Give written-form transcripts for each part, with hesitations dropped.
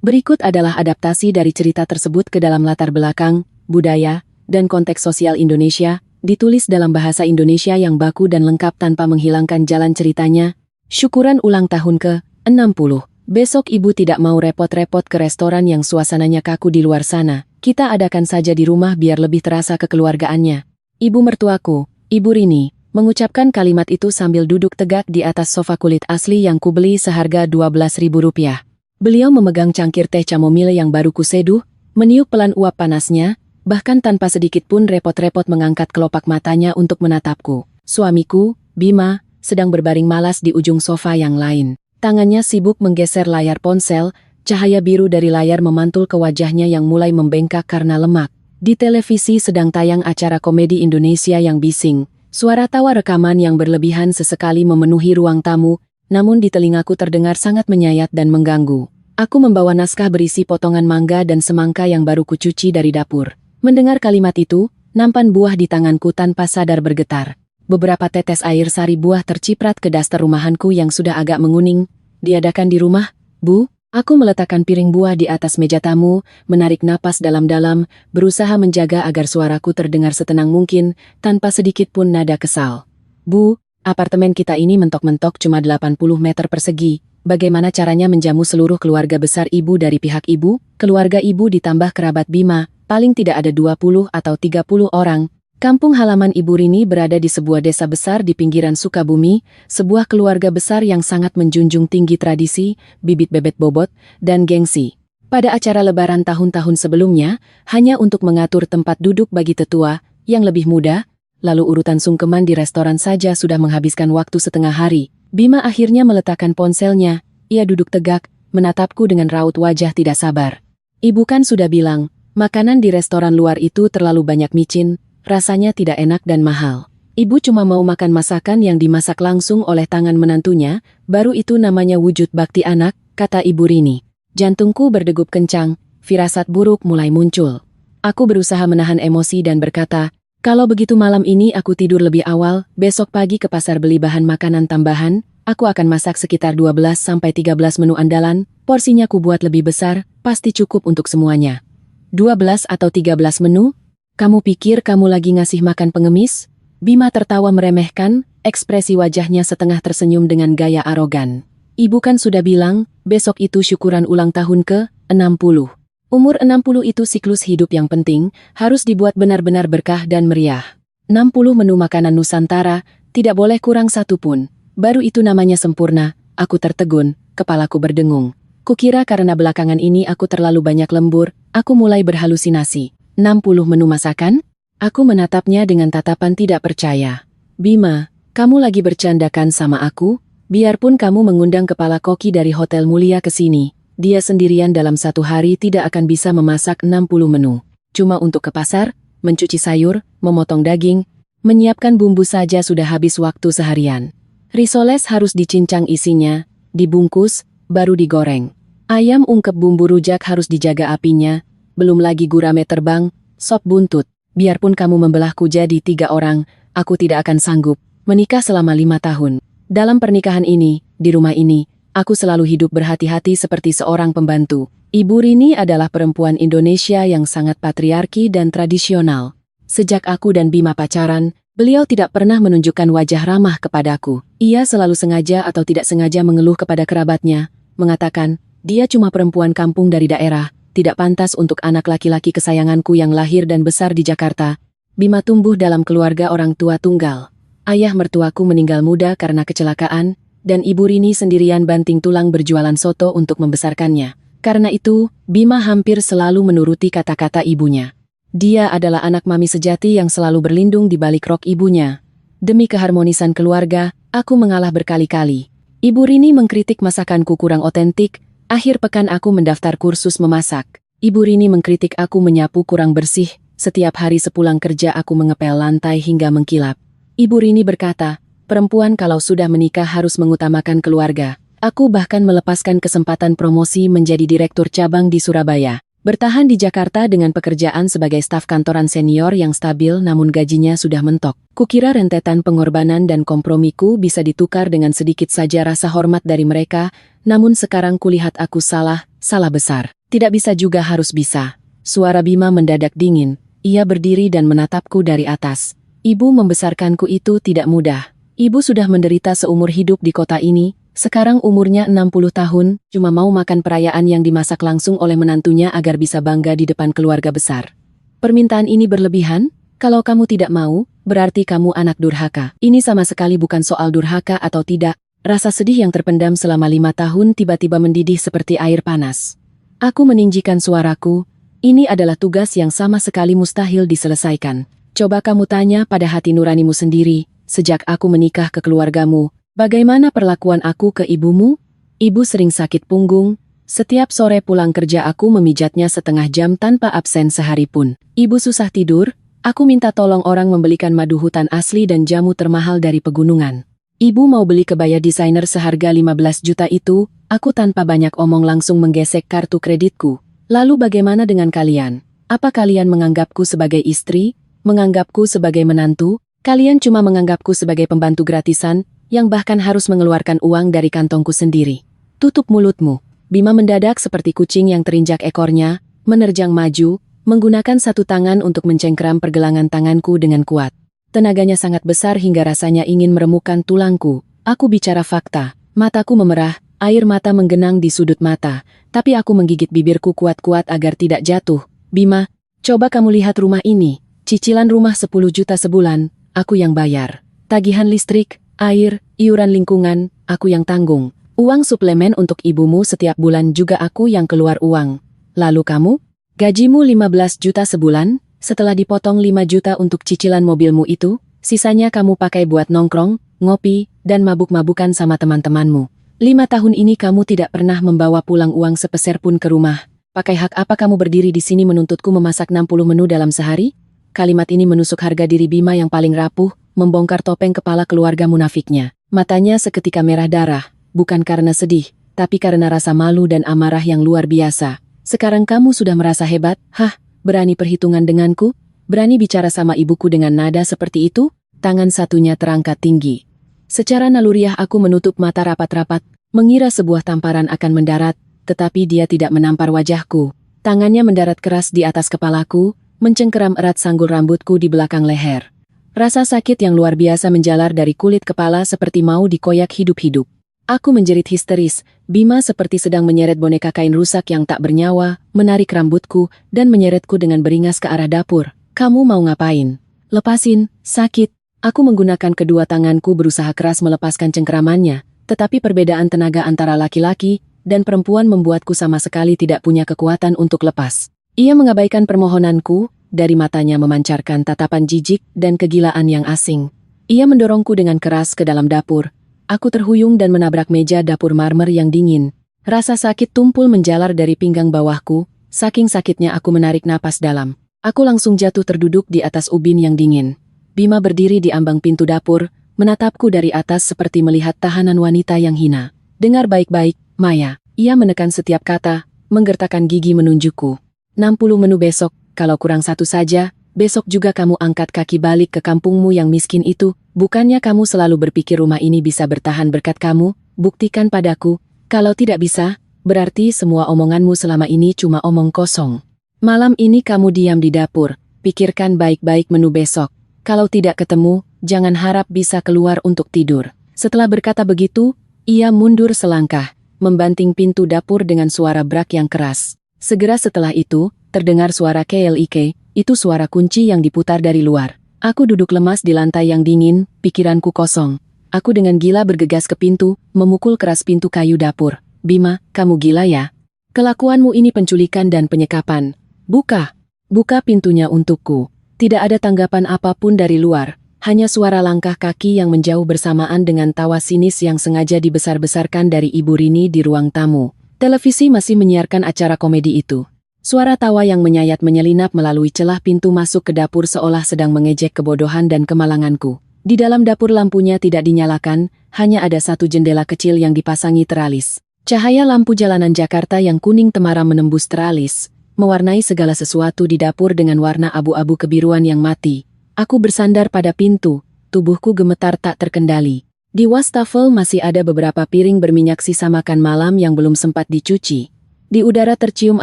Berikut adalah adaptasi dari cerita tersebut ke dalam latar belakang, budaya, dan konteks sosial Indonesia, ditulis dalam bahasa Indonesia yang baku dan lengkap tanpa menghilangkan jalan ceritanya. Syukuran ulang tahun ke-60. Besok ibu tidak mau repot-repot ke restoran yang suasananya kaku di luar sana. Kita adakan saja di rumah biar lebih terasa kekeluargaannya. Ibu mertuaku, Ibu Rini, mengucapkan kalimat itu sambil duduk tegak di atas sofa kulit asli yang kubeli seharga Rp12.000. Beliau memegang cangkir teh chamomile yang baru kuseduh, meniup pelan uap panasnya, bahkan tanpa sedikit pun repot-repot mengangkat kelopak matanya untuk menatapku. Suamiku, Bima, sedang berbaring malas di ujung sofa yang lain. Tangannya sibuk menggeser layar ponsel, cahaya biru dari layar memantul ke wajahnya yang mulai membengkak karena lemak. Di televisi sedang tayang acara komedi Indonesia yang bising. Suara tawa rekaman yang berlebihan sesekali memenuhi ruang tamu, namun di telingaku terdengar sangat menyayat dan mengganggu. Aku membawa naskah berisi potongan mangga dan semangka yang baru kucuci dari dapur. Mendengar kalimat itu, nampan buah di tanganku tanpa sadar bergetar. Beberapa tetes air sari buah terciprat ke daster rumahanku yang sudah agak menguning. Diadakan di rumah, Bu? Aku meletakkan piring buah di atas meja tamu, menarik napas dalam-dalam, berusaha menjaga agar suaraku terdengar setenang mungkin, tanpa sedikit pun nada kesal. Bu, apartemen kita ini mentok-mentok cuma 80 meter persegi. Bagaimana caranya menjamu seluruh keluarga besar ibu dari pihak ibu? Keluarga ibu ditambah kerabat Bima, paling tidak ada 20 atau 30 orang. Kampung halaman Ibu Rini berada di sebuah desa besar di pinggiran Sukabumi, sebuah keluarga besar yang sangat menjunjung tinggi tradisi, bibit bebet bobot, dan gengsi. Pada acara lebaran tahun-tahun sebelumnya, hanya untuk mengatur tempat duduk bagi tetua, yang lebih muda, lalu urutan sungkeman di restoran saja sudah menghabiskan waktu setengah hari. Bima akhirnya meletakkan ponselnya, ia duduk tegak, menatapku dengan raut wajah tidak sabar. Ibu kan sudah bilang, makanan di restoran luar itu terlalu banyak micin, rasanya tidak enak dan mahal. Ibu cuma mau makan masakan yang dimasak langsung oleh tangan menantunya, baru itu namanya wujud bakti anak, kata Ibu Rini. Jantungku berdegup kencang, firasat buruk mulai muncul. Aku berusaha menahan emosi dan berkata, kalau begitu malam ini aku tidur lebih awal, besok pagi ke pasar beli bahan makanan tambahan, aku akan masak sekitar 12-13 menu andalan, porsinya ku buat lebih besar, pasti cukup untuk semuanya. 12 atau 13 menu? Kamu pikir kamu lagi ngasih makan pengemis? Bima tertawa meremehkan, ekspresi wajahnya setengah tersenyum dengan gaya arogan. Ibu kan sudah bilang, besok itu syukuran ulang tahun ke-60. Umur 60 itu siklus hidup yang penting, harus dibuat benar-benar berkah dan meriah. 60 menu makanan Nusantara, tidak boleh kurang satu pun. Baru itu namanya sempurna, aku tertegun, kepalaku berdengung. Kukira karena belakangan ini aku terlalu banyak lembur, aku mulai berhalusinasi. 60 menu masakan? Aku menatapnya dengan tatapan tidak percaya. Bima, kamu lagi bercandakan sama aku? Biarpun kamu mengundang kepala koki dari hotel mulia ke sini, dia sendirian dalam satu hari tidak akan bisa memasak 60 menu. Cuma untuk ke pasar, mencuci sayur, memotong daging, menyiapkan bumbu saja sudah habis waktu seharian. Risoles harus dicincang isinya, dibungkus, baru digoreng. Ayam ungkep bumbu rujak harus dijaga apinya, belum lagi gurame terbang, sop buntut. Biarpun kamu membelahku jadi 3 orang, aku tidak akan sanggup menikah selama 5 tahun. Dalam pernikahan ini, di rumah ini, aku selalu hidup berhati-hati seperti seorang pembantu. Ibu Rini adalah perempuan Indonesia yang sangat patriarki dan tradisional. Sejak aku dan Bima pacaran, beliau tidak pernah menunjukkan wajah ramah kepadaku. Ia selalu sengaja atau tidak sengaja mengeluh kepada kerabatnya, mengatakan, dia cuma perempuan kampung dari daerah, tidak pantas untuk anak laki-laki kesayanganku yang lahir dan besar di Jakarta. Bima tumbuh dalam keluarga orang tua tunggal. Ayah mertuaku meninggal muda karena kecelakaan, dan Ibu Rini sendirian banting tulang berjualan soto untuk membesarkannya. Karena itu, Bima hampir selalu menuruti kata-kata ibunya. Dia adalah anak mami sejati yang selalu berlindung di balik rok ibunya. Demi keharmonisan keluarga, aku mengalah berkali-kali. Ibu Rini mengkritik masakanku kurang otentik. Akhir pekan aku mendaftar kursus memasak. Ibu Rini mengkritik aku menyapu kurang bersih, setiap hari sepulang kerja aku mengepel lantai hingga mengkilap. Ibu Rini berkata, perempuan kalau sudah menikah harus mengutamakan keluarga. Aku bahkan melepaskan kesempatan promosi menjadi direktur cabang di Surabaya. Bertahan di Jakarta dengan pekerjaan sebagai staf kantoran senior yang stabil namun gajinya sudah mentok. Kukira rentetan pengorbanan dan kompromiku bisa ditukar dengan sedikit saja rasa hormat dari mereka, namun sekarang kulihat aku salah besar. Tidak bisa juga harus bisa. Suara Bima mendadak dingin. Ia berdiri dan menatapku dari atas. Ibu membesarkanku itu tidak mudah. Ibu sudah menderita seumur hidup di kota ini. Sekarang umurnya 60 tahun, cuma mau makan perayaan yang dimasak langsung oleh menantunya agar bisa bangga di depan keluarga besar. Permintaan ini berlebihan? Kalau kamu tidak mau, berarti kamu anak durhaka. Ini sama sekali bukan soal durhaka atau tidak. Rasa sedih yang terpendam selama 5 tahun tiba-tiba mendidih seperti air panas. Aku meninggikan suaraku. Ini adalah tugas yang sama sekali mustahil diselesaikan. Coba kamu tanya pada hati nuranimu sendiri, sejak aku menikah ke keluargamu, bagaimana perlakuan aku ke ibumu? Ibu sering sakit punggung. Setiap sore pulang kerja aku memijatnya setengah jam tanpa absen sehari pun. Ibu susah tidur. Aku minta tolong orang membelikan madu hutan asli dan jamu termahal dari pegunungan. Ibu mau beli kebaya desainer seharga 15 juta itu. Aku tanpa banyak omong langsung menggesek kartu kreditku. Lalu bagaimana dengan kalian? Apa kalian menganggapku sebagai istri? Menganggapku sebagai menantu? Kalian cuma menganggapku sebagai pembantu gratisan, yang bahkan harus mengeluarkan uang dari kantongku sendiri. Tutup mulutmu. Bima mendadak seperti kucing yang terinjak ekornya, menerjang maju, menggunakan satu tangan untuk mencengkeram pergelangan tanganku dengan kuat. Tenaganya sangat besar hingga rasanya ingin meremukkan tulangku. Aku bicara fakta. Mataku memerah, air mata menggenang di sudut mata, tapi aku menggigit bibirku kuat-kuat agar tidak jatuh. Bima, coba kamu lihat rumah ini. Cicilan rumah 10 juta sebulan, aku yang bayar. Tagihan listrik, air, iuran lingkungan, aku yang tanggung. Uang suplemen untuk ibumu setiap bulan juga aku yang keluar uang. Lalu kamu? Gajimu 15 juta sebulan, setelah dipotong 5 juta untuk cicilan mobilmu itu, sisanya kamu pakai buat nongkrong, ngopi, dan mabuk-mabukan sama teman-temanmu. 5 tahun ini kamu tidak pernah membawa pulang uang sepeser pun ke rumah. Pakai hak apa kamu berdiri di sini menuntutku memasak 60 menu dalam sehari? Kalimat ini menusuk harga diri Bima yang paling rapuh, membongkar topeng kepala keluarga munafiknya. Matanya seketika merah darah, bukan karena sedih, tapi karena rasa malu dan amarah yang luar biasa. Sekarang kamu sudah merasa hebat? Hah, berani perhitungan denganku? Berani bicara sama ibuku dengan nada seperti itu? Tangan satunya terangkat tinggi. Secara naluriah aku menutup mata rapat-rapat, mengira sebuah tamparan akan mendarat, tetapi dia tidak menampar wajahku. Tangannya mendarat keras di atas kepalaku, mencengkeram erat sanggul rambutku di belakang leher. Rasa sakit yang luar biasa menjalar dari kulit kepala seperti mau dikoyak hidup-hidup. Aku menjerit histeris. Bima seperti sedang menyeret boneka kain rusak yang tak bernyawa, menarik rambutku, dan menyeretku dengan beringas ke arah dapur. Kamu mau ngapain? Lepasin, sakit. Aku menggunakan kedua tanganku berusaha keras melepaskan cengkeramannya, tetapi perbedaan tenaga antara laki-laki dan perempuan membuatku sama sekali tidak punya kekuatan untuk lepas. Ia mengabaikan permohonanku, dari matanya memancarkan tatapan jijik dan kegilaan yang asing. Ia mendorongku dengan keras ke dalam dapur. Aku terhuyung dan menabrak meja dapur marmer yang dingin. Rasa sakit tumpul menjalar dari pinggang bawahku, saking sakitnya aku menarik napas dalam. Aku langsung jatuh terduduk di atas ubin yang dingin. Bima berdiri di ambang pintu dapur, menatapku dari atas seperti melihat tahanan wanita yang hina. Dengar baik-baik, Maya. Ia menekan setiap kata, menggertakkan gigi menunjukku. 60 menu besok, kalau kurang satu saja, besok juga kamu angkat kaki balik ke kampungmu yang miskin itu. Bukannya kamu selalu berpikir rumah ini bisa bertahan berkat kamu? Buktikan padaku. Kalau tidak bisa, berarti semua omonganmu selama ini cuma omong kosong. Malam ini kamu diam di dapur, pikirkan baik-baik menu besok. Kalau tidak ketemu, jangan harap bisa keluar untuk tidur. Setelah berkata begitu, ia mundur selangkah, membanting pintu dapur dengan suara brak yang keras. Segera setelah itu, terdengar suara klik, itu suara kunci yang diputar dari luar. Aku duduk lemas di lantai yang dingin, pikiranku kosong. Aku dengan gila bergegas ke pintu, memukul keras pintu kayu dapur. Bima, kamu gila ya? Kelakuanmu ini penculikan dan penyekapan. Buka! Buka pintunya untukku. Tidak ada tanggapan apapun dari luar, hanya suara langkah kaki yang menjauh bersamaan dengan tawa sinis yang sengaja dibesar-besarkan dari Ibu Rini di ruang tamu. Televisi masih menyiarkan acara komedi itu. Suara tawa yang menyayat menyelinap melalui celah pintu masuk ke dapur seolah sedang mengejek kebodohan dan kemalanganku. Di dalam dapur lampunya tidak dinyalakan, hanya ada satu jendela kecil yang dipasangi teralis. Cahaya lampu jalanan Jakarta yang kuning temaram menembus teralis. mewarnai segala sesuatu di dapur dengan warna abu-abu kebiruan yang mati. Aku bersandar pada pintu, tubuhku gemetar tak terkendali. Di wastafel masih ada beberapa piring berminyak sisa makan malam yang belum sempat dicuci. Di udara tercium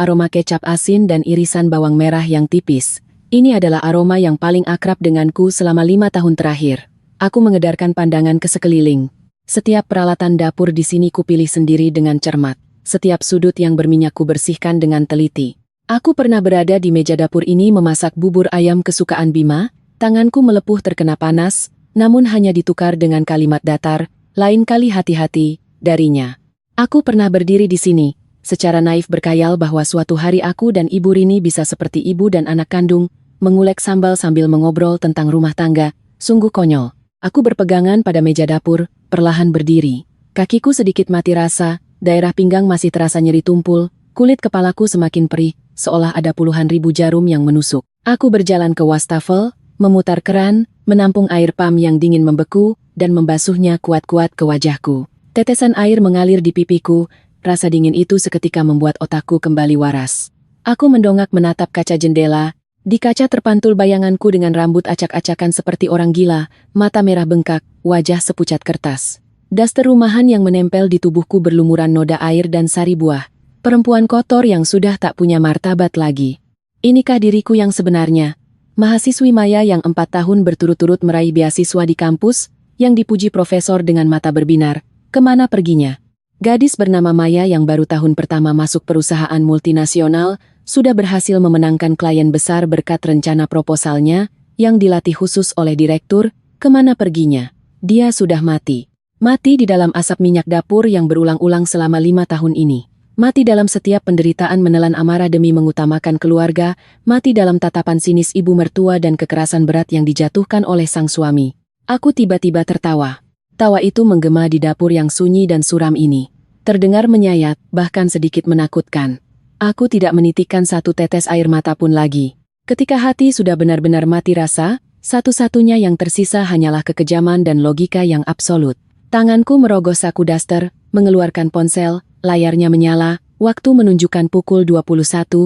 aroma kecap asin dan irisan bawang merah yang tipis. Ini adalah aroma yang paling akrab denganku selama 5 tahun terakhir. Aku mengedarkan pandangan ke sekeliling. Setiap peralatan dapur di sini kupilih sendiri dengan cermat. Setiap sudut yang berminyak kubersihkan dengan teliti. Aku pernah berada di meja dapur ini memasak bubur ayam kesukaan Bima. Tanganku melepuh terkena panas, namun hanya ditukar dengan kalimat datar, lain kali hati-hati, darinya. Aku pernah berdiri di sini, secara naif berkayal bahwa suatu hari aku dan Ibu Rini bisa seperti ibu dan anak kandung, mengulek sambal sambil mengobrol tentang rumah tangga, sungguh konyol. Aku berpegangan pada meja dapur, perlahan berdiri. Kakiku sedikit mati rasa, daerah pinggang masih terasa nyeri tumpul, kulit kepalaku semakin perih, seolah ada puluhan ribu jarum yang menusuk. Aku berjalan ke wastafel, memutar keran, menampung air pam yang dingin membeku, dan membasuhnya kuat-kuat ke wajahku. Tetesan air mengalir di pipiku, rasa dingin itu seketika membuat otakku kembali waras. Aku mendongak menatap kaca jendela. Di kaca terpantul bayanganku dengan rambut acak-acakan seperti orang gila, mata merah bengkak, wajah sepucat kertas. Daster rumahan yang menempel di tubuhku berlumuran noda air dan sari buah. Perempuan kotor yang sudah tak punya martabat lagi. Inikah diriku yang sebenarnya? Mahasiswi Maya yang 4 tahun berturut-turut meraih beasiswa di kampus, yang dipuji profesor dengan mata berbinar, kemana perginya? Gadis bernama Maya yang baru tahun pertama masuk perusahaan multinasional, sudah berhasil memenangkan klien besar berkat rencana proposalnya, yang dilatih khusus oleh direktur, kemana perginya? Dia sudah mati. Mati di dalam asap minyak dapur yang berulang-ulang selama 5 tahun ini. Mati dalam setiap penderitaan menelan amarah demi mengutamakan keluarga, mati dalam tatapan sinis ibu mertua dan kekerasan berat yang dijatuhkan oleh sang suami. Aku tiba-tiba tertawa. Tawa itu menggema di dapur yang sunyi dan suram ini. Terdengar menyayat, bahkan sedikit menakutkan. Aku tidak menitikkan satu tetes air mata pun lagi. Ketika hati sudah benar-benar mati rasa, satu-satunya yang tersisa hanyalah kekejaman dan logika yang absolut. Tanganku merogoh saku daster, mengeluarkan ponsel, layarnya menyala, waktu menunjukkan pukul 21.47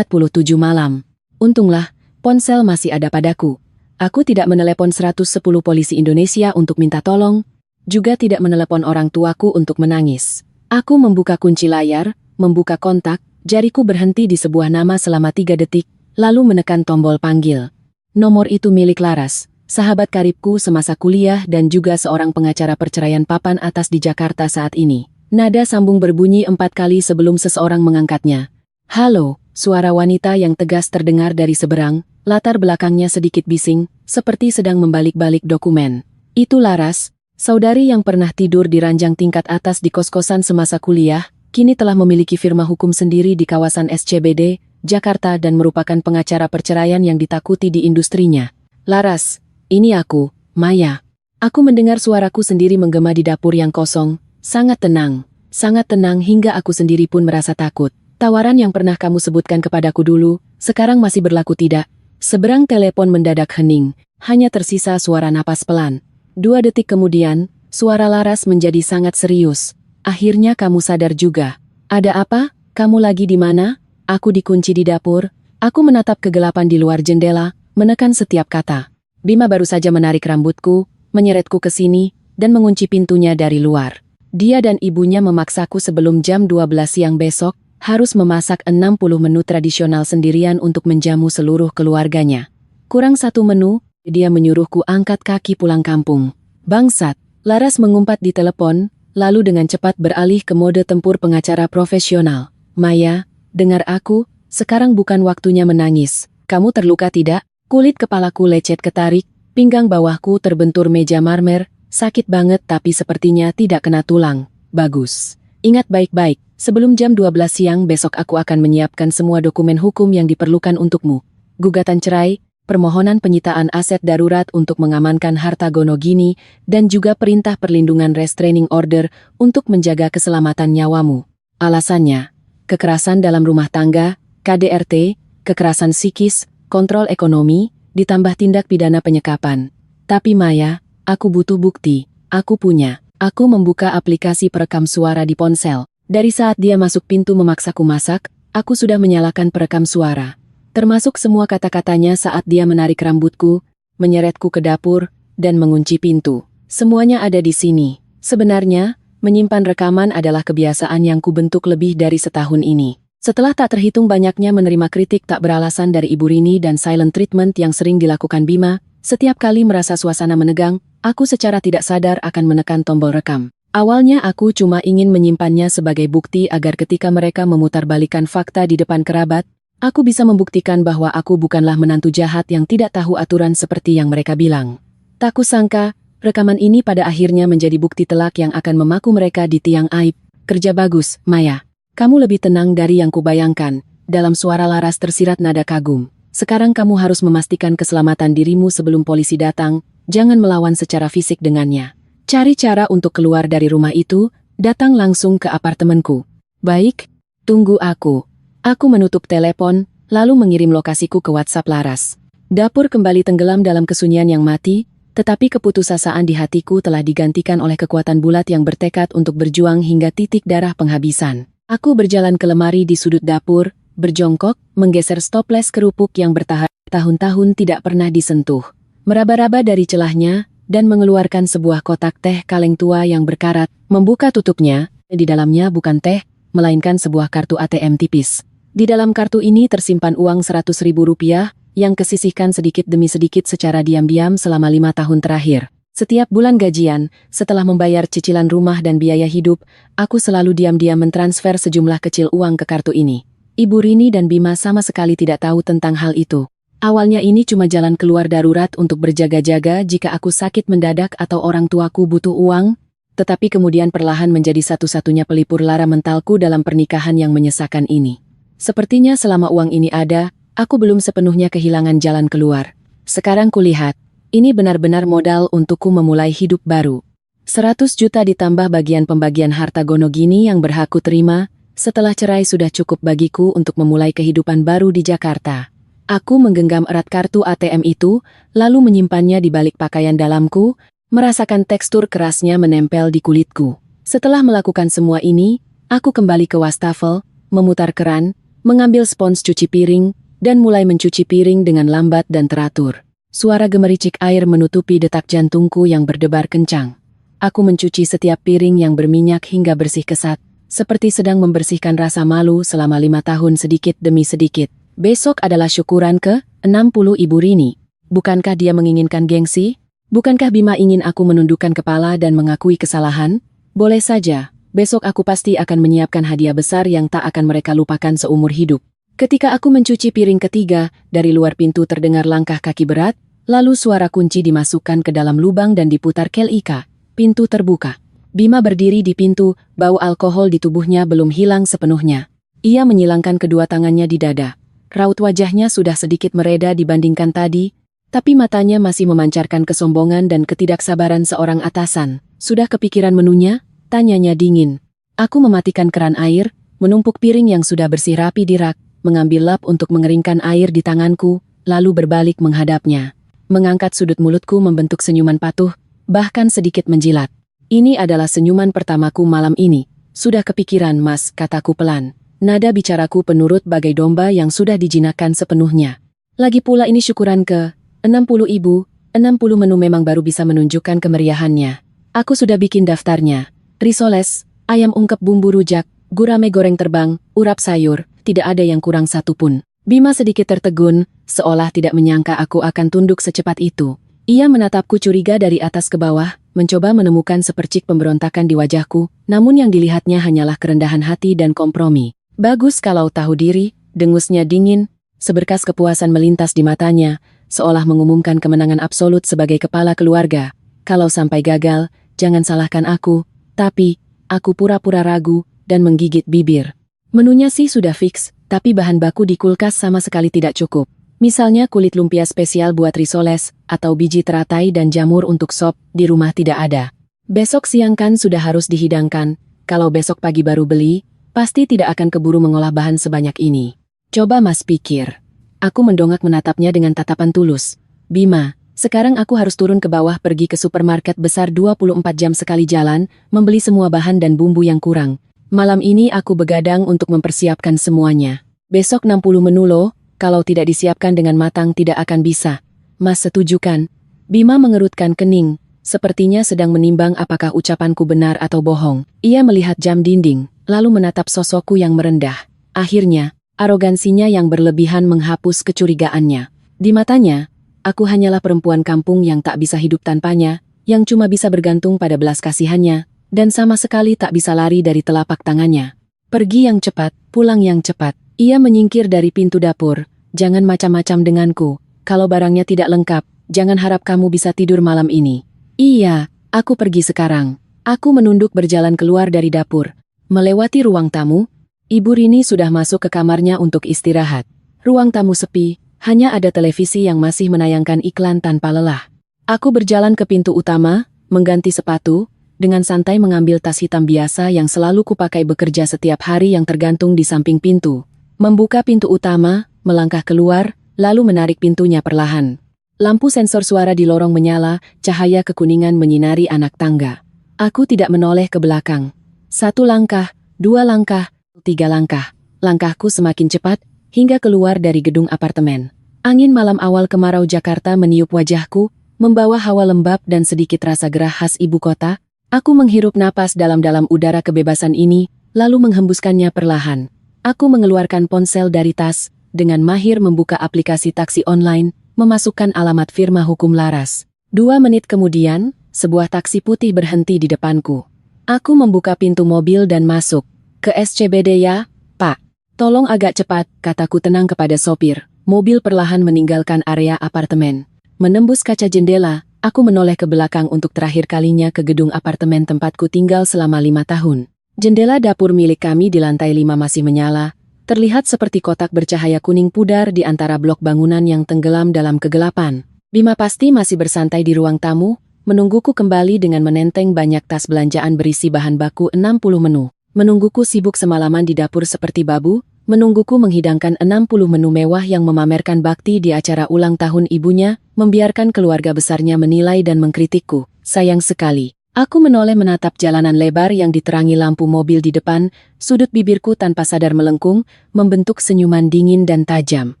malam. Untunglah, ponsel masih ada padaku. Aku tidak menelepon 110 polisi Indonesia untuk minta tolong, juga tidak menelepon orang tuaku untuk menangis. Aku membuka kunci layar, membuka kontak, jariku berhenti di sebuah nama selama 3 detik, lalu menekan tombol panggil. Nomor itu milik Laras, sahabat karibku semasa kuliah dan juga seorang pengacara perceraian papan atas di Jakarta saat ini. Nada sambung berbunyi 4 kali sebelum seseorang mengangkatnya. Halo, suara wanita yang tegas terdengar dari seberang, latar belakangnya sedikit bising, seperti sedang membalik-balik dokumen. Itu Laras, saudari yang pernah tidur di ranjang tingkat atas di kos-kosan semasa kuliah, kini telah memiliki firma hukum sendiri di kawasan SCBD, Jakarta dan merupakan pengacara perceraian yang ditakuti di industrinya. Laras, ini aku, Maya. Aku mendengar suaraku sendiri menggema di dapur yang kosong, sangat tenang hingga aku sendiri pun merasa takut. Tawaran yang pernah kamu sebutkan kepadaku dulu, sekarang masih berlaku tidak? Seberang telepon mendadak hening, hanya tersisa suara napas pelan. 2 detik kemudian, suara Laras menjadi sangat serius. Akhirnya kamu sadar juga. Ada apa? Kamu lagi di mana? Aku dikunci di dapur. Aku menatap kegelapan di luar jendela, menekan setiap kata. Bima baru saja menarik rambutku, menyeretku ke sini, dan mengunci pintunya dari luar. Dia dan ibunya memaksaku sebelum jam 12 siang besok, harus memasak 60 menu tradisional sendirian untuk menjamu seluruh keluarganya. Kurang 1 menu, dia menyuruhku angkat kaki pulang kampung. Bangsat, Laras mengumpat di telepon, lalu dengan cepat beralih ke mode tempur pengacara profesional. Maya, dengar aku, sekarang bukan waktunya menangis. Kamu terluka tidak? Kulit kepalaku lecet ketarik, pinggang bawahku terbentur meja marmer, sakit banget tapi sepertinya tidak kena tulang. Bagus. Ingat baik-baik, sebelum jam 12 siang besok aku akan menyiapkan semua dokumen hukum yang diperlukan untukmu. Gugatan cerai, permohonan penyitaan aset darurat untuk mengamankan harta Gonogini, dan juga perintah perlindungan restraining order untuk menjaga keselamatan nyawamu. Alasannya, kekerasan dalam rumah tangga, KDRT, kekerasan psikis, kontrol ekonomi, ditambah tindak pidana penyekapan. Tapi Maya, aku butuh bukti, aku punya. Aku membuka aplikasi perekam suara di ponsel. Dari saat dia masuk pintu memaksaku masak, aku sudah menyalakan perekam suara. Termasuk semua kata-katanya saat dia menarik rambutku, menyeretku ke dapur, dan mengunci pintu. Semuanya ada di sini. Sebenarnya, menyimpan rekaman adalah kebiasaan yang kubentuk lebih dari setahun ini. Setelah tak terhitung banyaknya menerima kritik tak beralasan dari Ibu Rini dan silent treatment yang sering dilakukan Bima, setiap kali merasa suasana menegang, aku secara tidak sadar akan menekan tombol rekam. Awalnya aku cuma ingin menyimpannya sebagai bukti agar ketika mereka memutarbalikkan fakta di depan kerabat, aku bisa membuktikan bahwa aku bukanlah menantu jahat yang tidak tahu aturan seperti yang mereka bilang. Tak kusangka, rekaman ini pada akhirnya menjadi bukti telak yang akan memaku mereka di tiang aib. Kerja bagus, Maya. Kamu lebih tenang dari yang kubayangkan. Dalam suara Laras tersirat nada kagum. Sekarang kamu harus memastikan keselamatan dirimu sebelum polisi datang, jangan melawan secara fisik dengannya. Cari cara untuk keluar dari rumah itu, datang langsung ke apartemenku. Baik, tunggu aku. Aku menutup telepon, lalu mengirim lokasiku ke WhatsApp Laras. Dapur kembali tenggelam dalam kesunyian yang mati, tetapi keputusasaan di hatiku telah digantikan oleh kekuatan bulat yang bertekad untuk berjuang hingga titik darah penghabisan. Aku berjalan ke lemari di sudut dapur, berjongkok, menggeser stoples kerupuk yang bertahun-tahun tidak pernah disentuh. Meraba-raba dari celahnya, dan mengeluarkan sebuah kotak teh kaleng tua yang berkarat, membuka tutupnya, di dalamnya bukan teh, melainkan sebuah kartu ATM tipis. Di dalam kartu ini tersimpan uang Rp100.000, yang kesisihkan sedikit demi sedikit secara diam-diam selama 5 tahun terakhir. Setiap bulan gajian, setelah membayar cicilan rumah dan biaya hidup, aku selalu diam-diam mentransfer sejumlah kecil uang ke kartu ini. Ibu Rini dan Bima sama sekali tidak tahu tentang hal itu. Awalnya ini cuma jalan keluar darurat untuk berjaga-jaga jika aku sakit mendadak atau orang tuaku butuh uang, tetapi kemudian perlahan menjadi satu-satunya pelipur lara mentalku dalam pernikahan yang menyesakan ini. Sepertinya selama uang ini ada, aku belum sepenuhnya kehilangan jalan keluar. Sekarang kulihat, ini benar-benar modal untukku memulai hidup baru. 100 juta ditambah bagian pembagian harta gonogini yang berhak ku terima, setelah cerai sudah cukup bagiku untuk memulai kehidupan baru di Jakarta. Aku menggenggam erat kartu ATM itu, lalu menyimpannya di balik pakaian dalamku, merasakan tekstur kerasnya menempel di kulitku. Setelah melakukan semua ini, aku kembali ke wastafel, memutar keran, mengambil spons cuci piring, dan mulai mencuci piring dengan lambat dan teratur. Suara gemericik air menutupi detak jantungku yang berdebar kencang. Aku mencuci setiap piring yang berminyak hingga bersih kesat, seperti sedang membersihkan rasa malu selama 5 tahun sedikit demi sedikit. Besok adalah syukuran ke-60 Ibu Rini. Bukankah dia menginginkan gengsi? Bukankah Bima ingin aku menundukkan kepala dan mengakui kesalahan? Boleh saja, besok aku pasti akan menyiapkan hadiah besar yang tak akan mereka lupakan seumur hidup. Ketika aku mencuci piring ketiga, dari luar pintu terdengar langkah kaki berat, lalu suara kunci dimasukkan ke dalam lubang dan diputar kel ika. Pintu terbuka. Bima berdiri di pintu, bau alkohol di tubuhnya belum hilang sepenuhnya. Ia menyilangkan kedua tangannya di dada. Raut wajahnya sudah sedikit mereda dibandingkan tadi, tapi matanya masih memancarkan kesombongan dan ketidaksabaran seorang atasan. Sudah kepikiran menunya? Tanyanya dingin. Aku mematikan keran air, menumpuk piring yang sudah bersih rapi di rak, mengambil lap untuk mengeringkan air di tanganku, lalu berbalik menghadapnya. Mengangkat sudut mulutku membentuk senyuman patuh, bahkan sedikit menjilat. Ini adalah senyuman pertamaku malam ini. Sudah kepikiran, Mas, kataku pelan. Nada bicaraku penurut bagai domba yang sudah dijinakkan sepenuhnya. Lagi pula ini syukuran ke-60 Ibu, 60 menu memang baru bisa menunjukkan kemeriahannya. Aku sudah bikin daftarnya. Risoles, ayam ungkep bumbu rujak, gurame goreng terbang, urap sayur, tidak ada yang kurang satu pun. Bima sedikit tertegun, seolah tidak menyangka aku akan tunduk secepat itu. Ia menatapku curiga dari atas ke bawah, mencoba menemukan sepercik pemberontakan di wajahku, namun yang dilihatnya hanyalah kerendahan hati dan kompromi. Bagus kalau tahu diri, dengusnya dingin, seberkas kepuasan melintas di matanya, seolah mengumumkan kemenangan absolut sebagai kepala keluarga. Kalau sampai gagal, jangan salahkan aku, tapi, aku pura-pura ragu, dan menggigit bibir. Menunya sih sudah fix, tapi bahan baku di kulkas sama sekali tidak cukup. Misalnya kulit lumpia spesial buat risoles, atau biji teratai dan jamur untuk sop, di rumah tidak ada. Besok siang kan sudah harus dihidangkan, kalau besok pagi baru beli, pasti tidak akan keburu mengolah bahan sebanyak ini. Coba Mas pikir. Aku mendongak menatapnya dengan tatapan tulus. Bima, sekarang aku harus turun ke bawah pergi ke supermarket besar 24 jam sekali jalan, membeli semua bahan dan bumbu yang kurang. Malam ini aku begadang untuk mempersiapkan semuanya. Besok 60 menu loh, kalau tidak disiapkan dengan matang tidak akan bisa. Mas setuju kan? Bima mengerutkan kening, sepertinya sedang menimbang apakah ucapanku benar atau bohong. Ia melihat jam dinding, lalu menatap sosokku yang merendah. Akhirnya, arogansinya yang berlebihan menghapus kecurigaannya. Di matanya, aku hanyalah perempuan kampung yang tak bisa hidup tanpanya, yang cuma bisa bergantung pada belas kasihannya, dan sama sekali tak bisa lari dari telapak tangannya. Pergi yang cepat, pulang yang cepat. Ia menyingkir dari pintu dapur. Jangan macam-macam denganku. Kalau barangnya tidak lengkap, jangan harap kamu bisa tidur malam ini. Iya, aku pergi sekarang. Aku menunduk berjalan keluar dari dapur. Melewati ruang tamu, Ibu Rini sudah masuk ke kamarnya untuk istirahat. Ruang tamu sepi, hanya ada televisi yang masih menayangkan iklan tanpa lelah. Aku berjalan ke pintu utama, mengganti sepatu, dengan santai mengambil tas hitam biasa yang selalu kupakai bekerja setiap hari yang tergantung di samping pintu. Membuka pintu utama, melangkah keluar, lalu menarik pintunya perlahan. Lampu sensor suara di lorong menyala, cahaya kekuningan menyinari anak tangga. Aku tidak menoleh ke belakang. 1 langkah, 2 langkah, 3 langkah. Langkahku semakin cepat, hingga keluar dari gedung apartemen. Angin malam awal kemarau Jakarta meniup wajahku, membawa hawa lembab dan sedikit rasa gerah khas ibu kota. Aku menghirup napas dalam-dalam udara kebebasan ini, lalu menghembuskannya perlahan. Aku mengeluarkan ponsel dari tas, dengan mahir membuka aplikasi taksi online, memasukkan alamat firma hukum Laras. 2 menit kemudian, sebuah taksi putih berhenti di depanku. Aku membuka pintu mobil dan masuk. Ke SCBD ya, Pak. Tolong agak cepat, kataku tenang kepada sopir. Mobil perlahan meninggalkan area apartemen. Menembus kaca jendela, aku menoleh ke belakang untuk terakhir kalinya ke gedung apartemen tempatku tinggal selama 5 tahun. Jendela dapur milik kami di lantai 5 masih menyala, terlihat seperti kotak bercahaya kuning pudar di antara blok bangunan yang tenggelam dalam kegelapan. Bima pasti masih bersantai di ruang tamu, menungguku kembali dengan menenteng banyak tas belanjaan berisi bahan baku 60 menu. Menungguku sibuk semalaman di dapur seperti babu, menungguku menghidangkan 60 menu mewah yang memamerkan bakti di acara ulang tahun ibunya, membiarkan keluarga besarnya menilai dan mengkritikku. Sayang sekali. Aku menoleh menatap jalanan lebar yang diterangi lampu mobil di depan, sudut bibirku tanpa sadar melengkung, membentuk senyuman dingin dan tajam.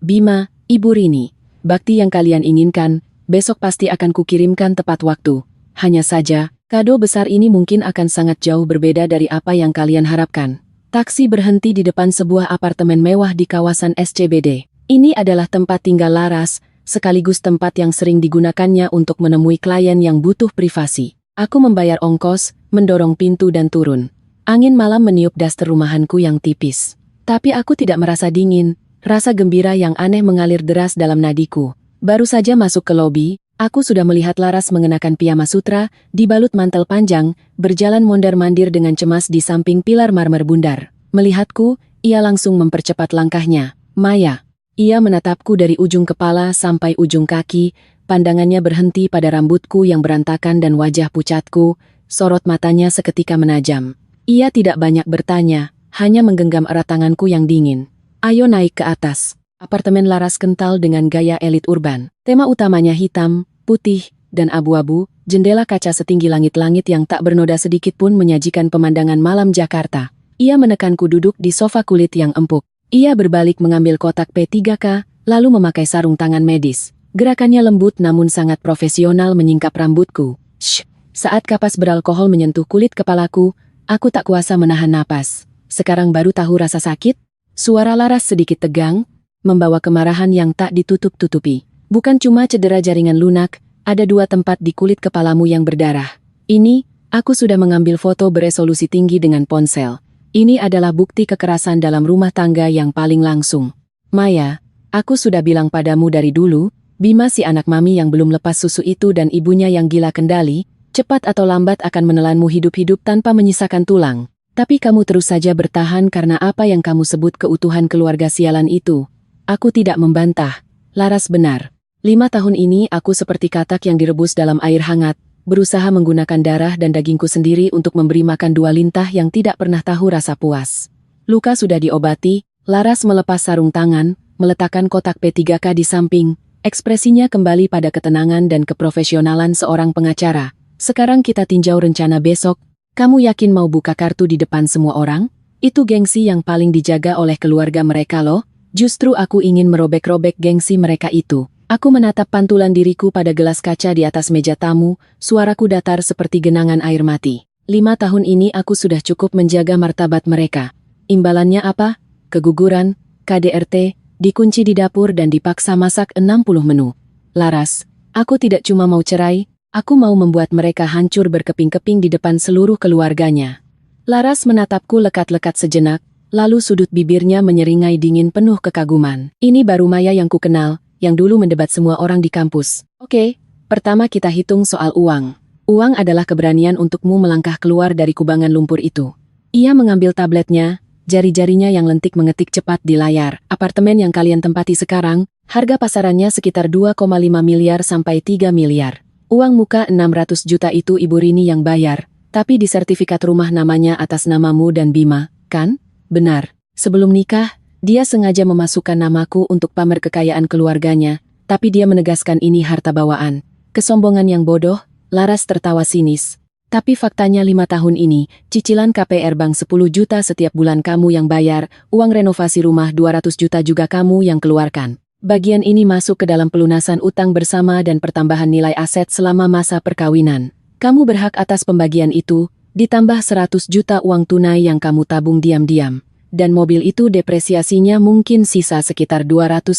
Bima, Ibu Rini, bakti yang kalian inginkan, besok pasti akan kukirimkan tepat waktu. Hanya saja, kado besar ini mungkin akan sangat jauh berbeda dari apa yang kalian harapkan. Taksi berhenti di depan sebuah apartemen mewah di kawasan SCBD. Ini adalah tempat tinggal Laras, sekaligus tempat yang sering digunakannya untuk menemui klien yang butuh privasi. Aku membayar ongkos, mendorong pintu dan turun. Angin malam meniup daster rumahanku yang tipis. Tapi aku tidak merasa dingin, rasa gembira yang aneh mengalir deras dalam nadiku. Baru saja masuk ke lobi, aku sudah melihat Laras mengenakan piyama sutra, dibalut mantel panjang, berjalan mondar-mandir dengan cemas di samping pilar marmer bundar. Melihatku, ia langsung mempercepat langkahnya. Maya. Ia menatapku dari ujung kepala sampai ujung kaki, pandangannya berhenti pada rambutku yang berantakan dan wajah pucatku, sorot matanya seketika menajam. Ia tidak banyak bertanya, hanya menggenggam erat tanganku yang dingin. Ayo naik ke atas. Apartemen Laras kental dengan gaya elit urban. Tema utamanya hitam, putih, dan abu-abu, jendela kaca setinggi langit-langit yang tak bernoda sedikit pun menyajikan pemandangan malam Jakarta. Ia menekanku duduk di sofa kulit yang empuk. Ia berbalik mengambil kotak P3K, lalu memakai sarung tangan medis. Gerakannya lembut namun sangat profesional menyingkap rambutku. Shh! Saat kapas beralkohol menyentuh kulit kepalaku, aku tak kuasa menahan napas. Sekarang baru tahu rasa sakit? Suara Laras sedikit tegang, membawa kemarahan yang tak ditutup-tutupi. Bukan cuma cedera jaringan lunak, ada 2 tempat di kulit kepalamu yang berdarah. Ini, aku sudah mengambil foto beresolusi tinggi dengan ponsel. Ini adalah bukti kekerasan dalam rumah tangga yang paling langsung. Maya, aku sudah bilang padamu dari dulu, Bima si anak mami yang belum lepas susu itu dan ibunya yang gila kendali, cepat atau lambat akan menelanmu hidup-hidup tanpa menyisakan tulang. Tapi kamu terus saja bertahan karena apa yang kamu sebut keutuhan keluarga sialan itu. Aku tidak membantah. Laras benar. 5 tahun ini aku seperti katak yang direbus dalam air hangat, berusaha menggunakan darah dan dagingku sendiri untuk memberi makan 2 lintah yang tidak pernah tahu rasa puas. Luka sudah diobati, Laras melepas sarung tangan, meletakkan kotak P3K di samping, ekspresinya kembali pada ketenangan dan keprofesionalan seorang pengacara. Sekarang kita tinjau rencana besok, Kamu yakin mau buka kartu di depan semua orang? Itu gengsi yang paling dijaga oleh keluarga mereka loh. Justru aku ingin merobek-robek gengsi mereka itu. Aku menatap pantulan diriku pada gelas kaca di atas meja tamu, suaraku datar seperti genangan air mati. 5 tahun ini aku sudah cukup menjaga martabat mereka. Imbalannya apa? Keguguran, KDRT, dikunci di dapur dan dipaksa masak 60 menu. Laras, aku tidak cuma mau cerai, aku mau membuat mereka hancur berkeping-keping di depan seluruh keluarganya. Laras menatapku lekat-lekat sejenak, lalu sudut bibirnya menyeringai dingin penuh kekaguman. Ini baru Maya yang kukenal, yang dulu mendebat semua orang di kampus. Oke, pertama kita hitung soal uang. Uang adalah keberanian untukmu melangkah keluar dari kubangan lumpur itu. Ia mengambil tabletnya, jari-jarinya yang lentik mengetik cepat di layar. Apartemen yang kalian tempati sekarang, harga pasarannya sekitar 2,5 miliar sampai 3 miliar. Uang muka 600 juta itu Ibu Rini yang bayar, tapi di sertifikat rumah namanya atas namamu dan Bima, kan? Benar, sebelum nikah, dia sengaja memasukkan namaku untuk pamer kekayaan keluarganya, tapi dia menegaskan ini harta bawaan. Kesombongan yang bodoh, Laras tertawa sinis. Tapi faktanya 5 tahun ini, cicilan KPR bank 10 juta setiap bulan kamu yang bayar, uang renovasi rumah 200 juta juga kamu yang keluarkan. Bagian ini masuk ke dalam pelunasan utang bersama dan pertambahan nilai aset selama masa perkawinan. Kamu berhak atas pembagian itu, ditambah 100 juta uang tunai yang kamu tabung diam-diam. Dan mobil itu depresiasinya mungkin sisa sekitar 250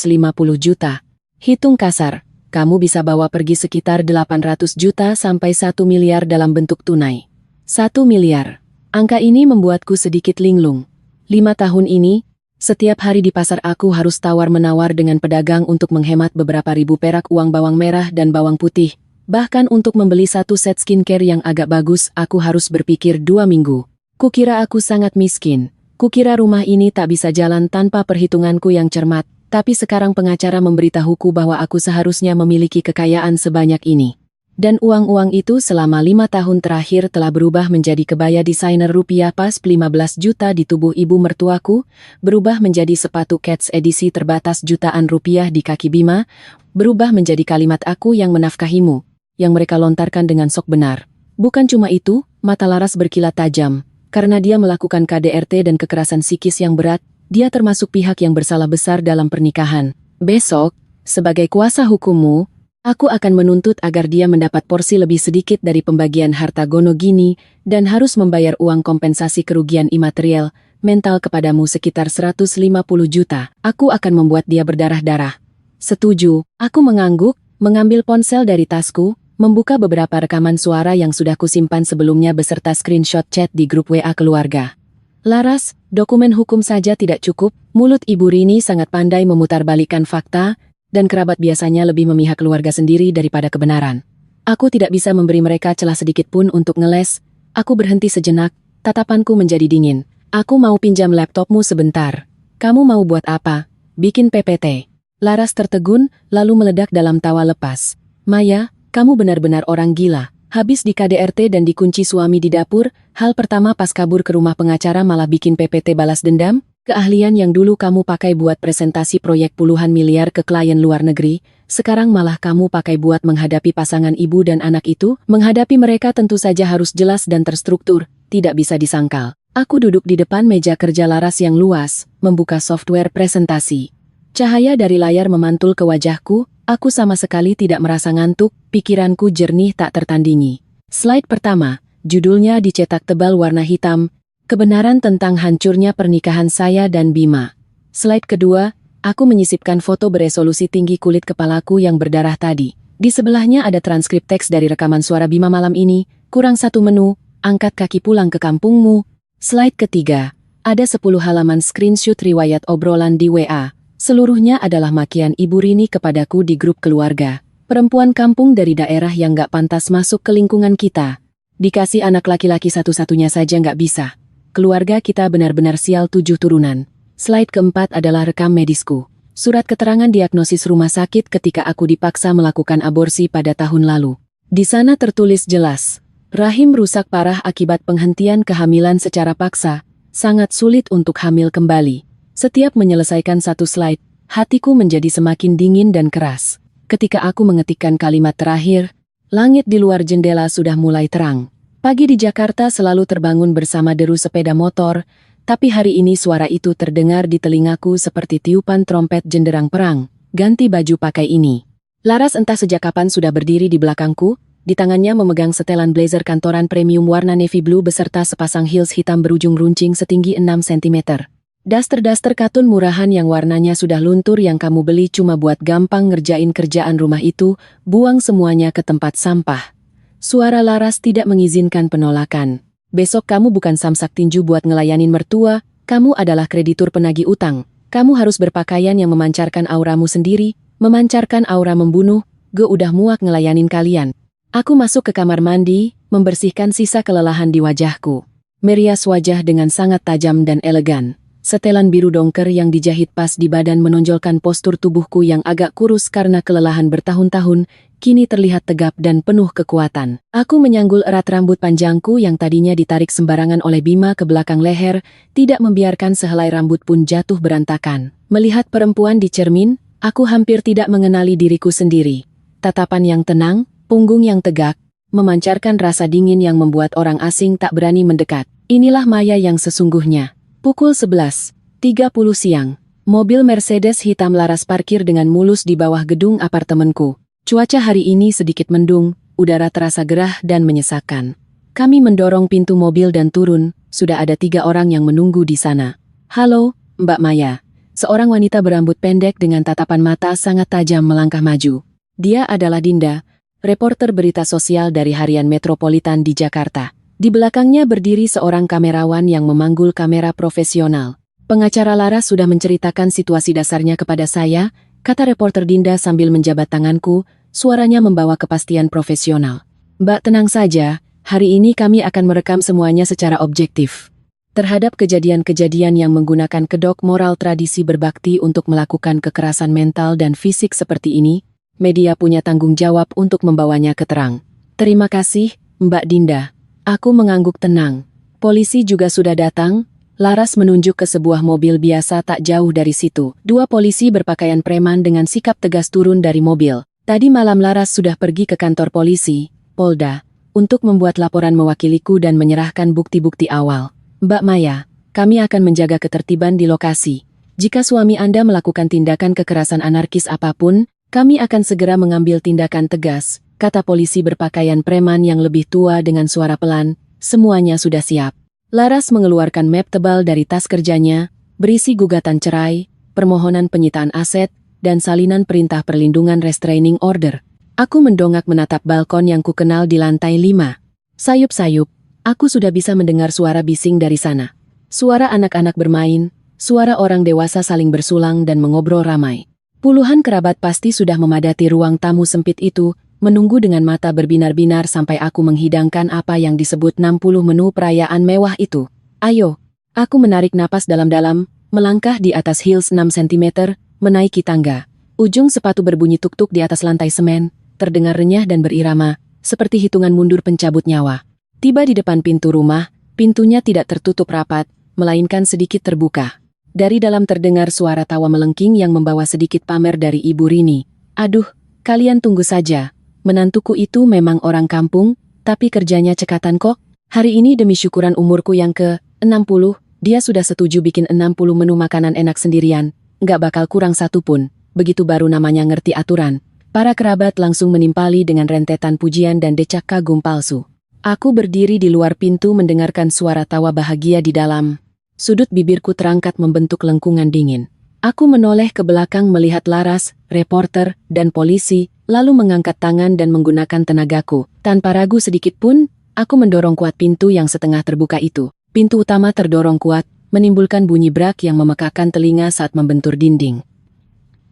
juta. Hitung kasar, kamu bisa bawa pergi sekitar 800 juta sampai 1 miliar dalam bentuk tunai. 1 miliar. Angka ini membuatku sedikit linglung. 5 tahun ini, setiap hari di pasar aku harus tawar-menawar dengan pedagang untuk menghemat beberapa ribu perak uang bawang merah dan bawang putih. Bahkan untuk membeli satu set skincare yang agak bagus, aku harus berpikir 2 minggu. Kukira aku sangat miskin. Kukira rumah ini tak bisa jalan tanpa perhitunganku yang cermat, tapi sekarang pengacara memberitahuku bahwa aku seharusnya memiliki kekayaan sebanyak ini. Dan uang-uang itu selama 5 tahun terakhir telah berubah menjadi kebaya desainer rupiah pas 15 juta di tubuh ibu mertuaku, berubah menjadi sepatu Keds edisi terbatas jutaan rupiah di kaki Bima, berubah menjadi kalimat aku yang menafkahimu, yang mereka lontarkan dengan sok benar. Bukan cuma itu, mata Laras berkilat tajam. Karena dia melakukan KDRT dan kekerasan psikis yang berat, dia termasuk pihak yang bersalah besar dalam pernikahan. Besok, sebagai kuasa hukummu, aku akan menuntut agar dia mendapat porsi lebih sedikit dari pembagian harta Gono Gini dan harus membayar uang kompensasi kerugian imaterial, mental kepadamu sekitar 150 juta. Aku akan membuat dia berdarah-darah. Setuju, aku mengangguk, mengambil ponsel dari tasku, membuka beberapa rekaman suara yang sudah kusimpan sebelumnya beserta screenshot chat di grup WA keluarga. Laras, dokumen hukum saja tidak cukup, mulut Ibu Rini sangat pandai memutarbalikkan fakta, dan kerabat biasanya lebih memihak keluarga sendiri daripada kebenaran. Aku tidak bisa memberi mereka celah sedikit pun untuk ngeles. Aku berhenti sejenak, tatapanku menjadi dingin. Aku mau pinjam laptopmu sebentar. Kamu mau buat apa? Bikin PPT. Laras tertegun, lalu meledak dalam tawa lepas. Maya, kamu benar-benar orang gila. Habis di KDRT dan dikunci suami di dapur, hal pertama pas kabur ke rumah pengacara malah bikin PPT balas dendam? Keahlian yang dulu kamu pakai buat presentasi proyek puluhan miliar ke klien luar negeri, sekarang malah kamu pakai buat menghadapi pasangan ibu dan anak itu? Menghadapi mereka tentu saja harus jelas dan terstruktur, tidak bisa disangkal. Aku duduk di depan meja kerja Laras yang luas, membuka software presentasi. Cahaya dari layar memantul ke wajahku, aku sama sekali tidak merasa ngantuk, pikiranku jernih tak tertandingi. Slide pertama, judulnya dicetak tebal warna hitam, kebenaran tentang hancurnya pernikahan saya dan Bima. Slide kedua, aku menyisipkan foto beresolusi tinggi kulit kepalaku yang berdarah tadi. Di sebelahnya ada transkrip teks dari rekaman suara Bima malam ini, kurang 1 menu, angkat kaki pulang ke kampungmu. Slide ketiga, ada 10 halaman screenshot riwayat obrolan di WA. Seluruhnya adalah makian Ibu Rini kepadaku di grup keluarga. Perempuan kampung dari daerah yang gak pantas masuk ke lingkungan kita. Dikasih anak laki-laki satu-satunya saja gak bisa. Keluarga kita benar-benar sial 7 turunan. Slide keempat adalah rekam medisku. Surat keterangan diagnosis rumah sakit ketika aku dipaksa melakukan aborsi pada tahun lalu. Di sana tertulis jelas, rahim rusak parah akibat penghentian kehamilan secara paksa, sangat sulit untuk hamil kembali. Setiap menyelesaikan satu slide, hatiku menjadi semakin dingin dan keras. Ketika aku mengetikkan kalimat terakhir, langit di luar jendela sudah mulai terang. Pagi di Jakarta selalu terbangun bersama deru sepeda motor, tapi hari ini suara itu terdengar di telingaku seperti tiupan trompet jenderang perang. Ganti baju pakai ini. Laras entah sejak kapan sudah berdiri di belakangku, di tangannya memegang setelan blazer kantoran premium warna navy blue beserta sepasang heels hitam berujung runcing setinggi 6 cm. Daster-daster katun murahan yang warnanya sudah luntur yang kamu beli cuma buat gampang ngerjain kerjaan rumah itu, buang semuanya ke tempat sampah. Suara Laras tidak mengizinkan penolakan. Besok kamu bukan samsak tinju buat ngelayanin mertua, kamu adalah kreditur penagih utang. Kamu harus berpakaian yang memancarkan auramu sendiri, memancarkan aura membunuh, gue udah muak ngelayanin kalian. Aku masuk ke kamar mandi, membersihkan sisa kelelahan di wajahku. Merias wajah dengan sangat tajam dan elegan. Setelan biru dongker yang dijahit pas di badan menonjolkan postur tubuhku yang agak kurus karena kelelahan bertahun-tahun, kini terlihat tegap dan penuh kekuatan. Aku menyanggul erat rambut panjangku yang tadinya ditarik sembarangan oleh Bima ke belakang leher, tidak membiarkan sehelai rambut pun jatuh berantakan. Melihat perempuan di cermin, aku hampir tidak mengenali diriku sendiri. Tatapan yang tenang, punggung yang tegak, memancarkan rasa dingin yang membuat orang asing tak berani mendekat. Inilah Maya yang sesungguhnya. Pukul 11.30 siang, mobil Mercedes hitam Laras parkir dengan mulus di bawah gedung apartemenku. Cuaca hari ini sedikit mendung, udara terasa gerah dan menyesakkan. Kami mendorong pintu mobil dan turun, sudah ada 3 orang yang menunggu di sana. Halo, Mbak Maya. Seorang wanita berambut pendek dengan tatapan mata sangat tajam melangkah maju. Dia adalah Dinda, reporter berita sosial dari harian Metropolitan di Jakarta. Di belakangnya berdiri seorang kamerawan yang memanggul kamera profesional. Pengacara Laras sudah menceritakan situasi dasarnya kepada saya, kata reporter Dinda sambil menjabat tanganku, suaranya membawa kepastian profesional. Mbak tenang saja, hari ini kami akan merekam semuanya secara objektif. Terhadap kejadian-kejadian yang menggunakan kedok moral tradisi berbakti untuk melakukan kekerasan mental dan fisik seperti ini, media punya tanggung jawab untuk membawanya ke terang. Terima kasih, Mbak Dinda. Aku mengangguk tenang. Polisi juga sudah datang. Laras menunjuk ke sebuah mobil biasa tak jauh dari situ. 2 polisi berpakaian preman dengan sikap tegas turun dari mobil. Tadi malam Laras sudah pergi ke kantor polisi, Polda, untuk membuat laporan mewakiliku dan menyerahkan bukti-bukti awal. Mbak Maya, kami akan menjaga ketertiban di lokasi. Jika suami Anda melakukan tindakan kekerasan anarkis apapun, kami akan segera mengambil tindakan tegas. Kata polisi berpakaian preman yang lebih tua dengan suara pelan, semuanya sudah siap. Laras mengeluarkan map tebal dari tas kerjanya, berisi gugatan cerai, permohonan penyitaan aset, dan salinan perintah perlindungan restraining order. Aku mendongak menatap balkon yang kukenal di lantai 5. Sayup-sayup, aku sudah bisa mendengar suara bising dari sana. Suara anak-anak bermain, suara orang dewasa saling bersulang dan mengobrol ramai. Puluhan kerabat pasti sudah memadati ruang tamu sempit itu, menunggu dengan mata berbinar-binar sampai aku menghidangkan apa yang disebut 60 menu perayaan mewah itu. Ayo, aku menarik napas dalam-dalam, melangkah di atas heels 6 cm, menaiki tangga. Ujung sepatu berbunyi tuk-tuk di atas lantai semen, terdengar renyah dan berirama, seperti hitungan mundur pencabut nyawa. Tiba di depan pintu rumah, pintunya tidak tertutup rapat, melainkan sedikit terbuka. Dari dalam terdengar suara tawa melengking yang membawa sedikit pamer dari Ibu Rini. Aduh, kalian tunggu saja. Menantuku itu memang orang kampung, tapi kerjanya cekatan kok. Hari ini demi syukuran umurku yang ke-60, dia sudah setuju bikin 60 menu makanan enak sendirian. Nggak bakal kurang satu pun. Begitu baru namanya ngerti aturan. Para kerabat langsung menimpali dengan rentetan pujian dan decak kagum palsu. Aku berdiri di luar pintu mendengarkan suara tawa bahagia di dalam. Sudut bibirku terangkat membentuk lengkungan dingin. Aku menoleh ke belakang melihat Laras, reporter, dan polisi, lalu mengangkat tangan dan menggunakan tenagaku. Tanpa ragu sedikit pun, aku mendorong kuat pintu yang setengah terbuka itu. Pintu utama terdorong kuat, menimbulkan bunyi brak yang memekakan telinga saat membentur dinding.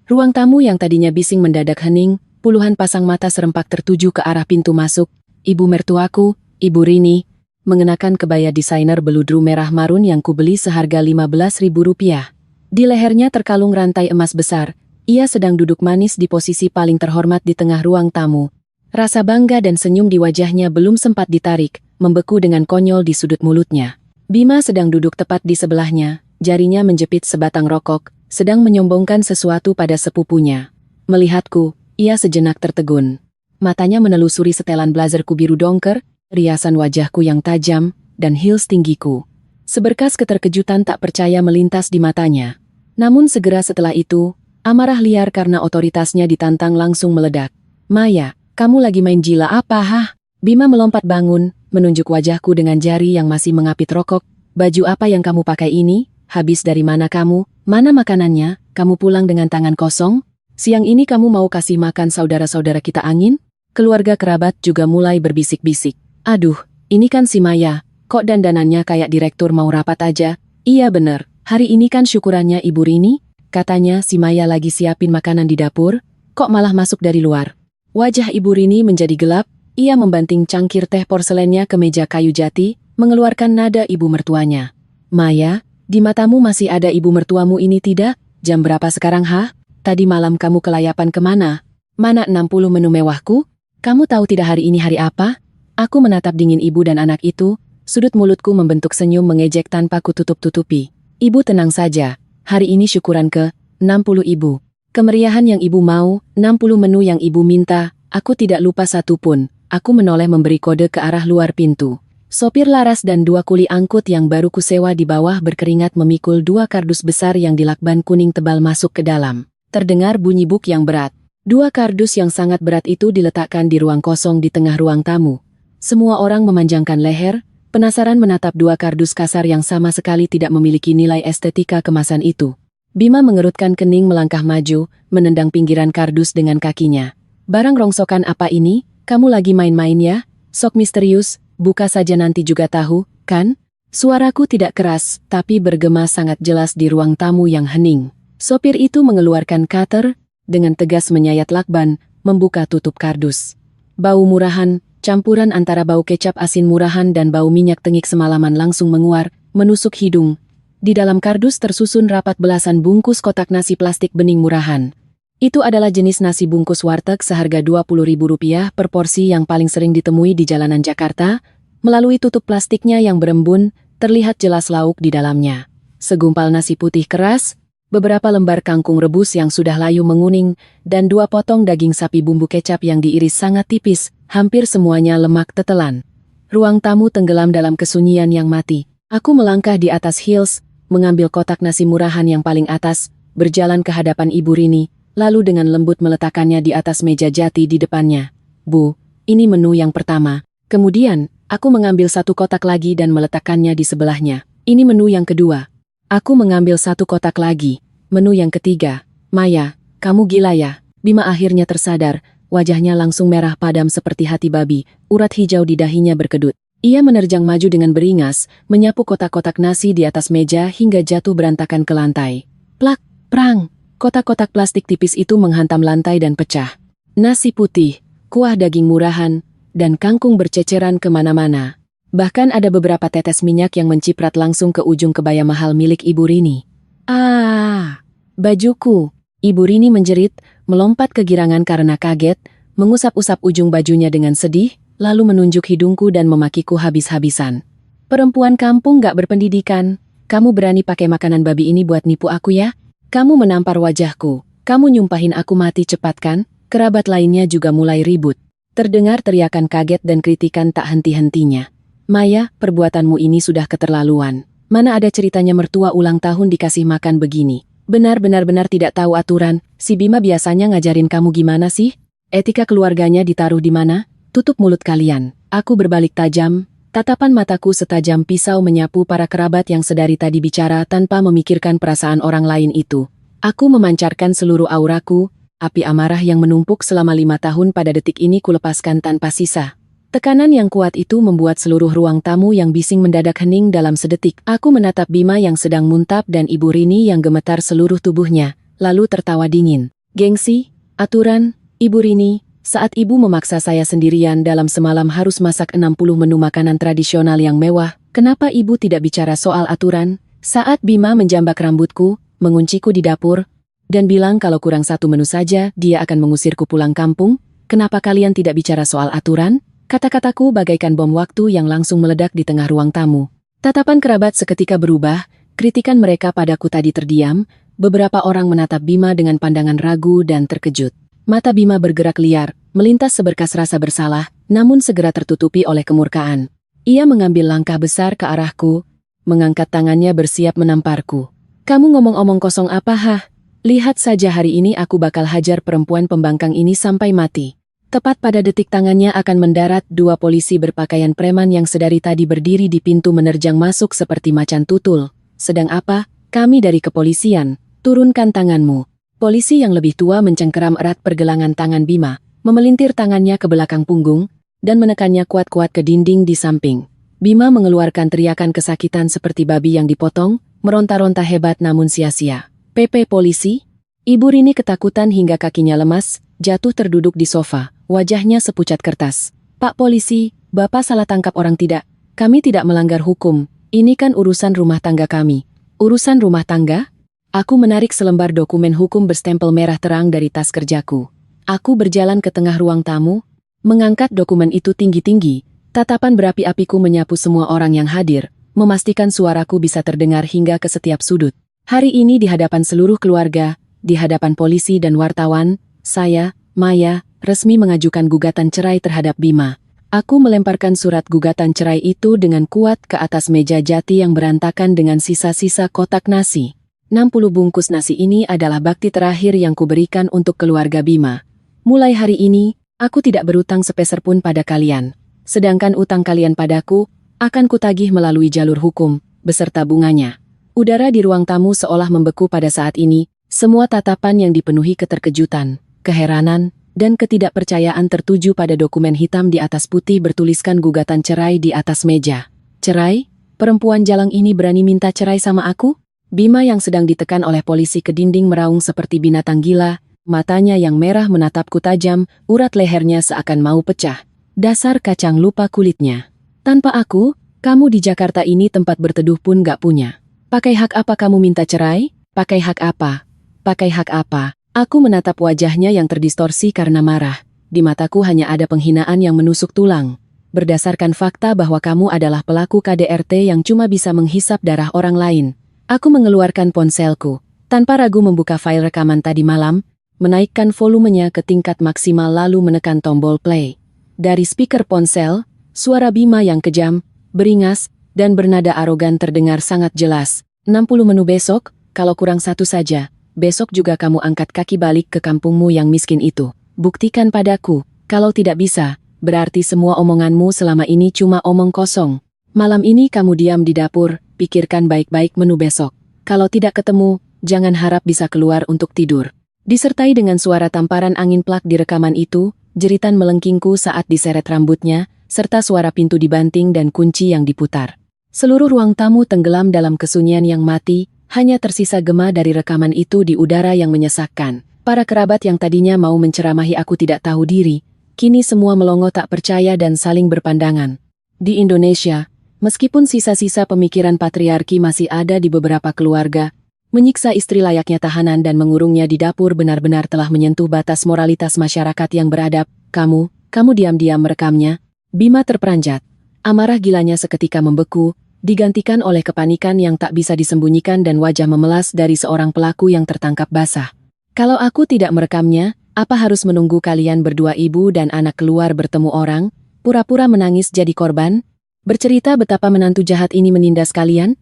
Ruang tamu yang tadinya bising mendadak hening, puluhan pasang mata serempak tertuju ke arah pintu masuk. Ibu mertuaku, Ibu Rini, mengenakan kebaya desainer beludru merah marun yang kubeli seharga Rp15.000. Di lehernya terkalung rantai emas besar. Ia sedang duduk manis di posisi paling terhormat di tengah ruang tamu. Rasa bangga dan senyum di wajahnya belum sempat ditarik, membeku dengan konyol di sudut mulutnya. Bima sedang duduk tepat di sebelahnya, jarinya menjepit sebatang rokok, sedang menyombongkan sesuatu pada sepupunya. Melihatku, ia sejenak tertegun. Matanya menelusuri setelan blazerku biru dongker, riasan wajahku yang tajam, dan heels tinggiku. Seberkas keterkejutan tak percaya melintas di matanya. Namun segera setelah itu, amarah liar karena otoritasnya ditantang langsung meledak. "Maya, kamu lagi main gila apa hah?" Bima melompat bangun, menunjuk wajahku dengan jari yang masih mengapit rokok. "Baju apa yang kamu pakai ini? Habis dari mana kamu? Mana makanannya? Kamu pulang dengan tangan kosong? Siang ini kamu mau kasih makan saudara-saudara kita angin?" Keluarga kerabat juga mulai berbisik-bisik. "Aduh, ini kan si Maya. Kok dandanannya kayak direktur mau rapat aja?" "Iya bener, hari ini kan syukurannya Ibu Rini. Katanya si Maya lagi siapin makanan di dapur. Kok malah masuk dari luar?" Wajah Ibu Rini menjadi gelap. Ia membanting cangkir teh porselennya ke meja kayu jati, mengeluarkan nada ibu mertuanya. "Maya, di matamu masih ada ibu mertuamu ini tidak? Jam berapa sekarang hah? Tadi malam kamu kelayapan kemana? Mana 60 menu mewahku? Kamu tahu tidak hari ini hari apa?" Aku menatap dingin ibu dan anak itu, sudut mulutku membentuk senyum mengejek tanpa kututup-tutupi. "Ibu tenang saja, hari ini syukuran ke 60 ibu. Kemeriahan yang ibu mau, 60 menu yang ibu minta, aku tidak lupa satu pun." Aku menoleh memberi kode ke arah luar pintu. Sopir laras dan 2 kuli angkut yang baru kusewa di bawah berkeringat memikul 2 kardus besar yang dilakban kuning tebal masuk ke dalam. Terdengar bunyi buk yang berat. 2 kardus yang sangat berat itu diletakkan di ruang kosong di tengah ruang tamu. Semua orang memanjangkan leher, penasaran menatap 2 kardus kasar yang sama sekali tidak memiliki nilai estetika kemasan itu. Bima mengerutkan kening melangkah maju, menendang pinggiran kardus dengan kakinya. "Barang rongsokan apa ini? Kamu lagi main-main ya? Sok misterius, buka saja nanti juga tahu, kan?" Suaraku tidak keras, tapi bergema sangat jelas di ruang tamu yang hening. Sopir itu mengeluarkan cutter, dengan tegas menyayat lakban, membuka tutup kardus. Bau murahan, campuran antara bau kecap asin murahan dan bau minyak tengik semalaman langsung menguar, menusuk hidung. Di dalam kardus tersusun rapat belasan bungkus kotak nasi plastik bening murahan. Itu adalah jenis nasi bungkus warteg seharga Rp20.000 per porsi yang paling sering ditemui di jalanan Jakarta. Melalui tutup plastiknya yang berembun, terlihat jelas lauk di dalamnya. Segumpal nasi putih keras, beberapa lembar kangkung rebus yang sudah layu menguning, dan 2 potong daging sapi bumbu kecap yang diiris sangat tipis, hampir semuanya lemak tetelan. Ruang tamu tenggelam dalam kesunyian yang mati. Aku melangkah di atas heels, mengambil kotak nasi murahan yang paling atas, berjalan ke hadapan Ibu Rini, lalu dengan lembut meletakkannya di atas meja jati di depannya. "Bu, ini menu yang pertama." Kemudian, aku mengambil 1 kotak lagi dan meletakkannya di sebelahnya. "Ini menu yang kedua." Aku mengambil 1 kotak lagi. "Menu yang ketiga." "Maya, kamu gila ya?" Bima akhirnya tersadar, wajahnya langsung merah padam seperti hati babi, urat hijau di dahinya berkedut. Ia menerjang maju dengan beringas, menyapu kotak-kotak nasi di atas meja hingga jatuh berantakan ke lantai. Plak, prang! Kotak-kotak plastik tipis itu menghantam lantai dan pecah. Nasi putih, kuah daging murahan, dan kangkung berceceran kemana-mana. Bahkan ada beberapa tetes minyak yang menciprat langsung ke ujung kebaya mahal milik Ibu Rini. "Ah, bajuku!" Ibu Rini menjerit, melompat kegirangan karena kaget, mengusap-usap ujung bajunya dengan sedih, lalu menunjuk hidungku dan memakiku habis-habisan. "Perempuan kampung gak berpendidikan, kamu berani pakai makanan babi ini buat nipu aku ya? Kamu menampar wajahku, kamu nyumpahin aku mati cepat kan?" Kerabat lainnya juga mulai ribut. Terdengar teriakan kaget dan kritikan tak henti-hentinya. "Maya, perbuatanmu ini sudah keterlaluan. Mana ada ceritanya mertua ulang tahun dikasih makan begini. Benar-benar tidak tahu aturan, si Bima biasanya ngajarin kamu gimana sih? Etika keluarganya ditaruh di mana? Tutup mulut kalian." Aku berbalik tajam, tatapan mataku setajam pisau menyapu para kerabat yang sedari tadi bicara tanpa memikirkan perasaan orang lain itu. Aku memancarkan seluruh auraku, api amarah yang menumpuk selama 5 tahun pada detik ini kulepaskan tanpa sisa. Tekanan yang kuat itu membuat seluruh ruang tamu yang bising mendadak hening dalam sedetik. Aku menatap Bima yang sedang muntap dan Ibu Rini yang gemetar seluruh tubuhnya, lalu tertawa dingin. "Gengsi, aturan, Ibu Rini, saat Ibu memaksa saya sendirian dalam semalam harus masak 60 menu makanan tradisional yang mewah, kenapa Ibu tidak bicara soal aturan?" Saat Bima menjambak rambutku, mengunciku di dapur, dan bilang kalau kurang 1 menu saja dia akan mengusirku pulang kampung, "Kenapa kalian tidak bicara soal aturan?" Kata-kataku bagaikan bom waktu yang langsung meledak di tengah ruang tamu. Tatapan kerabat seketika berubah, kritikan mereka padaku tadi terdiam, beberapa orang menatap Bima dengan pandangan ragu dan terkejut. Mata Bima bergerak liar, melintas seberkas rasa bersalah, namun segera tertutupi oleh kemurkaan. Ia mengambil langkah besar ke arahku, mengangkat tangannya bersiap menamparku. Kamu ngomong-omong kosong apa hah? Lihat saja hari ini aku bakal hajar perempuan pembangkang ini sampai mati. Tepat pada detik tangannya akan mendarat, dua polisi berpakaian preman yang sedari tadi berdiri di pintu menerjang masuk seperti macan tutul. Sedang apa? Kami dari kepolisian. Turunkan tanganmu. Polisi yang lebih tua mencengkeram erat pergelangan tangan Bima, memelintir tangannya ke belakang punggung, dan menekannya kuat-kuat ke dinding di samping. Bima mengeluarkan teriakan kesakitan seperti babi yang dipotong, meronta-ronta hebat namun sia-sia. PP polisi? Ibu Rini ketakutan hingga kakinya lemas, jatuh terduduk di sofa, wajahnya sepucat kertas. Pak polisi, Bapak salah tangkap orang tidak? Kami tidak melanggar hukum, ini kan urusan rumah tangga kami. Urusan rumah tangga? Aku menarik selembar dokumen hukum berstempel merah terang dari tas kerjaku. Aku berjalan ke tengah ruang tamu, mengangkat dokumen itu tinggi-tinggi, tatapan berapi-apiku menyapu semua orang yang hadir, memastikan suaraku bisa terdengar hingga ke setiap sudut. Hari ini di hadapan seluruh keluarga, di hadapan polisi dan wartawan, saya, Maya, resmi mengajukan gugatan cerai terhadap Bima. Aku melemparkan surat gugatan cerai itu dengan kuat ke atas meja jati yang berantakan dengan sisa-sisa kotak nasi. 60 bungkus nasi ini adalah bakti terakhir yang kuberikan untuk keluarga Bima. Mulai hari ini, aku tidak berutang sepeser pun pada kalian. Sedangkan utang kalian padaku, akan kutagih melalui jalur hukum, beserta bunganya. Udara di ruang tamu seolah membeku pada saat ini, semua tatapan yang dipenuhi keterkejutan, keheranan, dan ketidakpercayaan tertuju pada dokumen hitam di atas putih bertuliskan gugatan cerai di atas meja. Cerai? Perempuan jalang ini berani minta cerai sama aku? Bima yang sedang ditekan oleh polisi ke dinding meraung seperti binatang gila, matanya yang merah menatapku tajam, urat lehernya seakan mau pecah. Dasar kacang lupa kulitnya. Tanpa aku, kamu di Jakarta ini tempat berteduh pun gak punya. Pakai hak apa kamu minta cerai? Pakai hak apa? Pakai hak apa? Aku menatap wajahnya yang terdistorsi karena marah. Di mataku hanya ada penghinaan yang menusuk tulang. Berdasarkan fakta bahwa kamu adalah pelaku KDRT yang cuma bisa menghisap darah orang lain. Aku mengeluarkan ponselku. Tanpa ragu membuka file rekaman tadi malam, menaikkan volumenya ke tingkat maksimal lalu menekan tombol play. Dari speaker ponsel, suara Bima yang kejam, beringas, dan bernada arogan terdengar sangat jelas. 60 menu besok, kalau kurang satu saja. Besok juga kamu angkat kaki balik ke kampungmu yang miskin itu. Buktikan padaku, kalau tidak bisa, berarti semua omonganmu selama ini cuma omong kosong. Malam ini kamu diam di dapur, pikirkan baik-baik menu besok. Kalau tidak ketemu, jangan harap bisa keluar untuk tidur. Disertai dengan suara tamparan angin plak di rekaman itu, jeritan melengkingku saat diseret rambutnya, serta suara pintu dibanting dan kunci yang diputar. Seluruh ruang tamu tenggelam dalam kesunyian yang mati, hanya tersisa gema dari rekaman itu di udara yang menyesakkan. Para kerabat yang tadinya mau menceramahi aku tidak tahu diri, kini semua melongo tak percaya dan saling berpandangan. Di Indonesia, meskipun sisa-sisa pemikiran patriarki masih ada di beberapa keluarga, menyiksa istri layaknya tahanan dan mengurungnya di dapur benar-benar telah menyentuh batas moralitas masyarakat yang beradab. Kamu diam-diam merekamnya. Bima terperanjat. Amarah gilanya seketika membeku, digantikan oleh kepanikan yang tak bisa disembunyikan dan wajah memelas dari seorang pelaku yang tertangkap basah. Kalau aku tidak merekamnya, apa harus menunggu kalian berdua ibu dan anak keluar bertemu orang, pura-pura menangis jadi korban? Bercerita betapa menantu jahat ini menindas kalian?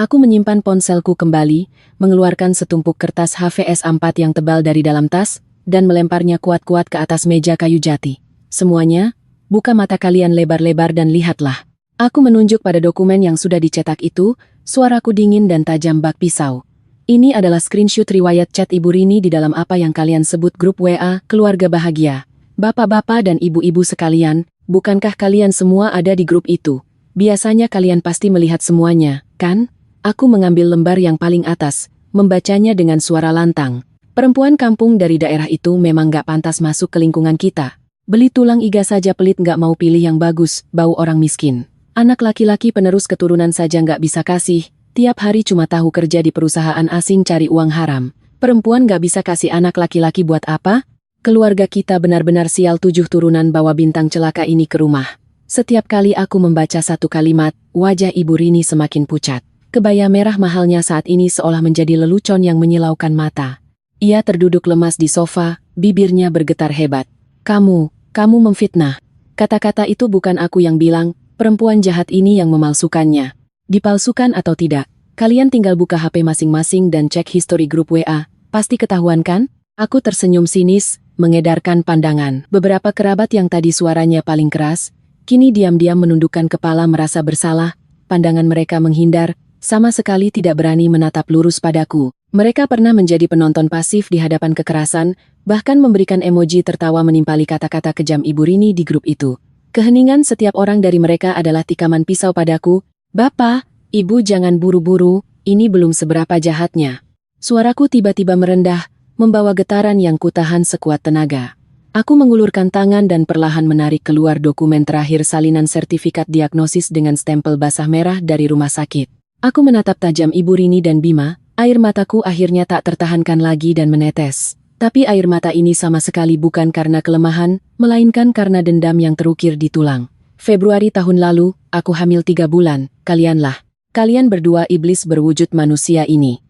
Aku menyimpan ponselku kembali, mengeluarkan setumpuk kertas HVS 4 yang tebal dari dalam tas, dan melemparnya kuat-kuat ke atas meja kayu jati. Semuanya, buka mata kalian lebar-lebar dan lihatlah. Aku menunjuk pada dokumen yang sudah dicetak itu, suaraku dingin dan tajam bak pisau. Ini adalah screenshot riwayat chat Ibu Rini di dalam apa yang kalian sebut grup WA, keluarga bahagia. Bapak-bapak dan ibu-ibu sekalian, bukankah kalian semua ada di grup itu? Biasanya kalian pasti melihat semuanya, kan? Aku mengambil lembar yang paling atas, membacanya dengan suara lantang. Perempuan kampung dari daerah itu memang gak pantas masuk ke lingkungan kita. Beli tulang iga saja pelit gak mau pilih yang bagus, bau orang miskin. Anak laki-laki penerus keturunan saja nggak bisa kasih, tiap hari cuma tahu kerja di perusahaan asing cari uang haram. Perempuan nggak bisa kasih anak laki-laki buat apa? Keluarga kita benar-benar sial 7 turunan bawa bintang celaka ini ke rumah. Setiap kali aku membaca satu kalimat, wajah Ibu Rini semakin pucat. Kebaya merah mahalnya saat ini seolah menjadi lelucon yang menyilaukan mata. Ia terduduk lemas di sofa, bibirnya bergetar hebat. Kamu memfitnah. Kata-kata itu bukan aku yang bilang, perempuan jahat ini yang memalsukannya. Dipalsukan atau tidak, kalian tinggal buka HP masing-masing dan cek histori grup WA, pasti ketahuan kan? Aku tersenyum sinis, mengedarkan pandangan. Beberapa kerabat yang tadi suaranya paling keras, kini diam-diam menundukkan kepala merasa bersalah, pandangan mereka menghindar, sama sekali tidak berani menatap lurus padaku. Mereka pernah menjadi penonton pasif di hadapan kekerasan, bahkan memberikan emoji tertawa menimpali kata-kata kejam Ibu Rini di grup itu. Keheningan setiap orang dari mereka adalah tikaman pisau padaku. Bapak, Ibu jangan buru-buru, ini belum seberapa jahatnya. Suaraku tiba-tiba merendah, membawa getaran yang kutahan sekuat tenaga. Aku mengulurkan tangan dan perlahan menarik keluar dokumen terakhir salinan sertifikat diagnosis dengan stempel basah merah dari rumah sakit. Aku menatap tajam Ibu Rini dan Bima, air mataku akhirnya tak tertahankan lagi dan menetes. Tapi air mata ini sama sekali bukan karena kelemahan, melainkan karena dendam yang terukir di tulang. Februari tahun lalu, aku hamil 3 bulan, kalianlah. Kalian berdua iblis berwujud manusia ini.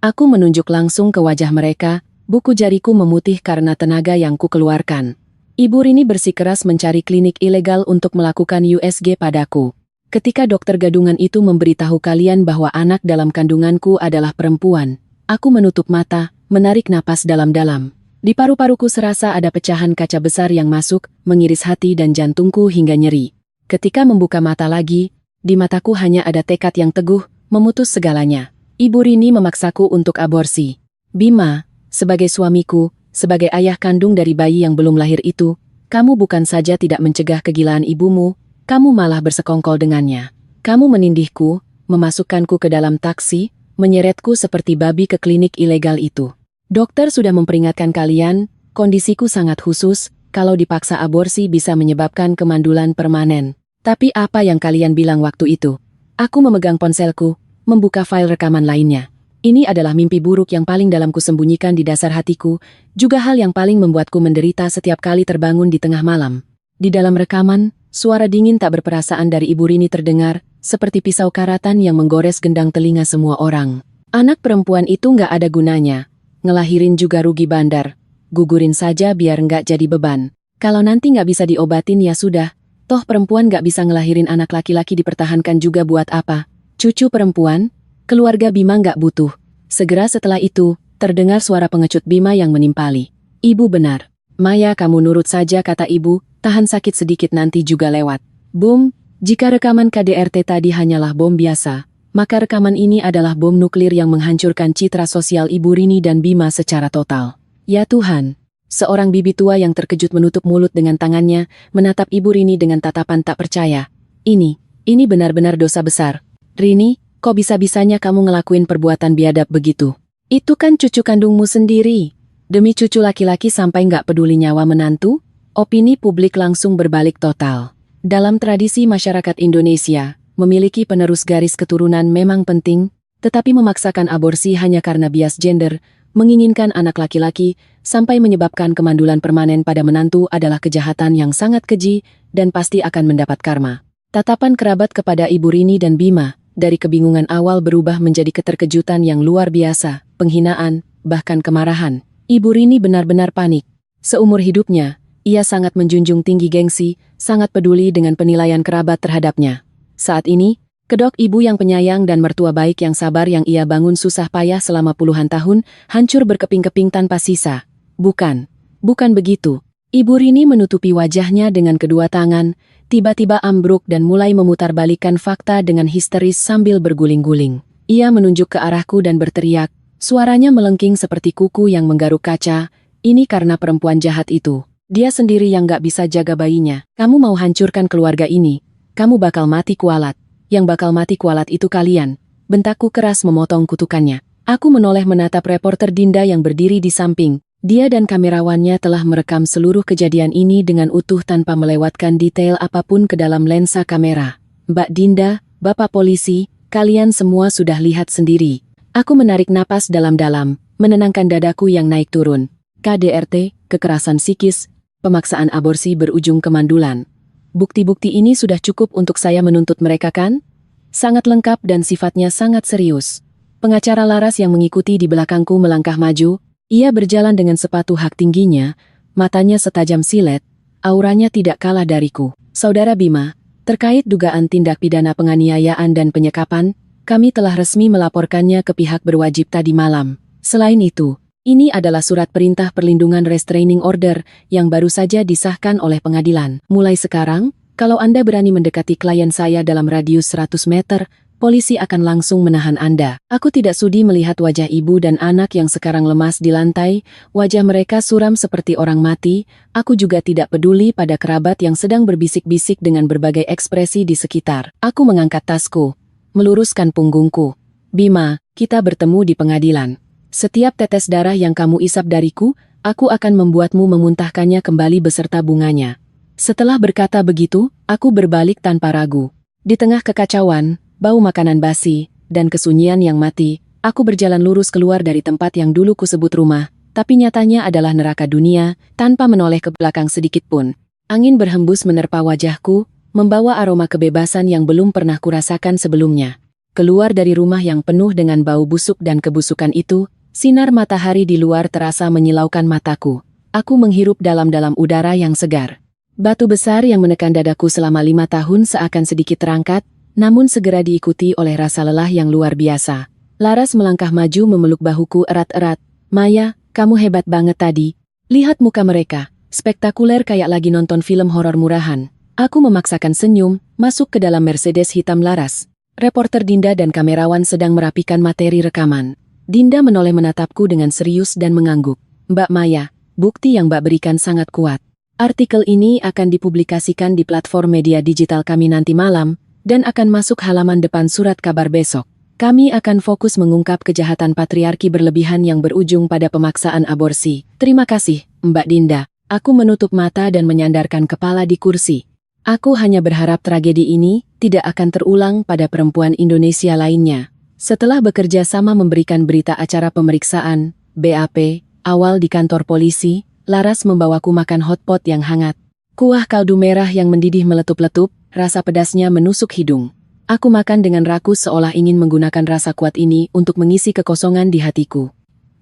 Aku menunjuk langsung ke wajah mereka, buku jariku memutih karena tenaga yang kukeluarkan. Ibu Rini bersikeras mencari klinik ilegal untuk melakukan USG padaku. Ketika dokter gadungan itu memberitahu kalian bahwa anak dalam kandunganku adalah perempuan, aku menutup mata, menarik napas dalam-dalam. Di paru-paruku serasa ada pecahan kaca besar yang masuk, mengiris hati dan jantungku hingga nyeri. Ketika membuka mata lagi, di mataku hanya ada tekad yang teguh, memutus segalanya. Ibu Rini memaksaku untuk aborsi. Bima, sebagai suamiku, sebagai ayah kandung dari bayi yang belum lahir itu, kamu bukan saja tidak mencegah kegilaan ibumu, kamu malah bersekongkol dengannya. Kamu menindihku, memasukkanku ke dalam taksi, menyeretku seperti babi ke klinik ilegal itu. Dokter sudah memperingatkan kalian, kondisiku sangat khusus, kalau dipaksa aborsi bisa menyebabkan kemandulan permanen. Tapi apa yang kalian bilang waktu itu? Aku memegang ponselku, membuka file rekaman lainnya. Ini adalah mimpi buruk yang paling dalam kusembunyikan di dasar hatiku, juga hal yang paling membuatku menderita setiap kali terbangun di tengah malam. Di dalam rekaman, suara dingin tak berperasaan dari Ibu Rini terdengar, seperti pisau karatan yang menggores gendang telinga semua orang. Anak perempuan itu nggak ada gunanya. Ngelahirin juga rugi bandar. Gugurin saja biar nggak jadi beban. Kalau nanti nggak bisa diobatin ya sudah. Toh perempuan nggak bisa ngelahirin anak laki-laki dipertahankan juga buat apa? Cucu perempuan? Keluarga Bima nggak butuh. Segera setelah itu, terdengar suara pengecut Bima yang menimpali. Ibu benar. Maya kamu nurut saja kata ibu, tahan sakit sedikit nanti juga lewat. Boom, jika rekaman KDRT tadi hanyalah bom biasa, maka rekaman ini adalah bom nuklir yang menghancurkan citra sosial Ibu Rini dan Bima secara total. Ya Tuhan, seorang bibi tua yang terkejut menutup mulut dengan tangannya, menatap Ibu Rini dengan tatapan tak percaya. Ini benar-benar dosa besar. Rini, kok bisa-bisanya kamu ngelakuin perbuatan biadab begitu? Itu kan cucu kandungmu sendiri. Demi cucu laki-laki sampai nggak peduli nyawa menantu? Opini publik langsung berbalik total. Dalam tradisi masyarakat Indonesia, memiliki penerus garis keturunan memang penting, tetapi memaksakan aborsi hanya karena bias gender, menginginkan anak laki-laki, sampai menyebabkan kemandulan permanen pada menantu adalah kejahatan yang sangat keji dan pasti akan mendapat karma. Tatapan kerabat kepada Ibu Rini dan Bima, dari kebingungan awal berubah menjadi keterkejutan yang luar biasa, penghinaan, bahkan kemarahan. Ibu Rini benar-benar panik. Seumur hidupnya, ia sangat menjunjung tinggi gengsi, sangat peduli dengan penilaian kerabat terhadapnya. Saat ini, kedok ibu yang penyayang dan mertua baik yang sabar yang ia bangun susah payah selama puluhan tahun, hancur berkeping-keping tanpa sisa. Bukan begitu. Ibu Rini menutupi wajahnya dengan kedua tangan, tiba-tiba ambruk dan mulai memutarbalikkan fakta dengan histeris sambil berguling-guling. Ia menunjuk ke arahku dan berteriak, suaranya melengking seperti kuku yang menggaruk kaca, ini karena perempuan jahat itu. Dia sendiri yang gak bisa jaga bayinya. Kamu mau hancurkan keluarga ini. Kamu bakal mati kualat. Yang bakal mati kualat itu kalian. Bentakku keras memotong kutukannya. Aku menoleh menatap reporter Dinda yang berdiri di samping. Dia dan kamerawannya telah merekam seluruh kejadian ini dengan utuh tanpa melewatkan detail apapun ke dalam lensa kamera. Mbak Dinda, Bapak Polisi, kalian semua sudah lihat sendiri. Aku menarik napas dalam-dalam, menenangkan dadaku yang naik turun. KDRT, kekerasan psikis, pemaksaan aborsi berujung kemandulan. Bukti-bukti ini sudah cukup untuk saya menuntut mereka kan? Sangat lengkap dan sifatnya sangat serius. Pengacara Laras yang mengikuti di belakangku melangkah maju. Ia berjalan dengan sepatu hak tingginya, matanya setajam silet, auranya tidak kalah dariku. Saudara Bima, terkait dugaan tindak pidana penganiayaan dan penyekapan, kami telah resmi melaporkannya ke pihak berwajib tadi malam. Selain itu, ini adalah surat perintah perlindungan restraining order yang baru saja disahkan oleh pengadilan. Mulai sekarang, kalau Anda berani mendekati klien saya dalam radius 100 meter, polisi akan langsung menahan Anda. Aku tidak sudi melihat wajah ibu dan anak yang sekarang lemas di lantai, wajah mereka suram seperti orang mati. Aku juga tidak peduli pada kerabat yang sedang berbisik-bisik dengan berbagai ekspresi di sekitar. Aku mengangkat tasku, meluruskan punggungku. Bima, kita bertemu di pengadilan. Setiap tetes darah yang kamu isap dariku, aku akan membuatmu memuntahkannya kembali beserta bunganya. Setelah berkata begitu, aku berbalik tanpa ragu. Di tengah kekacauan, bau makanan basi, dan kesunyian yang mati, aku berjalan lurus keluar dari tempat yang dulu kusebut rumah, tapi nyatanya adalah neraka dunia, tanpa menoleh ke belakang sedikit pun. Angin berhembus menerpa wajahku, membawa aroma kebebasan yang belum pernah kurasakan sebelumnya. Keluar dari rumah yang penuh dengan bau busuk dan kebusukan itu, sinar matahari di luar terasa menyilaukan mataku. Aku menghirup dalam-dalam udara yang segar. Batu besar yang menekan dadaku selama 5 tahun seakan sedikit terangkat, namun segera diikuti oleh rasa lelah yang luar biasa. Laras melangkah maju memeluk bahuku erat-erat. Maya, kamu hebat banget tadi. Lihat muka mereka, spektakuler kayak lagi nonton film horor murahan. Aku memaksakan senyum, masuk ke dalam Mercedes hitam Laras. Reporter Dinda dan kamerawan sedang merapikan materi rekaman. Dinda menoleh menatapku dengan serius dan mengangguk. Mbak Maya, bukti yang Mbak berikan sangat kuat. Artikel ini akan dipublikasikan di platform media digital kami nanti malam, dan akan masuk halaman depan surat kabar besok. Kami akan fokus mengungkap kejahatan patriarki berlebihan yang berujung pada pemaksaan aborsi. Terima kasih, Mbak Dinda. Aku menutup mata dan menyandarkan kepala di kursi. Aku hanya berharap tragedi ini tidak akan terulang pada perempuan Indonesia lainnya. Setelah bekerja sama memberikan berita acara pemeriksaan, BAP, awal di kantor polisi, Laras membawaku makan hotpot yang hangat. Kuah kaldu merah yang mendidih meletup-letup, rasa pedasnya menusuk hidung. Aku makan dengan rakus seolah ingin menggunakan rasa kuat ini untuk mengisi kekosongan di hatiku.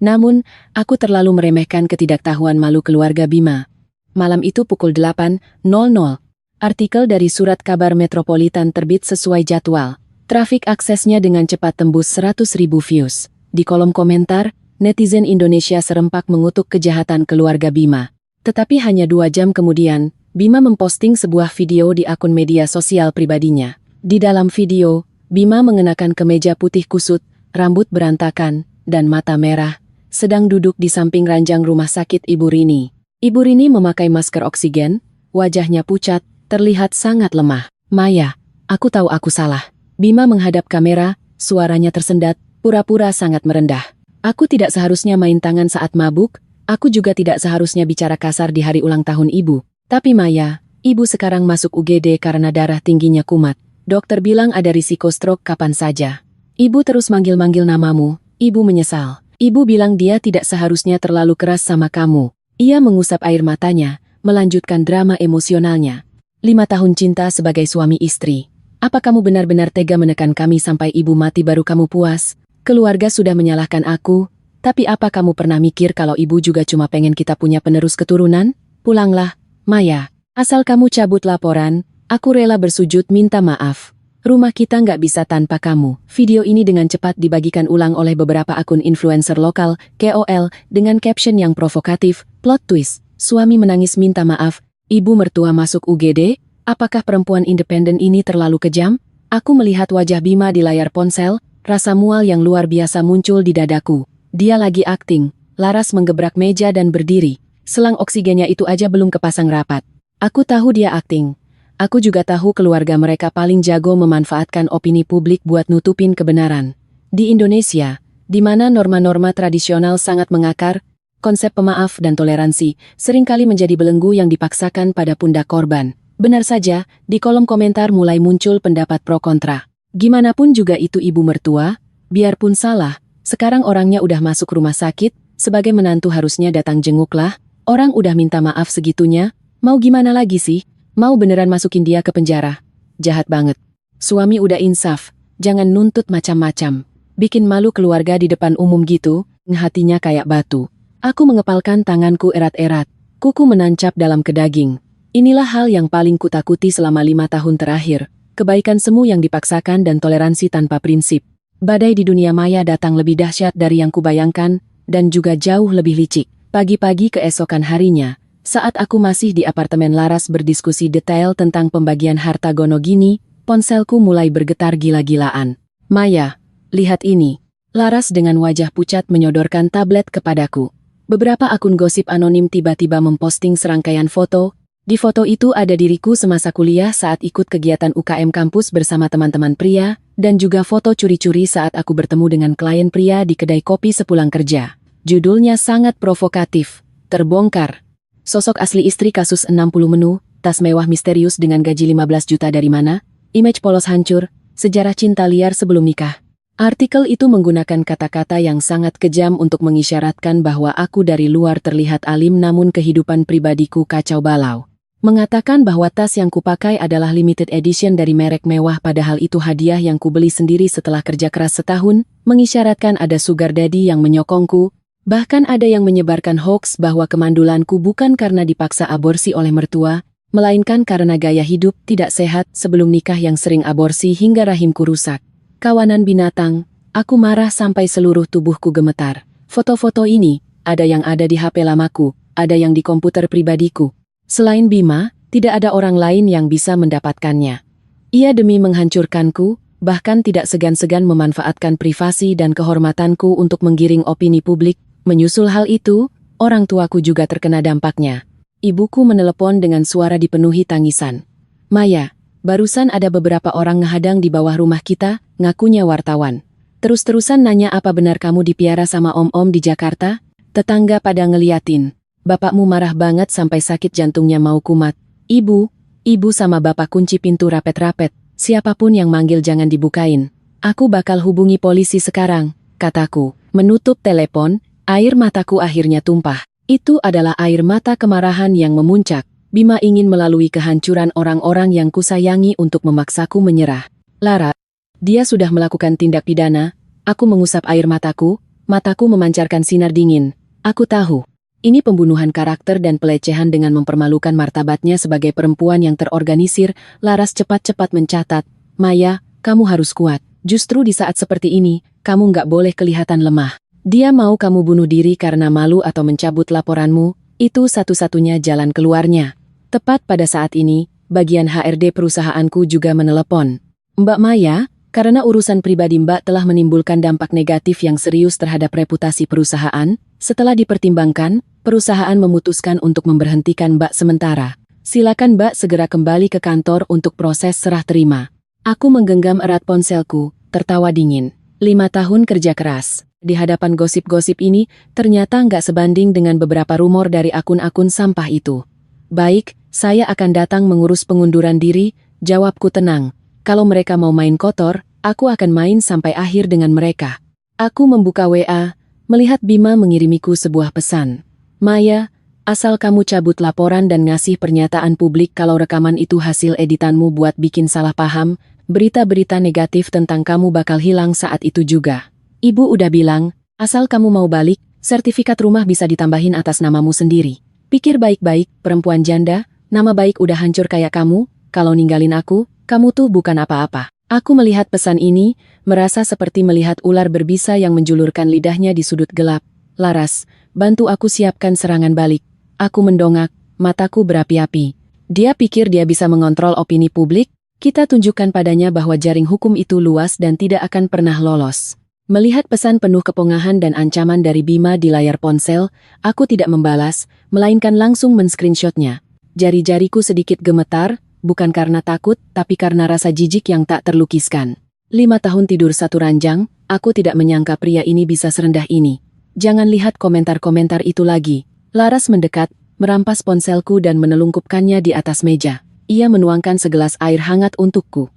Namun, aku terlalu meremehkan ketidaktahuan malu keluarga Bima. Malam itu pukul 8.00. Artikel dari Surat Kabar Metropolitan terbit sesuai jadwal. Trafik aksesnya dengan cepat tembus 100.000 views. Di kolom komentar, netizen Indonesia serempak mengutuk kejahatan keluarga Bima. Tetapi hanya 2 jam kemudian, Bima memposting sebuah video di akun media sosial pribadinya. Di dalam video, Bima mengenakan kemeja putih kusut, rambut berantakan, dan mata merah, sedang duduk di samping ranjang rumah sakit Ibu Rini. Ibu Rini memakai masker oksigen, wajahnya pucat, terlihat sangat lemah. Maya, aku tahu aku salah. Bima menghadap kamera, suaranya tersendat, pura-pura sangat merendah. Aku tidak seharusnya main tangan saat mabuk, aku juga tidak seharusnya bicara kasar di hari ulang tahun ibu. Tapi Maya, ibu sekarang masuk UGD karena darah tingginya kumat. Dokter bilang ada risiko stroke kapan saja. Ibu terus manggil-manggil namamu, ibu menyesal. Ibu bilang dia tidak seharusnya terlalu keras sama kamu. Ia mengusap air matanya, melanjutkan drama emosionalnya. 5 tahun cinta sebagai suami istri. Apa kamu benar-benar tega menekan kami sampai ibu mati baru kamu puas? Keluarga sudah menyalahkan aku, tapi apa kamu pernah mikir kalau ibu juga cuma pengen kita punya penerus keturunan? Pulanglah, Maya. Asal kamu cabut laporan, aku rela bersujud minta maaf. Rumah kita nggak bisa tanpa kamu. Video ini dengan cepat dibagikan ulang oleh beberapa akun influencer lokal, KOL, dengan caption yang provokatif, plot twist, suami menangis minta maaf, ibu mertua masuk UGD, apakah perempuan independen ini terlalu kejam? Aku melihat wajah Bima di layar ponsel, rasa mual yang luar biasa muncul di dadaku. Dia lagi akting. Laras menggebrak meja dan berdiri. Selang oksigennya itu aja belum kepasang rapat. Aku tahu dia akting. Aku juga tahu keluarga mereka paling jago memanfaatkan opini publik buat nutupin kebenaran. Di Indonesia, di mana norma-norma tradisional sangat mengakar, konsep pemaaf dan toleransi seringkali menjadi belenggu yang dipaksakan pada pundak korban. Benar saja, di kolom komentar mulai muncul pendapat pro kontra. Gimana pun juga itu ibu mertua, biarpun salah, sekarang orangnya udah masuk rumah sakit, sebagai menantu harusnya datang jenguklah, orang udah minta maaf segitunya, mau gimana lagi sih? Mau beneran masukin dia ke penjara? Jahat banget. Suami udah insaf, jangan nuntut macam-macam. Bikin malu keluarga di depan umum gitu, hatinya kayak batu. Aku mengepalkan tanganku erat-erat, kuku menancap dalam kedaging. Inilah hal yang paling kutakuti selama 5 tahun terakhir, kebaikan semu yang dipaksakan dan toleransi tanpa prinsip. Badai di dunia maya datang lebih dahsyat dari yang kubayangkan, dan juga jauh lebih licik. Pagi-pagi keesokan harinya, saat aku masih di apartemen Laras berdiskusi detail tentang pembagian harta gono gini, ponselku mulai bergetar gila-gilaan. "Maya, lihat ini." Laras dengan wajah pucat menyodorkan tablet kepadaku. Beberapa akun gosip anonim tiba-tiba memposting serangkaian foto. Di foto itu ada diriku semasa kuliah saat ikut kegiatan UKM kampus bersama teman-teman pria, dan juga foto curi-curi saat aku bertemu dengan klien pria di kedai kopi sepulang kerja. Judulnya sangat provokatif. Terbongkar. Sosok asli istri kasus 60 menu, tas mewah misterius dengan gaji 15 juta dari mana, image polos hancur, sejarah cinta liar sebelum nikah. Artikel itu menggunakan kata-kata yang sangat kejam untuk mengisyaratkan bahwa aku dari luar terlihat alim namun kehidupan pribadiku kacau balau. Mengatakan bahwa tas yang kupakai adalah limited edition dari merek mewah padahal itu hadiah yang kubeli sendiri setelah kerja keras setahun, mengisyaratkan ada sugar daddy yang menyokongku, bahkan ada yang menyebarkan hoax bahwa kemandulanku bukan karena dipaksa aborsi oleh mertua, melainkan karena gaya hidup tidak sehat sebelum nikah yang sering aborsi hingga rahimku rusak. Kawanan binatang, aku marah sampai seluruh tubuhku gemetar. Foto-foto ini, ada yang ada di HP lamaku, ada yang di komputer pribadiku. Selain Bima, tidak ada orang lain yang bisa mendapatkannya. Ia demi menghancurkanku, bahkan tidak segan-segan memanfaatkan privasi dan kehormatanku untuk menggiring opini publik. Menyusul hal itu, orang tuaku juga terkena dampaknya. Ibuku menelepon dengan suara dipenuhi tangisan. "Maya, barusan ada beberapa orang ngehadang di bawah rumah kita," ngakunya wartawan. "Terus-terusan nanya apa benar kamu dipiara sama om-om di Jakarta?" Tetangga pada ngeliatin. "Bapakmu marah banget sampai sakit jantungnya mau kumat. Ibu sama bapak kunci pintu rapet-rapet. Siapapun yang manggil jangan dibukain. Aku bakal hubungi polisi sekarang," kataku. Menutup telepon, air mataku akhirnya tumpah. Itu adalah air mata kemarahan yang memuncak. Bima ingin melalui kehancuran orang-orang yang kusayangi untuk memaksaku menyerah. Lara, dia sudah melakukan tindak pidana. Aku mengusap air mataku memancarkan sinar dingin. Aku tahu. Ini pembunuhan karakter dan pelecehan dengan mempermalukan martabatnya sebagai perempuan yang terorganisir. Laras cepat-cepat mencatat. "Maya, kamu harus kuat. Justru di saat seperti ini, kamu nggak boleh kelihatan lemah. Dia mau kamu bunuh diri karena malu atau mencabut laporanmu, itu satu-satunya jalan keluarnya." Tepat pada saat ini, bagian HRD perusahaanku juga menelepon. "Mbak Maya, karena urusan pribadi Mbak telah menimbulkan dampak negatif yang serius terhadap reputasi perusahaan, setelah dipertimbangkan, perusahaan memutuskan untuk memberhentikan Mbak sementara. Silakan Mbak segera kembali ke kantor untuk proses serah terima." Aku menggenggam erat ponselku, tertawa dingin. 5 tahun kerja keras. Di hadapan gosip-gosip ini, ternyata nggak sebanding dengan beberapa rumor dari akun-akun sampah itu. "Baik, saya akan datang mengurus pengunduran diri," jawabku tenang. "Kalau mereka mau main kotor, aku akan main sampai akhir dengan mereka." Aku membuka WA, melihat Bima mengirimiku sebuah pesan. "Maya, asal kamu cabut laporan dan ngasih pernyataan publik kalau rekaman itu hasil editanmu buat bikin salah paham, berita-berita negatif tentang kamu bakal hilang saat itu juga. Ibu udah bilang, asal kamu mau balik, sertifikat rumah bisa ditambahin atas namamu sendiri. Pikir baik-baik, perempuan janda, nama baik udah hancur kayak kamu, kalau ninggalin aku, kamu tuh bukan apa-apa." Aku melihat pesan ini, merasa seperti melihat ular berbisa yang menjulurkan lidahnya di sudut gelap. "Laras, bantu aku siapkan serangan balik." Aku mendongak, mataku berapi-api. Dia pikir dia bisa mengontrol opini publik? Kita tunjukkan padanya bahwa jaring hukum itu luas dan tidak akan pernah lolos. Melihat pesan penuh kepongahan dan ancaman dari Bima di layar ponsel, aku tidak membalas, melainkan langsung men-screenshotnya. Jari-jariku sedikit gemetar, bukan karena takut, tapi karena rasa jijik yang tak terlukiskan. 5 tahun tidur satu ranjang, aku tidak menyangka pria ini bisa serendah ini. "Jangan lihat komentar-komentar itu lagi." Laras mendekat, merampas ponselku dan menelungkupkannya di atas meja. Ia menuangkan segelas air hangat untukku.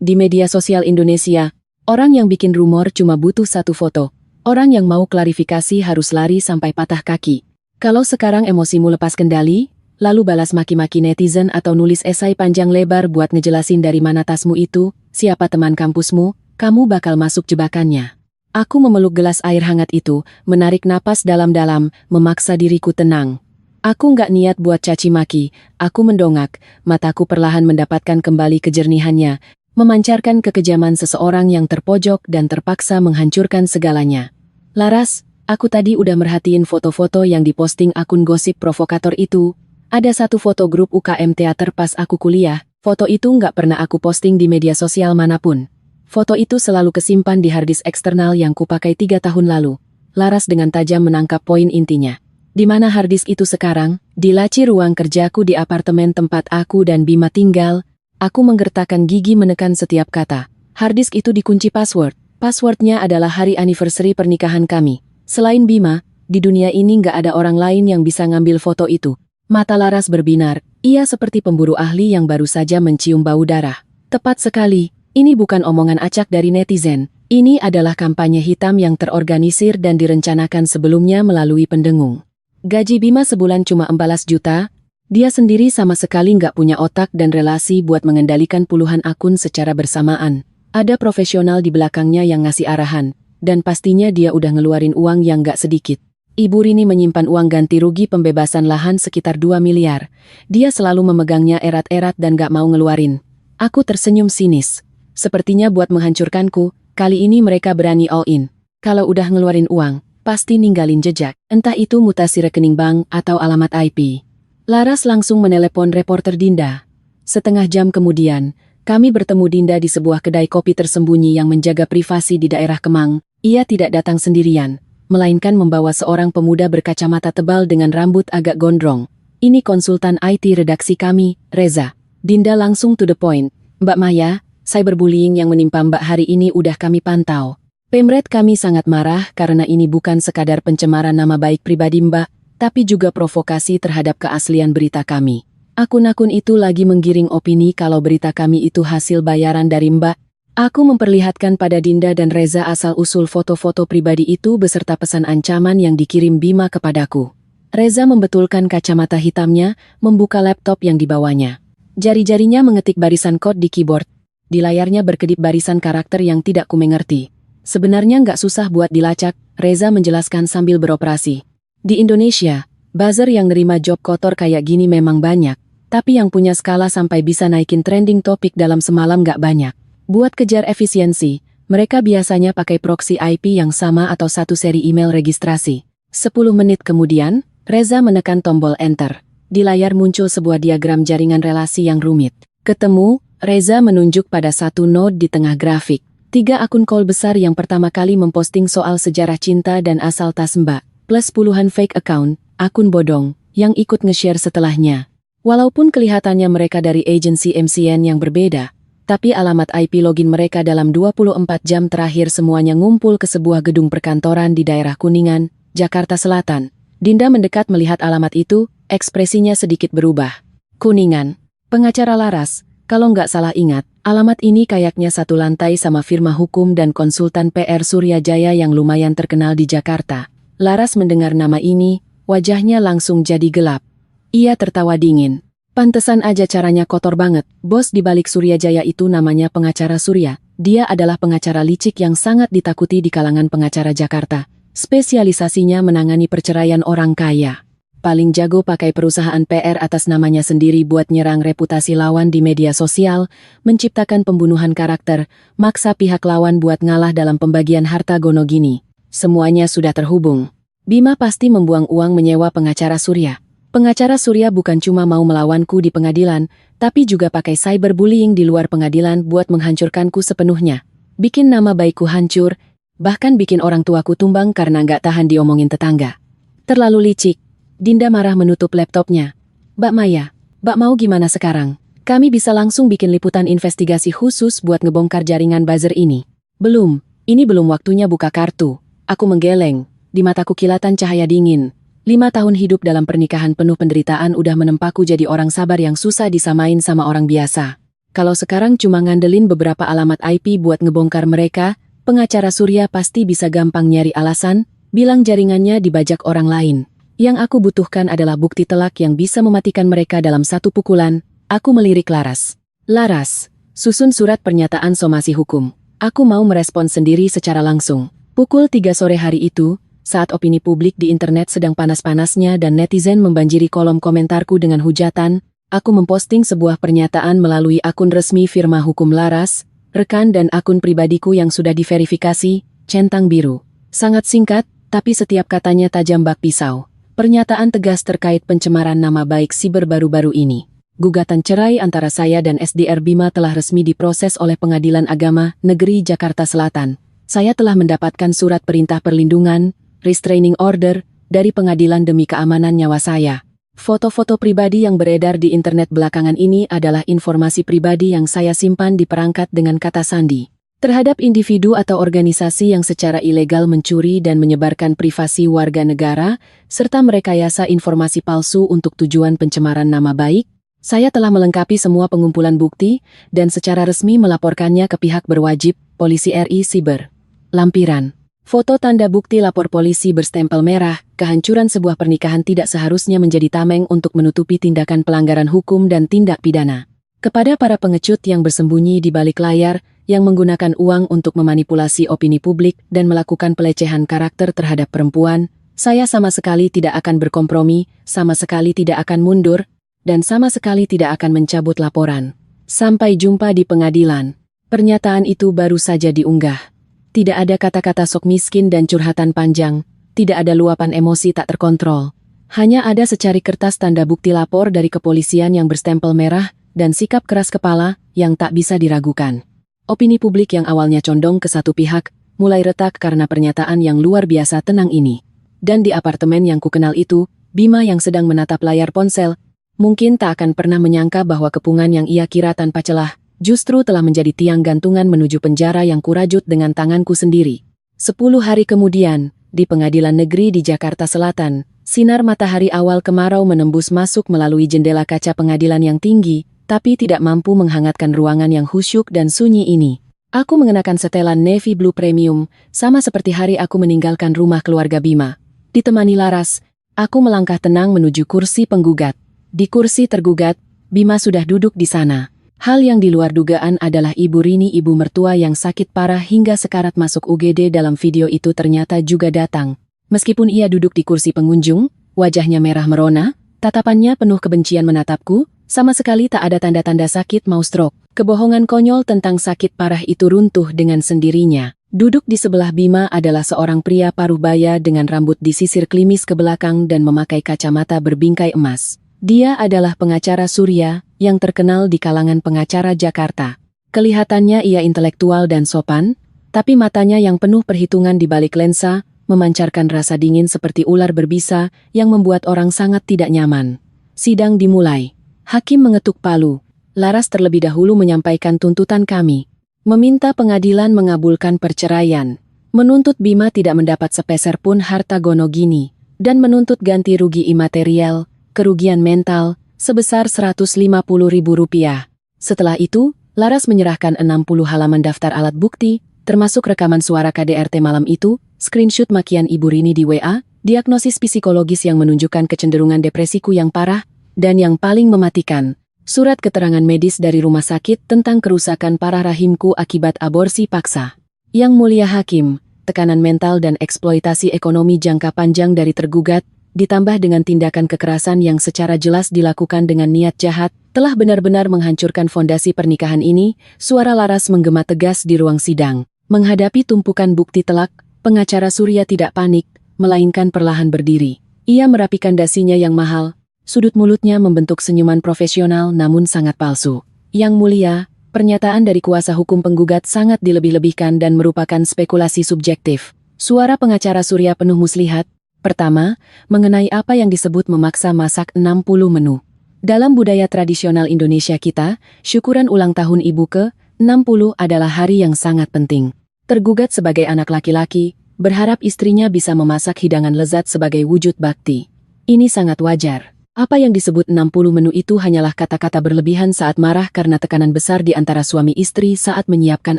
"Di media sosial Indonesia, orang yang bikin rumor cuma butuh satu foto. Orang yang mau klarifikasi harus lari sampai patah kaki. Kalau sekarang emosimu lepas kendali, lalu balas maki-maki netizen atau nulis esai panjang lebar buat ngejelasin dari mana tasmu itu, siapa teman kampusmu, kamu bakal masuk jebakannya." Aku memeluk gelas air hangat itu, menarik napas dalam-dalam, memaksa diriku tenang. Aku nggak niat buat caci maki, aku mendongak, mataku perlahan mendapatkan kembali kejernihannya, memancarkan kekejaman seseorang yang terpojok dan terpaksa menghancurkan segalanya. Laras, aku tadi udah merhatiin foto-foto yang diposting akun gosip provokator itu. Ada satu foto grup UKM teater pas aku kuliah, foto itu nggak pernah aku posting di media sosial manapun. Foto itu selalu kesimpan di harddisk eksternal yang kupakai 3 tahun lalu. Laras dengan tajam menangkap poin intinya. Di mana harddisk itu sekarang? Di laci ruang kerjaku di apartemen tempat aku dan Bima tinggal. Aku menggertakkan gigi menekan setiap kata. Harddisk itu dikunci password. Passwordnya adalah hari anniversary pernikahan kami. Selain Bima, di dunia ini nggak ada orang lain yang bisa ngambil foto itu. Mata Laras berbinar. Ia seperti pemburu ahli yang baru saja mencium bau darah. Tepat sekali. Ini bukan omongan acak dari netizen. Ini adalah kampanye hitam yang terorganisir dan direncanakan sebelumnya melalui pendengung. Gaji Bima sebulan cuma 14 juta, dia sendiri sama sekali nggak punya otak dan relasi buat mengendalikan puluhan akun secara bersamaan. Ada profesional di belakangnya yang ngasih arahan, dan pastinya dia udah ngeluarin uang yang nggak sedikit. Ibu Rini menyimpan uang ganti rugi pembebasan lahan sekitar 2 miliar. Dia selalu memegangnya erat-erat dan nggak mau ngeluarin. Aku tersenyum sinis. Sepertinya buat menghancurkanku, kali ini mereka berani all in. Kalau udah ngeluarin uang, pasti ninggalin jejak, entah itu mutasi rekening bank atau alamat IP. Laras langsung menelepon reporter Dinda. Setengah jam kemudian, kami bertemu Dinda di sebuah kedai kopi tersembunyi yang menjaga privasi di daerah Kemang. Ia tidak datang sendirian, melainkan membawa seorang pemuda berkacamata tebal dengan rambut agak gondrong. Ini konsultan IT redaksi kami, Reza. Dinda langsung to the point. Mbak Maya, cyberbullying yang menimpa Mbak hari ini udah kami pantau. Pemret kami sangat marah karena ini bukan sekadar pencemaran nama baik pribadi Mbak, tapi juga provokasi terhadap keaslian berita kami. Akun-akun itu lagi menggiring opini kalau berita kami itu hasil bayaran dari Mbak. Aku memperlihatkan pada Dinda dan Reza asal-usul foto-foto pribadi itu beserta pesan ancaman yang dikirim Bima kepadaku. Reza membetulkan kacamata hitamnya, membuka laptop yang dibawanya. Jari-jarinya mengetik barisan kode di keyboard. Di layarnya berkedip barisan karakter yang tidak kumengerti. Sebenarnya nggak susah buat dilacak, Reza menjelaskan sambil beroperasi. Di Indonesia, buzzer yang nerima job kotor kayak gini memang banyak, tapi yang punya skala sampai bisa naikin trending topik dalam semalam nggak banyak. Buat kejar efisiensi, mereka biasanya pakai proxy IP yang sama atau satu seri email registrasi. 10 menit kemudian, Reza menekan tombol enter. Di layar muncul sebuah diagram jaringan relasi yang rumit. Ketemu, Reza menunjuk pada satu node di tengah grafik. 3 akun call besar yang pertama kali memposting soal sejarah cinta dan asal tas Mbak, plus puluhan fake account, akun bodong, yang ikut nge-share setelahnya. Walaupun kelihatannya mereka dari agensi MCN yang berbeda, tapi alamat IP login mereka dalam 24 jam terakhir semuanya ngumpul ke sebuah gedung perkantoran di daerah Kuningan, Jakarta Selatan. Dinda mendekat melihat alamat itu, ekspresinya sedikit berubah. Kuningan. Pengacara Laras, kalau nggak salah ingat, alamat ini kayaknya satu lantai sama firma hukum dan konsultan PR Surya Jaya yang lumayan terkenal di Jakarta. Laras mendengar nama ini, wajahnya langsung jadi gelap. Ia tertawa dingin. Pantesan aja caranya kotor banget. Bos di balik Surya Jaya itu namanya pengacara Surya. Dia adalah pengacara licik yang sangat ditakuti di kalangan pengacara Jakarta. Spesialisasinya menangani perceraian orang kaya. Paling jago pakai perusahaan PR atas namanya sendiri buat nyerang reputasi lawan di media sosial, menciptakan pembunuhan karakter, maksa pihak lawan buat ngalah dalam pembagian harta gono gini. Semuanya sudah terhubung. Bima pasti membuang uang menyewa pengacara Surya. Pengacara Surya bukan cuma mau melawanku di pengadilan, tapi juga pakai cyberbullying di luar pengadilan buat menghancurkanku sepenuhnya. Bikin nama baikku hancur, bahkan bikin orang tuaku tumbang karena nggak tahan diomongin tetangga. Terlalu licik. Dinda marah menutup laptopnya. Mbak Maya, Mbak mau gimana sekarang? Kami bisa langsung bikin liputan investigasi khusus buat ngebongkar jaringan buzzer ini. Belum, ini belum waktunya buka kartu. Aku menggeleng, di mataku kilatan cahaya dingin. 5 tahun hidup dalam pernikahan penuh penderitaan udah menempaku jadi orang sabar yang susah disamain sama orang biasa. Kalau sekarang cuma ngandelin beberapa alamat IP buat ngebongkar mereka, pengacara Surya pasti bisa gampang nyari alasan, bilang jaringannya dibajak orang lain. Yang aku butuhkan adalah bukti telak yang bisa mematikan mereka dalam satu pukulan. Aku melirik Laras. Laras, susun surat pernyataan somasi hukum. Aku mau merespons sendiri secara langsung. Pukul 3 sore hari itu, saat opini publik di internet sedang panas-panasnya dan netizen membanjiri kolom komentarku dengan hujatan, aku memposting sebuah pernyataan melalui akun resmi firma hukum Laras, rekan dan akun pribadiku yang sudah diverifikasi, centang biru. Sangat singkat, tapi setiap katanya tajam bak pisau. Pernyataan tegas terkait pencemaran nama baik siber baru-baru ini. Gugatan cerai antara saya dan SDR Bima telah resmi diproses oleh Pengadilan Agama Negeri Jakarta Selatan. Saya telah mendapatkan surat perintah perlindungan, restraining order, dari pengadilan demi keamanan nyawa saya. Foto-foto pribadi yang beredar di internet belakangan ini adalah informasi pribadi yang saya simpan di perangkat dengan kata sandi. Terhadap individu atau organisasi yang secara ilegal mencuri dan menyebarkan privasi warga negara, serta merekayasa informasi palsu untuk tujuan pencemaran nama baik, saya telah melengkapi semua pengumpulan bukti dan secara resmi melaporkannya ke pihak berwajib, Polisi RI Siber. Lampiran. Foto tanda bukti lapor polisi berstempel merah, kehancuran sebuah pernikahan tidak seharusnya menjadi tameng untuk menutupi tindakan pelanggaran hukum dan tindak pidana. Kepada para pengecut yang bersembunyi di balik layar, yang menggunakan uang untuk memanipulasi opini publik dan melakukan pelecehan karakter terhadap perempuan, saya sama sekali tidak akan berkompromi, sama sekali tidak akan mundur, dan sama sekali tidak akan mencabut laporan. Sampai jumpa di pengadilan. Pernyataan itu baru saja diunggah. Tidak ada kata-kata sok miskin dan curhatan panjang, tidak ada luapan emosi tak terkontrol. Hanya ada secari kertas tanda bukti lapor dari kepolisian yang berstempel merah dan sikap keras kepala yang tak bisa diragukan. Opini publik yang awalnya condong ke satu pihak, mulai retak karena pernyataan yang luar biasa tenang ini. Dan di apartemen yang kukenal itu, Bima yang sedang menatap layar ponsel, mungkin tak akan pernah menyangka bahwa kepungan yang ia kira tanpa celah, justru telah menjadi tiang gantungan menuju penjara yang kurajut dengan tanganku sendiri. 10 hari kemudian, di Pengadilan Negeri di Jakarta Selatan, sinar matahari awal kemarau menembus masuk melalui jendela kaca pengadilan yang tinggi, tapi tidak mampu menghangatkan ruangan yang khusyuk dan sunyi ini. Aku mengenakan setelan navy blue premium, sama seperti hari aku meninggalkan rumah keluarga Bima. Ditemani Laras, aku melangkah tenang menuju kursi penggugat. Di kursi tergugat, Bima sudah duduk di sana. Hal yang di luar dugaan adalah Ibu Rini, ibu mertua yang sakit parah hingga sekarat masuk UGD dalam video itu ternyata juga datang. Meskipun ia duduk di kursi pengunjung, wajahnya merah merona, tatapannya penuh kebencian menatapku, sama sekali tak ada tanda-tanda sakit mau stroke. Kebohongan konyol tentang sakit parah itu runtuh dengan sendirinya. Duduk di sebelah Bima adalah seorang pria paruh baya dengan rambut disisir klimis ke belakang dan memakai kacamata berbingkai emas. Dia adalah pengacara Surya, yang terkenal di kalangan pengacara Jakarta. Kelihatannya ia intelektual dan sopan, tapi matanya yang penuh perhitungan di balik lensa, memancarkan rasa dingin seperti ular berbisa yang membuat orang sangat tidak nyaman. Sidang dimulai. Hakim mengetuk palu. Laras terlebih dahulu menyampaikan tuntutan kami. Meminta pengadilan mengabulkan perceraian. Menuntut Bima tidak mendapat sepeser pun harta gonogini. Dan menuntut ganti rugi imaterial, kerugian mental, sebesar Rp150.000. Setelah itu, Laras menyerahkan 60 halaman daftar alat bukti, termasuk rekaman suara KDRT malam itu, screenshot makian Ibu Rini di WA, diagnosis psikologis yang menunjukkan kecenderungan depresiku yang parah, dan yang paling mematikan, surat keterangan medis dari rumah sakit tentang kerusakan parah rahimku akibat aborsi paksa. Yang Mulia Hakim, tekanan mental dan eksploitasi ekonomi jangka panjang dari tergugat, ditambah dengan tindakan kekerasan yang secara jelas dilakukan dengan niat jahat, telah benar-benar menghancurkan fondasi pernikahan ini. Suara Laras menggema tegas di ruang sidang. Menghadapi tumpukan bukti telak, pengacara Surya tidak panik, melainkan perlahan berdiri. Ia merapikan dasinya yang mahal, sudut mulutnya membentuk senyuman profesional namun sangat palsu. Yang Mulia, pernyataan dari kuasa hukum penggugat sangat dilebih-lebihkan dan merupakan spekulasi subjektif. Suara pengacara Surya penuh muslihat. Pertama, mengenai apa yang disebut memaksa masak 60 menu. Dalam budaya tradisional Indonesia kita, syukuran ulang tahun ibu ke-60 adalah hari yang sangat penting. Tergugat sebagai anak laki-laki, berharap istrinya bisa memasak hidangan lezat sebagai wujud bakti. Ini sangat wajar. Apa yang disebut 60 menu itu hanyalah kata-kata berlebihan saat marah karena tekanan besar di antara suami istri saat menyiapkan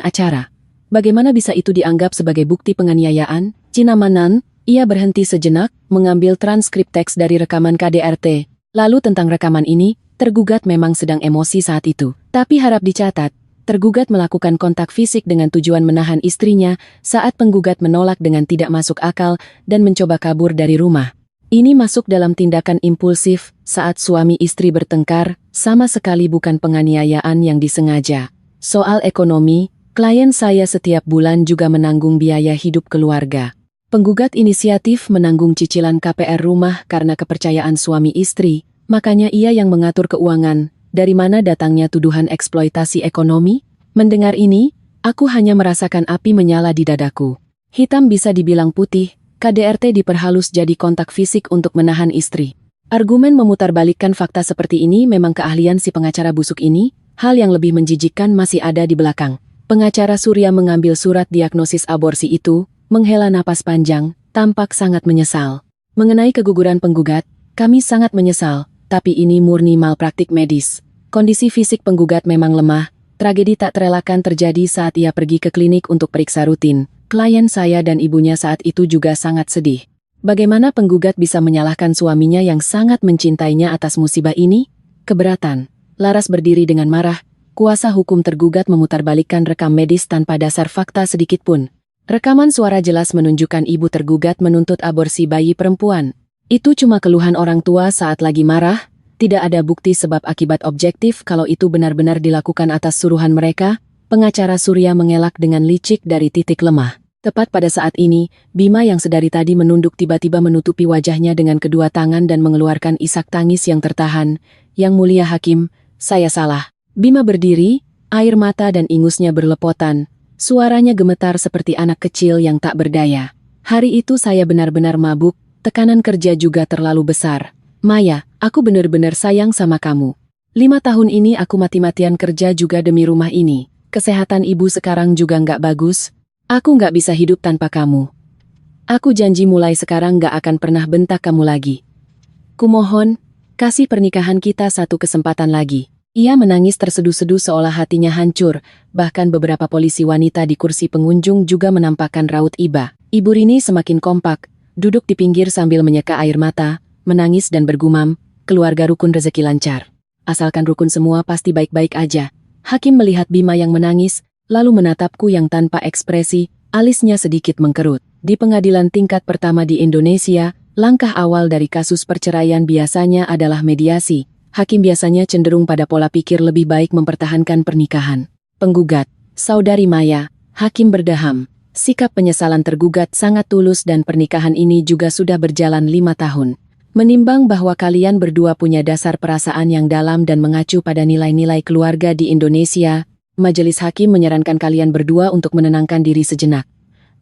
acara. Bagaimana bisa itu dianggap sebagai bukti penganiayaan? Cinamanan, ia berhenti sejenak, mengambil transkrip teks dari rekaman KDRT. Lalu tentang rekaman ini, tergugat memang sedang emosi saat itu. Tapi harap dicatat, Tergugat melakukan kontak fisik dengan tujuan menahan istrinya saat penggugat menolak dengan tidak masuk akal dan mencoba kabur dari rumah. Ini masuk dalam tindakan impulsif saat suami istri bertengkar, sama sekali bukan penganiayaan yang disengaja. Soal ekonomi, klien saya setiap bulan juga menanggung biaya hidup keluarga. Penggugat inisiatif menanggung cicilan KPR rumah karena kepercayaan suami istri, makanya ia yang mengatur keuangan. Dari mana datangnya tuduhan eksploitasi ekonomi? Mendengar ini, aku hanya merasakan api menyala di dadaku. Hitam bisa dibilang putih, KDRT diperhalus jadi kontak fisik untuk menahan istri. Argumen memutarbalikkan fakta seperti ini memang keahlian si pengacara busuk ini. Hal yang lebih menjijikkan masih ada di belakang. Pengacara Surya mengambil surat diagnosis aborsi itu, menghela napas panjang, tampak sangat menyesal. Mengenai keguguran penggugat, kami sangat menyesal. Tapi ini murni malpraktik medis. Kondisi fisik penggugat memang lemah, tragedi tak terelakkan terjadi saat ia pergi ke klinik untuk periksa rutin. Klien saya dan ibunya saat itu juga sangat sedih. Bagaimana penggugat bisa menyalahkan suaminya yang sangat mencintainya atas musibah ini? Keberatan. Laras berdiri dengan marah, kuasa hukum tergugat memutarbalikkan rekam medis tanpa dasar fakta sedikit pun. Rekaman suara jelas menunjukkan ibu tergugat menuntut aborsi bayi perempuan. Itu cuma keluhan orang tua saat lagi marah, tidak ada bukti sebab akibat objektif kalau itu benar-benar dilakukan atas suruhan mereka. Pengacara Surya mengelak dengan licik dari titik lemah. Tepat pada saat ini, Bima yang sedari tadi menunduk tiba-tiba menutupi wajahnya dengan kedua tangan dan mengeluarkan isak tangis yang tertahan. Yang mulia hakim, saya salah. Bima berdiri, air mata dan ingusnya berlepotan. Suaranya gemetar seperti anak kecil yang tak berdaya. Hari itu saya benar-benar mabuk. Tekanan kerja juga terlalu besar. Maya, aku benar-benar sayang sama kamu. 5 tahun ini aku mati-matian kerja juga demi rumah ini. Kesehatan ibu sekarang juga nggak bagus. Aku nggak bisa hidup tanpa kamu. Aku janji mulai sekarang nggak akan pernah bentak kamu lagi. Kumohon, kasih pernikahan kita satu kesempatan lagi. Ia menangis terseduh-seduh seolah hatinya hancur, bahkan beberapa polisi wanita di kursi pengunjung juga menampakkan raut iba. Ibu Rini semakin kompak. Duduk di pinggir sambil menyeka air mata, menangis dan bergumam, keluarga rukun rezeki lancar. Asalkan rukun semua pasti baik-baik aja. Hakim melihat Bima yang menangis, lalu menatapku yang tanpa ekspresi, alisnya sedikit mengkerut. Di pengadilan tingkat pertama di Indonesia, langkah awal dari kasus perceraian biasanya adalah mediasi. Hakim biasanya cenderung pada pola pikir lebih baik mempertahankan pernikahan. Penggugat, Saudari Maya, Hakim berdaham. Sikap penyesalan tergugat sangat tulus dan pernikahan ini juga sudah berjalan 5 tahun. Menimbang bahwa kalian berdua punya dasar perasaan yang dalam dan mengacu pada nilai-nilai keluarga di Indonesia, Majelis Hakim menyarankan kalian berdua untuk menenangkan diri sejenak.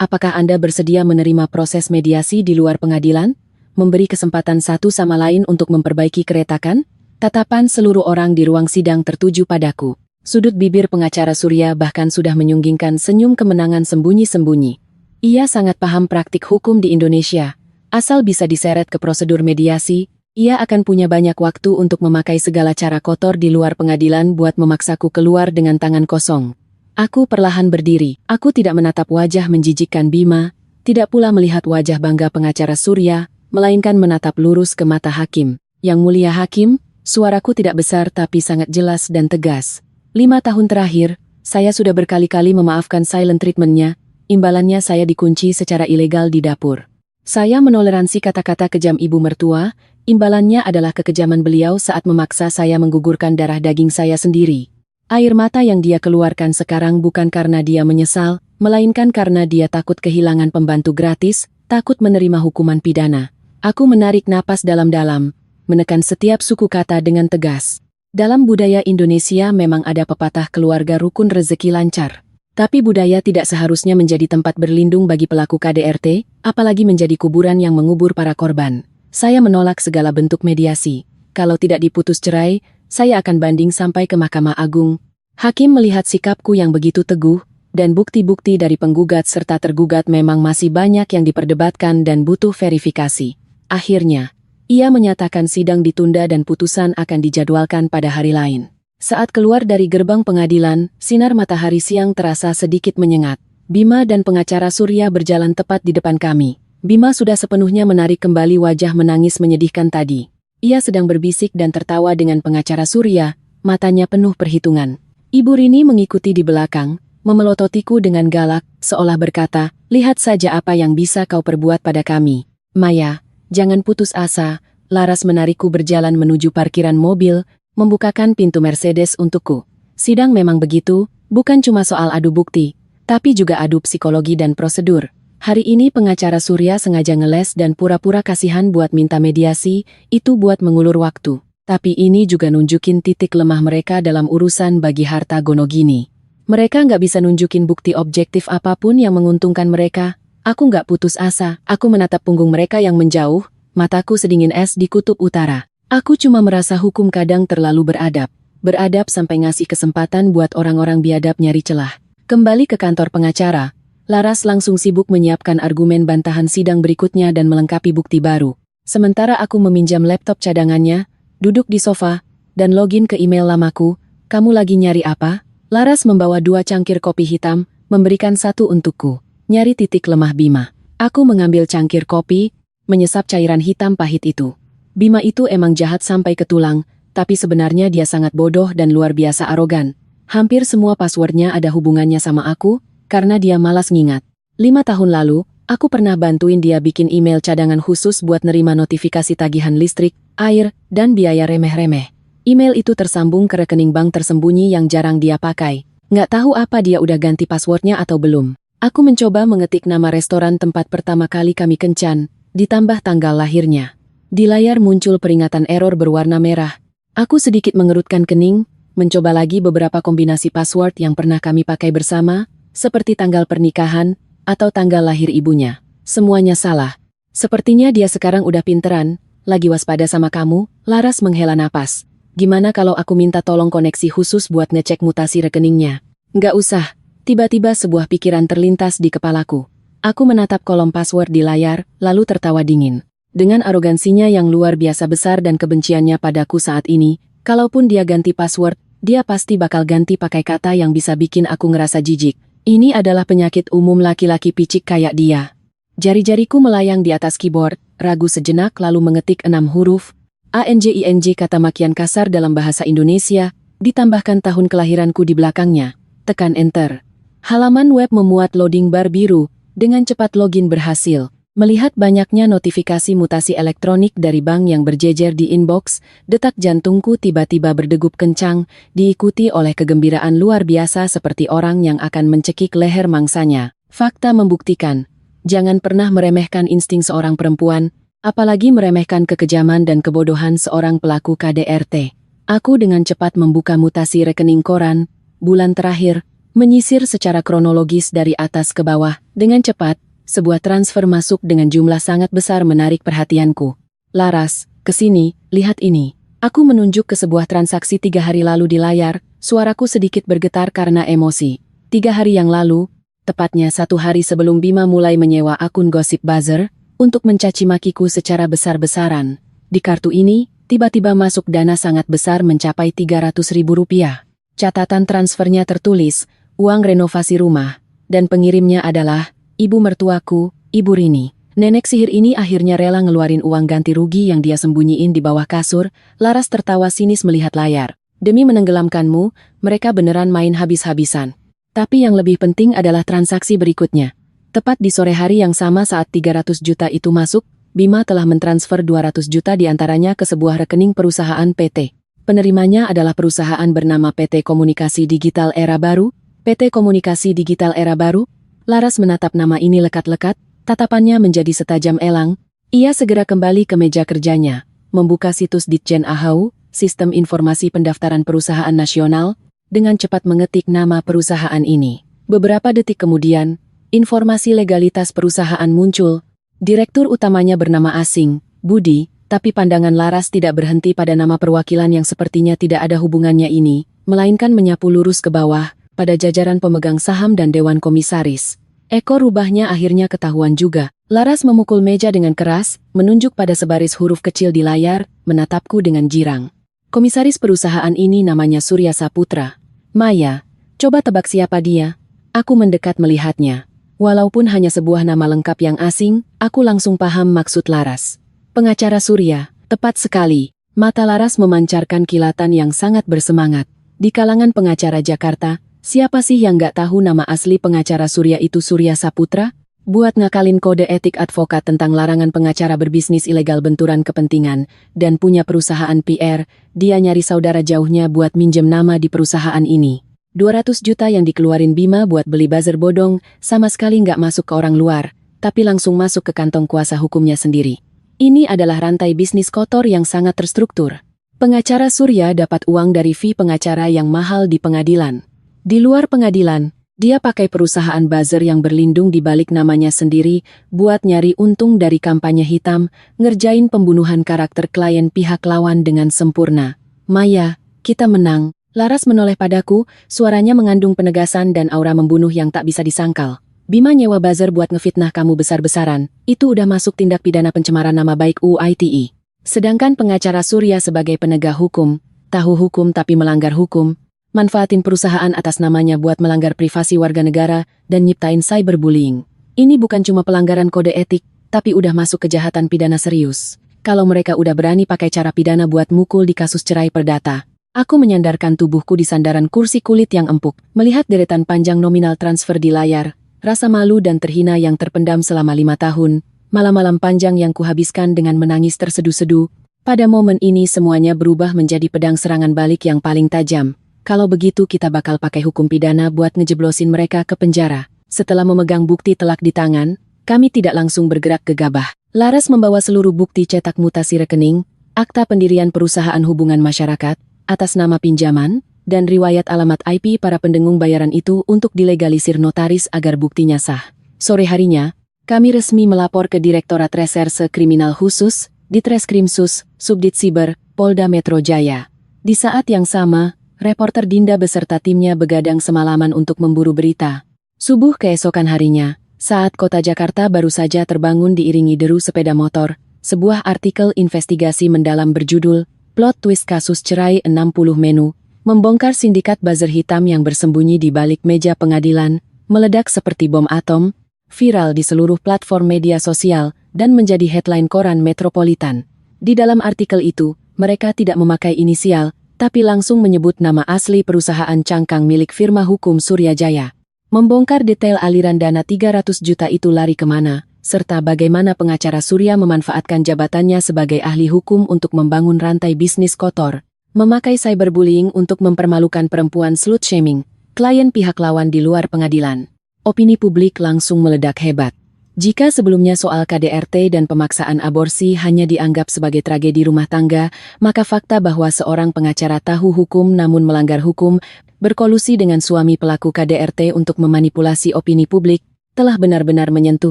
Apakah Anda bersedia menerima proses mediasi di luar pengadilan? Memberi kesempatan satu sama lain untuk memperbaiki keretakan? Tatapan seluruh orang di ruang sidang tertuju padaku. Sudut bibir pengacara Surya bahkan sudah menyunggingkan senyum kemenangan sembunyi-sembunyi. Ia sangat paham praktik hukum di Indonesia. Asal bisa diseret ke prosedur mediasi, ia akan punya banyak waktu untuk memakai segala cara kotor di luar pengadilan buat memaksaku keluar dengan tangan kosong. Aku perlahan berdiri. Aku tidak menatap wajah menjijikkan Bima, tidak pula melihat wajah bangga pengacara Surya, melainkan menatap lurus ke mata hakim. Yang mulia hakim, suaraku tidak besar tapi sangat jelas dan tegas. 5 tahun terakhir, saya sudah berkali-kali memaafkan silent treatment-nya, imbalannya saya dikunci secara ilegal di dapur. Saya menoleransi kata-kata kejam ibu mertua, imbalannya adalah kekejaman beliau saat memaksa saya menggugurkan darah daging saya sendiri. Air mata yang dia keluarkan sekarang bukan karena dia menyesal, melainkan karena dia takut kehilangan pembantu gratis, takut menerima hukuman pidana. Aku menarik napas dalam-dalam, menekan setiap suku kata dengan tegas. Dalam budaya Indonesia memang ada pepatah keluarga rukun rezeki lancar. Tapi budaya tidak seharusnya menjadi tempat berlindung bagi pelaku KDRT, apalagi menjadi kuburan yang mengubur para korban. Saya menolak segala bentuk mediasi. Kalau tidak diputus cerai, saya akan banding sampai ke Mahkamah Agung. Hakim melihat sikapku yang begitu teguh, dan bukti-bukti dari penggugat serta tergugat memang masih banyak yang diperdebatkan dan butuh verifikasi. Akhirnya, ia menyatakan sidang ditunda dan putusan akan dijadwalkan pada hari lain. Saat keluar dari gerbang pengadilan, sinar matahari siang terasa sedikit menyengat. Bima dan pengacara Surya berjalan tepat di depan kami. Bima sudah sepenuhnya menarik kembali wajah menangis menyedihkan tadi. Ia sedang berbisik dan tertawa dengan pengacara Surya, matanya penuh perhitungan. Ibu Rini mengikuti di belakang, memelototiku dengan galak, seolah berkata, lihat saja apa yang bisa kau perbuat pada kami. Maya, jangan putus asa. Laras menarikku berjalan menuju parkiran mobil, membukakan pintu Mercedes untukku. Sidang memang begitu, bukan cuma soal adu bukti, tapi juga adu psikologi dan prosedur. Hari ini pengacara Surya sengaja ngeles dan pura-pura kasihan buat minta mediasi, itu buat mengulur waktu. Tapi ini juga nunjukin titik lemah mereka dalam urusan bagi harta Gonogini. Mereka nggak bisa nunjukin bukti objektif apapun yang menguntungkan mereka. Aku nggak putus asa, aku menatap punggung mereka yang menjauh, mataku sedingin es di kutub utara. Aku cuma merasa hukum kadang terlalu beradab. Beradab sampai ngasih kesempatan buat orang-orang biadab nyari celah. Kembali ke kantor pengacara, Laras langsung sibuk menyiapkan argumen bantahan sidang berikutnya dan melengkapi bukti baru. Sementara aku meminjam laptop cadangannya, duduk di sofa, dan login ke email lamaku. Kamu lagi nyari apa? Laras membawa 2 cangkir kopi hitam, memberikan 1 untukku. Nyari titik lemah Bima. Aku mengambil cangkir kopi, menyesap cairan hitam pahit itu. Bima itu emang jahat sampai ke tulang, tapi sebenarnya dia sangat bodoh dan luar biasa arogan. Hampir semua passwordnya ada hubungannya sama aku, karena dia malas ngingat. 5 tahun lalu, aku pernah bantuin dia bikin email cadangan khusus buat nerima notifikasi tagihan listrik, air, dan biaya remeh-remeh. Email itu tersambung ke rekening bank tersembunyi yang jarang dia pakai. Nggak tahu apa dia udah ganti passwordnya atau belum. Aku mencoba mengetik nama restoran tempat pertama kali kami kencan, ditambah tanggal lahirnya. Di layar muncul peringatan error berwarna merah. Aku sedikit mengerutkan kening, mencoba lagi beberapa kombinasi password yang pernah kami pakai bersama, seperti tanggal pernikahan, atau tanggal lahir ibunya. Semuanya salah. Sepertinya dia sekarang udah pinteran, lagi waspada sama kamu. Laras menghela napas. Gimana kalau aku minta tolong koneksi khusus buat ngecek mutasi rekeningnya? Nggak usah. Tiba-tiba sebuah pikiran terlintas di kepalaku. Aku menatap kolom password di layar, lalu tertawa dingin. Dengan arogansinya yang luar biasa besar dan kebenciannya padaku saat ini, kalaupun dia ganti password, dia pasti bakal ganti pakai kata yang bisa bikin aku ngerasa jijik. Ini adalah penyakit umum laki-laki picik kayak dia. Jari-jariku melayang di atas keyboard, ragu sejenak lalu mengetik 6 huruf, ANJINJ kata makian kasar dalam bahasa Indonesia, ditambahkan tahun kelahiranku di belakangnya. Tekan enter. Halaman web memuat loading bar biru, dengan cepat login berhasil. Melihat banyaknya notifikasi mutasi elektronik dari bank yang berjejer di inbox, detak jantungku tiba-tiba berdegup kencang, diikuti oleh kegembiraan luar biasa seperti orang yang akan mencekik leher mangsanya. Fakta membuktikan, jangan pernah meremehkan insting seorang perempuan, apalagi meremehkan kekejaman dan kebodohan seorang pelaku KDRT. Aku dengan cepat membuka mutasi rekening koran, bulan terakhir, menyisir secara kronologis dari atas ke bawah. Dengan cepat, sebuah transfer masuk dengan jumlah sangat besar menarik perhatianku. Laras, kesini, lihat ini. Aku menunjuk ke sebuah transaksi 3 hari lalu di layar, suaraku sedikit bergetar karena emosi. 3 hari yang lalu, tepatnya 1 hari sebelum Bima mulai menyewa akun Gossip Buzzer, untuk mencaci makiku secara besar-besaran. Di kartu ini, tiba-tiba masuk dana sangat besar mencapai Rp300.000. Catatan transfernya tertulis, uang renovasi rumah, dan pengirimnya adalah ibu mertuaku, Ibu Rini. Nenek sihir ini akhirnya rela ngeluarin uang ganti rugi yang dia sembunyiin di bawah kasur. Laras tertawa sinis melihat layar. Demi menenggelamkanmu, mereka beneran main habis-habisan. Tapi yang lebih penting adalah transaksi berikutnya. Tepat di sore hari yang sama saat 300 juta itu masuk, Bima telah mentransfer 200 juta diantaranya ke sebuah rekening perusahaan PT. Penerimanya adalah perusahaan bernama PT Komunikasi Digital Era Baru. PT Komunikasi Digital Era Baru. Laras menatap nama ini lekat-lekat, tatapannya menjadi setajam elang. Ia segera kembali ke meja kerjanya, membuka situs Ditjen AHU, Sistem Informasi Pendaftaran Perusahaan Nasional, dengan cepat mengetik nama perusahaan ini. Beberapa detik kemudian, informasi legalitas perusahaan muncul. Direktur utamanya bernama asing, Budi, tapi pandangan Laras tidak berhenti pada nama perwakilan yang sepertinya tidak ada hubungannya ini, melainkan menyapu lurus ke bawah, pada jajaran pemegang saham dan dewan komisaris. Ekor rubahnya akhirnya ketahuan juga. Laras memukul meja dengan keras, menunjuk pada sebaris huruf kecil di layar, menatapku dengan girang. Komisaris perusahaan ini namanya Surya Saputra. Maya, coba tebak siapa dia? Aku mendekat melihatnya. Walaupun hanya sebuah nama lengkap yang asing, aku langsung paham maksud Laras. Pengacara Surya, tepat sekali. Mata Laras memancarkan kilatan yang sangat bersemangat. Di kalangan pengacara Jakarta, siapa sih yang nggak tahu nama asli pengacara Surya itu Surya Saputra? Buat ngakalin kode etik advokat tentang larangan pengacara berbisnis ilegal benturan kepentingan, dan punya perusahaan PR, dia nyari saudara jauhnya buat minjem nama di perusahaan ini. 200 juta yang dikeluarin Bima buat beli buzzer bodong, sama sekali nggak masuk ke orang luar, tapi langsung masuk ke kantong kuasa hukumnya sendiri. Ini adalah rantai bisnis kotor yang sangat terstruktur. Pengacara Surya dapat uang dari fee pengacara yang mahal di pengadilan. Di luar pengadilan, dia pakai perusahaan buzzer yang berlindung di balik namanya sendiri buat nyari untung dari kampanye hitam, ngerjain pembunuhan karakter klien pihak lawan dengan sempurna. Maya, kita menang. Laras menoleh padaku, suaranya mengandung penegasan dan aura membunuh yang tak bisa disangkal. Bima nyewa buzzer buat ngefitnah kamu besar-besaran, itu udah masuk tindak pidana pencemaran nama baik UITE. Sedangkan pengacara Surya sebagai penegak hukum, tahu hukum tapi melanggar hukum, manfaatin perusahaan atas namanya buat melanggar privasi warga negara dan nyiptain cyberbullying. Ini bukan cuma pelanggaran kode etik, tapi udah masuk kejahatan pidana serius. Kalau mereka udah berani pakai cara pidana buat mukul di kasus cerai perdata. Aku menyandarkan tubuhku di sandaran kursi kulit yang empuk, melihat deretan panjang nominal transfer di layar, rasa malu dan terhina yang terpendam selama 5 tahun, malam-malam panjang yang kuhabiskan dengan menangis terseduh-seduh. Pada momen ini semuanya berubah menjadi pedang serangan balik yang paling tajam. Kalau begitu kita bakal pakai hukum pidana buat ngejeblosin mereka ke penjara. Setelah memegang bukti telak di tangan, kami tidak langsung bergerak gegabah. Laras membawa seluruh bukti cetak mutasi rekening, akta pendirian perusahaan hubungan masyarakat, atas nama pinjaman, dan riwayat alamat IP para pendengung bayaran itu untuk dilegalisir notaris agar buktinya sah. Sore harinya, kami resmi melapor ke Direktorat Reserse Kriminal Khusus, Ditreskrimsus, Subdit Siber, Polda Metro Jaya. Di saat yang sama, reporter Dinda beserta timnya begadang semalaman untuk memburu berita. Subuh keesokan harinya, saat kota Jakarta baru saja terbangun diiringi deru sepeda motor, sebuah artikel investigasi mendalam berjudul, Plot Twist Kasus Cerai 60 Menu, membongkar sindikat buzzer hitam yang bersembunyi di balik meja pengadilan, meledak seperti bom atom, viral di seluruh platform media sosial, dan menjadi headline koran metropolitan. Di dalam artikel itu, mereka tidak memakai inisial, tapi langsung menyebut nama asli perusahaan cangkang milik firma hukum Surya Jaya. Membongkar detail aliran dana 300 juta itu lari kemana, serta bagaimana pengacara Surya memanfaatkan jabatannya sebagai ahli hukum untuk membangun rantai bisnis kotor, memakai cyberbullying untuk mempermalukan perempuan slut shaming, klien pihak lawan di luar pengadilan. Opini publik langsung meledak hebat. Jika sebelumnya soal KDRT dan pemaksaan aborsi hanya dianggap sebagai tragedi rumah tangga, maka fakta bahwa seorang pengacara tahu hukum namun melanggar hukum, berkolusi dengan suami pelaku KDRT untuk memanipulasi opini publik, telah benar-benar menyentuh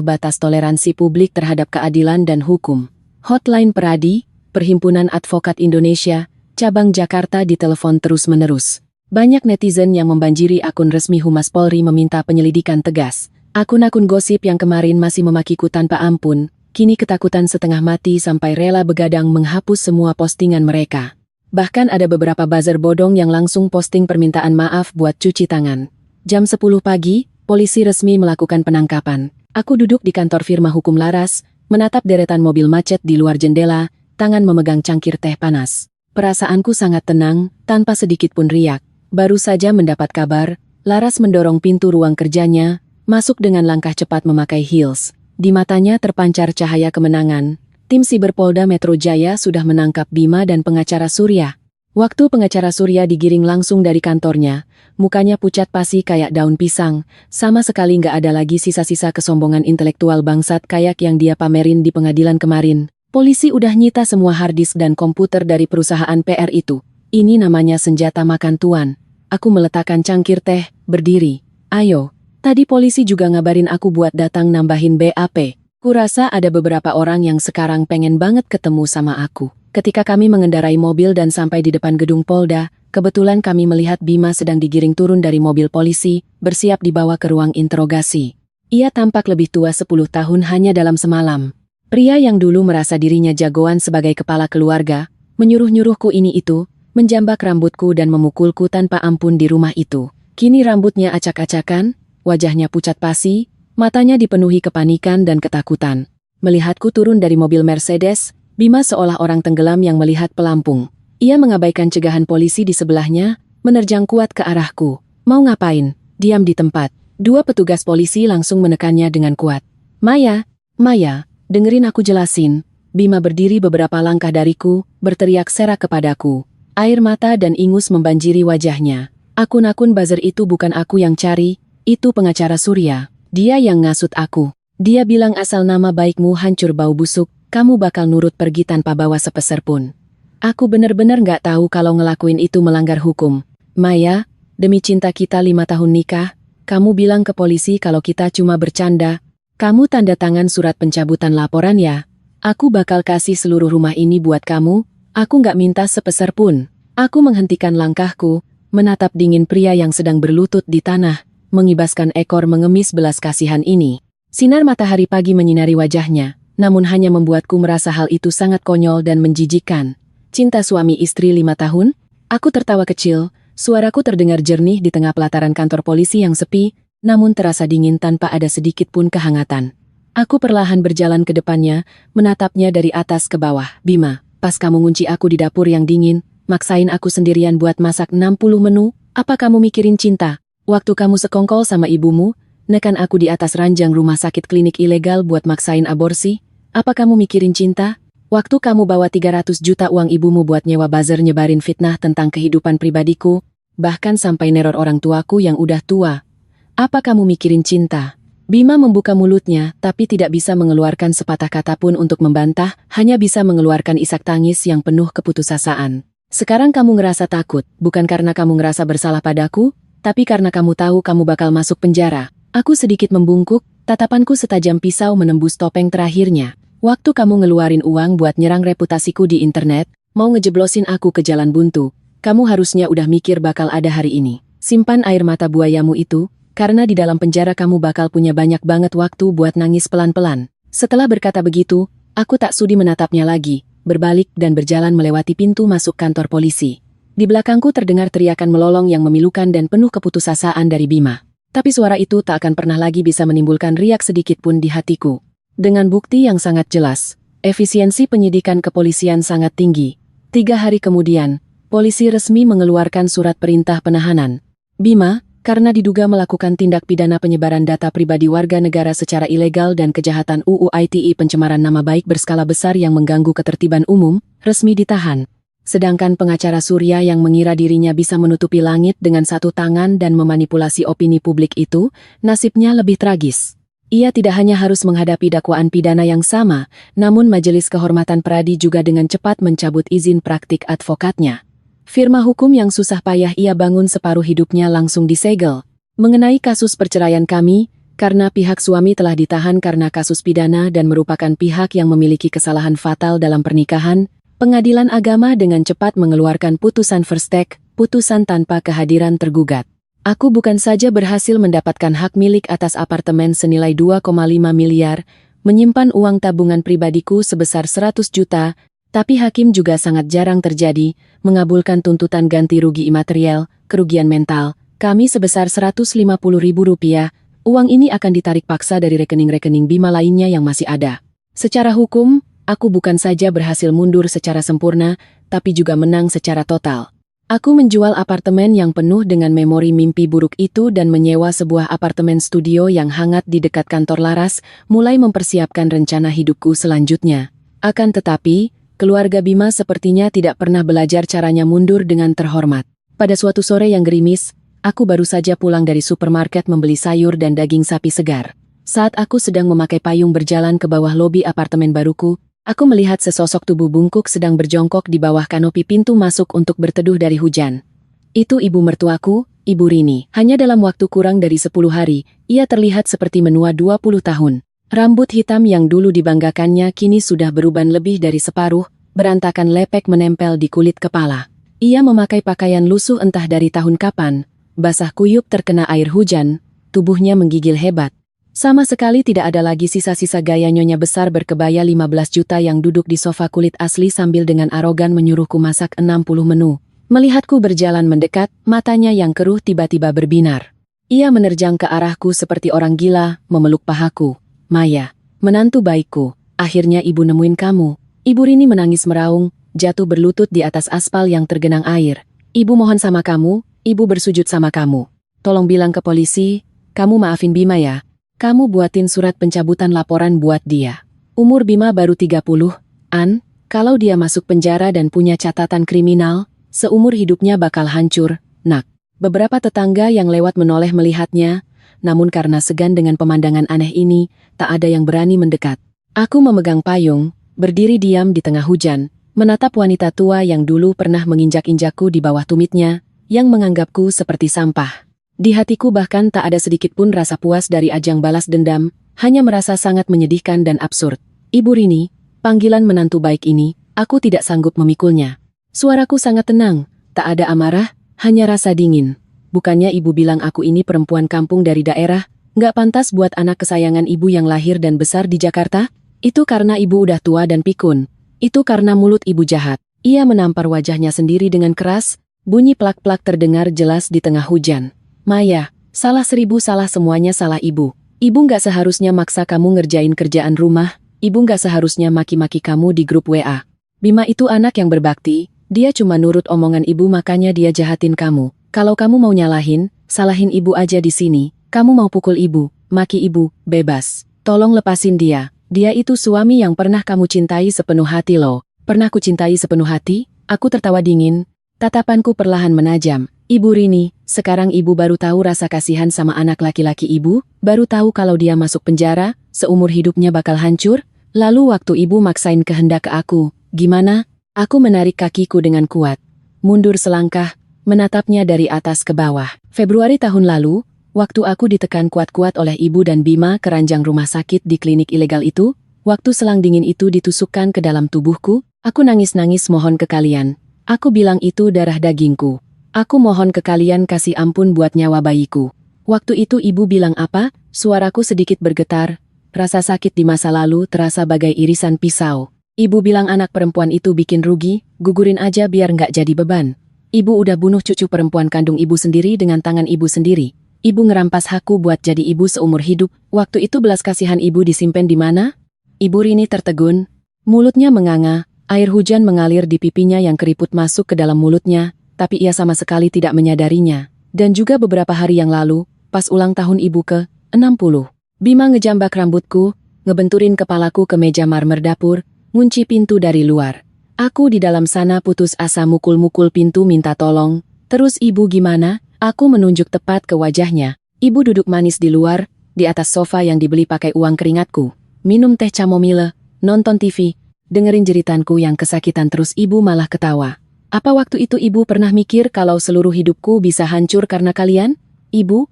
batas toleransi publik terhadap keadilan dan hukum. Hotline Peradi, Perhimpunan Advokat Indonesia, Cabang Jakarta ditelepon terus-menerus. Banyak netizen yang membanjiri akun resmi Humas Polri meminta penyelidikan tegas. Akun-akun gosip yang kemarin masih memakiku tanpa ampun, kini ketakutan setengah mati sampai rela begadang menghapus semua postingan mereka. Bahkan ada beberapa buzzer bodong yang langsung posting permintaan maaf buat cuci tangan. Jam 10 pagi, polisi resmi melakukan penangkapan. Aku duduk di kantor firma hukum Laras, menatap deretan mobil macet di luar jendela, tangan memegang cangkir teh panas. Perasaanku sangat tenang, tanpa sedikit pun riak. Baru saja mendapat kabar, Laras mendorong pintu ruang kerjanya, masuk dengan langkah cepat memakai heels. Di matanya terpancar cahaya kemenangan. Tim Siber Polda Metro Jaya sudah menangkap Bima dan pengacara Surya. Waktu pengacara Surya digiring langsung dari kantornya, mukanya pucat pasi kayak daun pisang, sama sekali nggak ada lagi sisa-sisa kesombongan intelektual bangsat kayak yang dia pamerin di pengadilan kemarin. Polisi udah nyita semua harddisk dan komputer dari perusahaan PR itu. Ini namanya senjata makan tuan. Aku meletakkan cangkir teh, berdiri. Ayo, tadi polisi juga ngabarin aku buat datang nambahin BAP. Kurasa ada beberapa orang yang sekarang pengen banget ketemu sama aku. Ketika kami mengendarai mobil dan sampai di depan gedung Polda, kebetulan kami melihat Bima sedang digiring turun dari mobil polisi, bersiap dibawa ke ruang interogasi. Ia tampak lebih tua 10 tahun hanya dalam semalam. Pria yang dulu merasa dirinya jagoan sebagai kepala keluarga, menyuruh-nyuruhku ini itu, menjambak rambutku dan memukulku tanpa ampun di rumah itu. Kini rambutnya acak-acakan, wajahnya pucat pasi, matanya dipenuhi kepanikan dan ketakutan. Melihatku turun dari mobil Mercedes, Bima seolah orang tenggelam yang melihat pelampung. Ia mengabaikan cegahan polisi di sebelahnya, menerjang kuat ke arahku. Mau ngapain? Diam di tempat. Dua petugas polisi langsung menekannya dengan kuat. Maya, Maya, dengerin aku jelasin. Bima berdiri beberapa langkah dariku, berteriak serak kepadaku. Air mata dan ingus membanjiri wajahnya. Akun-akun buzzer itu bukan aku yang cari, itu pengacara Surya. Dia yang ngasut aku. Dia bilang asal nama baikmu hancur bau busuk, kamu bakal nurut pergi tanpa bawa sepeser pun. Aku bener-bener gak tahu kalau ngelakuin itu melanggar hukum. Maya, demi cinta kita 5 tahun nikah, kamu bilang ke polisi kalau kita cuma bercanda. Kamu tanda tangan surat pencabutan laporan ya? Aku bakal kasih seluruh rumah ini buat kamu, aku gak minta sepeser pun. Aku menghentikan langkahku, menatap dingin pria yang sedang berlutut di tanah, mengibaskan ekor mengemis belas kasihan ini. Sinar matahari pagi menyinari wajahnya, namun hanya membuatku merasa hal itu sangat konyol dan menjijikkan. Cinta suami istri 5 tahun? Aku tertawa kecil. Suaraku terdengar jernih di tengah pelataran kantor polisi yang sepi, namun terasa dingin tanpa ada sedikit pun kehangatan. Aku perlahan berjalan ke depannya, menatapnya dari atas ke bawah. Bima, pas kamu ngunci aku di dapur yang dingin, maksain aku sendirian buat masak 60 menu, apa kamu mikirin cinta? Waktu kamu sekongkol sama ibumu, nekan aku di atas ranjang rumah sakit klinik ilegal buat maksain aborsi, apa kamu mikirin cinta? Waktu kamu bawa 300 juta uang ibumu buat nyewa buzzer nyebarin fitnah tentang kehidupan pribadiku, bahkan sampai neror orang tuaku yang udah tua. Apa kamu mikirin cinta? Bima membuka mulutnya, tapi tidak bisa mengeluarkan sepatah kata pun untuk membantah, hanya bisa mengeluarkan isak tangis yang penuh keputusasaan. Sekarang kamu ngerasa takut, bukan karena kamu ngerasa bersalah padaku, tapi karena kamu tahu kamu bakal masuk penjara. Aku sedikit membungkuk, tatapanku setajam pisau menembus topeng terakhirnya. Waktu kamu ngeluarin uang buat nyerang reputasiku di internet, mau ngejeblosin aku ke jalan buntu, kamu harusnya udah mikir bakal ada hari ini. Simpan air mata buayamu itu, karena di dalam penjara kamu bakal punya banyak banget waktu buat nangis pelan-pelan. Setelah berkata begitu, aku tak sudi menatapnya lagi, berbalik dan berjalan melewati pintu masuk kantor polisi. Di belakangku terdengar teriakan melolong yang memilukan dan penuh keputusasaan dari Bima. Tapi suara itu tak akan pernah lagi bisa menimbulkan riak sedikit pun di hatiku. Dengan bukti yang sangat jelas, efisiensi penyidikan kepolisian sangat tinggi. 3 hari kemudian, polisi resmi mengeluarkan surat perintah penahanan. Bima, karena diduga melakukan tindak pidana penyebaran data pribadi warga negara secara ilegal dan kejahatan UU ITE pencemaran nama baik berskala besar yang mengganggu ketertiban umum, resmi ditahan. Sedangkan pengacara Surya yang mengira dirinya bisa menutupi langit dengan satu tangan dan memanipulasi opini publik itu, nasibnya lebih tragis. Ia tidak hanya harus menghadapi dakwaan pidana yang sama, namun Majelis Kehormatan Pradi juga dengan cepat mencabut izin praktik advokatnya. Firma hukum yang susah payah ia bangun separuh hidupnya langsung disegel. Mengenai kasus perceraian kami, karena pihak suami telah ditahan karena kasus pidana dan merupakan pihak yang memiliki kesalahan fatal dalam pernikahan, Pengadilan Agama dengan cepat mengeluarkan putusan first take, putusan tanpa kehadiran tergugat. Aku bukan saja berhasil mendapatkan hak milik atas apartemen senilai 2,5 miliar, menyimpan uang tabungan pribadiku sebesar 100 juta, tapi hakim juga sangat jarang terjadi, mengabulkan tuntutan ganti rugi imaterial, kerugian mental, kami sebesar Rp150.000. Uang ini akan ditarik paksa dari rekening-rekening Bima lainnya yang masih ada. Secara hukum, aku bukan saja berhasil mundur secara sempurna, tapi juga menang secara total. Aku menjual apartemen yang penuh dengan memori mimpi buruk itu dan menyewa sebuah apartemen studio yang hangat di dekat kantor Laras, mulai mempersiapkan rencana hidupku selanjutnya. Akan tetapi, keluarga Bima sepertinya tidak pernah belajar caranya mundur dengan terhormat. Pada suatu sore yang gerimis, aku baru saja pulang dari supermarket membeli sayur dan daging sapi segar. Saat aku sedang memakai payung berjalan ke bawah lobi apartemen baruku, aku melihat sesosok tubuh bungkuk sedang berjongkok di bawah kanopi pintu masuk untuk berteduh dari hujan. Itu ibu mertuaku, Ibu Rini. Hanya dalam waktu kurang dari 10 hari, ia terlihat seperti menua 20 tahun. Rambut hitam yang dulu dibanggakannya kini sudah beruban lebih dari separuh, berantakan lepek menempel di kulit kepala. Ia memakai pakaian lusuh entah dari tahun kapan, basah kuyup terkena air hujan, tubuhnya menggigil hebat. Sama sekali tidak ada lagi sisa-sisa gaya nyonya besar berkebaya 15 juta yang duduk di sofa kulit asli sambil dengan arogan menyuruhku masak 60 menu. Melihatku berjalan mendekat, matanya yang keruh tiba-tiba berbinar. Ia menerjang ke arahku seperti orang gila, memeluk pahaku. Maya, menantu baikku, akhirnya ibu nemuin kamu. Ibu Rini menangis meraung, jatuh berlutut di atas aspal yang tergenang air. Ibu mohon sama kamu, Ibu bersujud sama kamu. Tolong bilang ke polisi, kamu maafin Bima ya. Kamu buatin surat pencabutan laporan buat dia. Umur Bima baru 30-an, kalau dia masuk penjara dan punya catatan kriminal, seumur hidupnya bakal hancur, nak. Beberapa tetangga yang lewat menoleh melihatnya, namun karena segan dengan pemandangan aneh ini, tak ada yang berani mendekat. Aku memegang payung, berdiri diam di tengah hujan, menatap wanita tua yang dulu pernah menginjak-injakku di bawah tumitnya, yang menganggapku seperti sampah. Di hatiku bahkan tak ada sedikit pun rasa puas dari ajang balas dendam, hanya merasa sangat menyedihkan dan absurd. Ibu Rini, panggilan menantu baik ini, aku tidak sanggup memikulnya. Suaraku sangat tenang, tak ada amarah, hanya rasa dingin. Bukannya ibu bilang aku ini perempuan kampung dari daerah, nggak pantas buat anak kesayangan ibu yang lahir dan besar di Jakarta? Itu karena ibu udah tua dan pikun. Itu karena mulut ibu jahat. Ia menampar wajahnya sendiri dengan keras, bunyi plak-plak terdengar jelas di tengah hujan. Maya, salah 1000 salah semuanya salah ibu. Ibu nggak seharusnya maksa kamu ngerjain kerjaan rumah, ibu nggak seharusnya maki-maki kamu di grup WA. Bima itu anak yang berbakti, dia cuma nurut omongan ibu makanya dia jahatin kamu. Kalau kamu mau nyalahin, salahin ibu aja di sini. Kamu mau pukul ibu, maki ibu, bebas. Tolong lepasin dia. Dia itu suami yang pernah kamu cintai sepenuh hati loh. Pernah ku cintai sepenuh hati? Aku tertawa dingin. Tatapanku perlahan menajam. Ibu Rini, sekarang ibu baru tahu rasa kasihan sama anak laki-laki ibu? Baru tahu kalau dia masuk penjara, seumur hidupnya bakal hancur? Lalu waktu ibu maksain kehendak ke aku, gimana? Aku menarik kakiku dengan kuat. Mundur selangkah, menatapnya dari atas ke bawah. Februari tahun lalu, waktu aku ditekan kuat-kuat oleh ibu dan Bima ke ranjang rumah sakit di klinik ilegal itu, waktu selang dingin itu ditusukkan ke dalam tubuhku, aku nangis-nangis mohon ke kalian. Aku bilang itu darah dagingku. Aku mohon ke kalian kasih ampun buat nyawa bayiku. Waktu itu ibu bilang apa? Suaraku sedikit bergetar. Rasa sakit di masa lalu terasa bagai irisan pisau. Ibu bilang anak perempuan itu bikin rugi, gugurin aja biar nggak jadi beban. Ibu udah bunuh cucu perempuan kandung ibu sendiri dengan tangan ibu sendiri. Ibu ngerampas hakku buat jadi ibu seumur hidup. Waktu itu belas kasihan ibu disimpan di mana? Ibu Rini tertegun. Mulutnya menganga, air hujan mengalir di pipinya yang keriput masuk ke dalam mulutnya. Tapi ia sama sekali tidak menyadarinya. Dan juga beberapa hari yang lalu, pas ulang tahun ibu ke-60. Bima ngejambak rambutku, ngebenturin kepalaku ke meja marmer dapur, ngunci pintu dari luar. Aku di dalam sana putus asa mukul-mukul pintu minta tolong. Terus ibu gimana? Aku menunjuk tepat ke wajahnya. Ibu duduk manis di luar, di atas sofa yang dibeli pakai uang keringatku. Minum teh chamomile, nonton TV, dengerin jeritanku yang kesakitan terus ibu malah ketawa. Apa waktu itu ibu pernah mikir kalau seluruh hidupku bisa hancur karena kalian? Ibu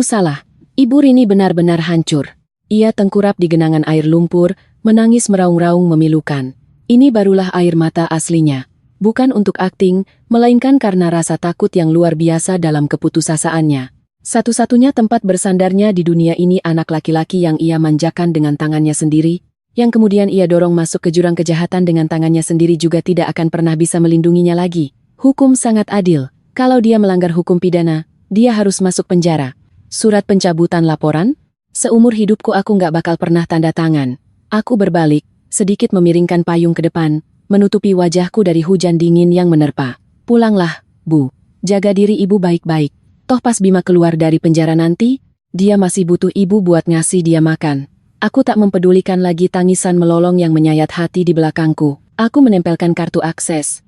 salah. Ibu Rini benar-benar hancur. Ia tengkurap di genangan air lumpur, menangis meraung-raung memilukan. Ini barulah air mata aslinya. Bukan untuk akting, melainkan karena rasa takut yang luar biasa dalam keputusasaannya. Satu-satunya tempat bersandarnya di dunia ini anak laki-laki yang ia manjakan dengan tangannya sendiri, yang kemudian ia dorong masuk ke jurang kejahatan dengan tangannya sendiri juga tidak akan pernah bisa melindunginya lagi. Hukum sangat adil. Kalau dia melanggar hukum pidana, dia harus masuk penjara. Surat pencabutan laporan? Seumur hidupku aku nggak bakal pernah tanda tangan. Aku berbalik, sedikit memiringkan payung ke depan, menutupi wajahku dari hujan dingin yang menerpa. Pulanglah, Bu. Jaga diri ibu baik-baik. Toh pas Bima keluar dari penjara nanti, dia masih butuh ibu buat ngasih dia makan. Aku tak mempedulikan lagi tangisan melolong yang menyayat hati di belakangku. Aku menempelkan kartu akses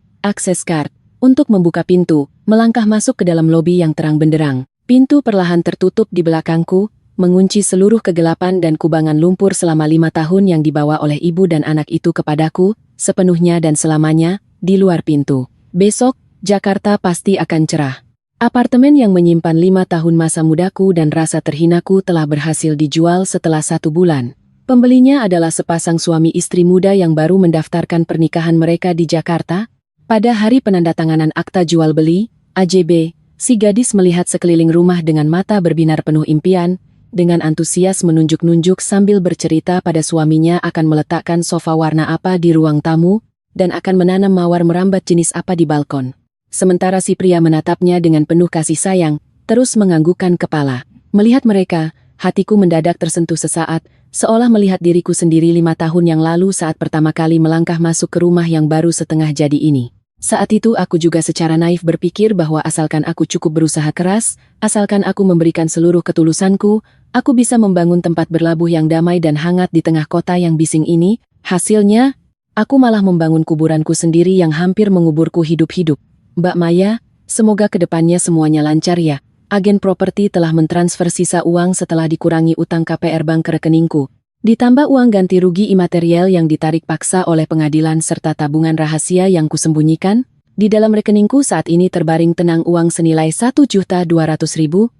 card, untuk membuka pintu, melangkah masuk ke dalam lobi yang terang benderang. Pintu perlahan tertutup di belakangku, mengunci seluruh kegelapan dan kubangan lumpur selama 5 tahun yang dibawa oleh ibu dan anak itu kepadaku, sepenuhnya dan selamanya, di luar pintu. Besok, Jakarta pasti akan cerah. Apartemen yang menyimpan 5 tahun masa mudaku dan rasa terhinaku telah berhasil dijual setelah 1 bulan. Pembelinya adalah sepasang suami istri muda yang baru mendaftarkan pernikahan mereka di Jakarta. Pada hari penandatanganan akta jual beli, AJB, si gadis melihat sekeliling rumah dengan mata berbinar penuh impian, dengan antusias menunjuk-nunjuk sambil bercerita pada suaminya akan meletakkan sofa warna apa di ruang tamu, dan akan menanam mawar merambat jenis apa di balkon. Sementara si pria menatapnya dengan penuh kasih sayang, terus menganggukkan kepala. Melihat mereka, hatiku mendadak tersentuh sesaat, seolah melihat diriku sendiri 5 tahun yang lalu saat pertama kali melangkah masuk ke rumah yang baru setengah jadi ini. Saat itu aku juga secara naif berpikir bahwa asalkan aku cukup berusaha keras, asalkan aku memberikan seluruh ketulusanku, aku bisa membangun tempat berlabuh yang damai dan hangat di tengah kota yang bising ini. Hasilnya, aku malah membangun kuburanku sendiri yang hampir menguburku hidup-hidup. Mbak Maya, semoga kedepannya semuanya lancar ya. Agen properti telah mentransfer sisa uang setelah dikurangi utang KPR bank ke rekeningku. Ditambah uang ganti rugi imaterial yang ditarik paksa oleh pengadilan serta tabungan rahasia yang kusembunyikan, di dalam rekeningku saat ini terbaring tenang uang senilai 1.200.000, 1.2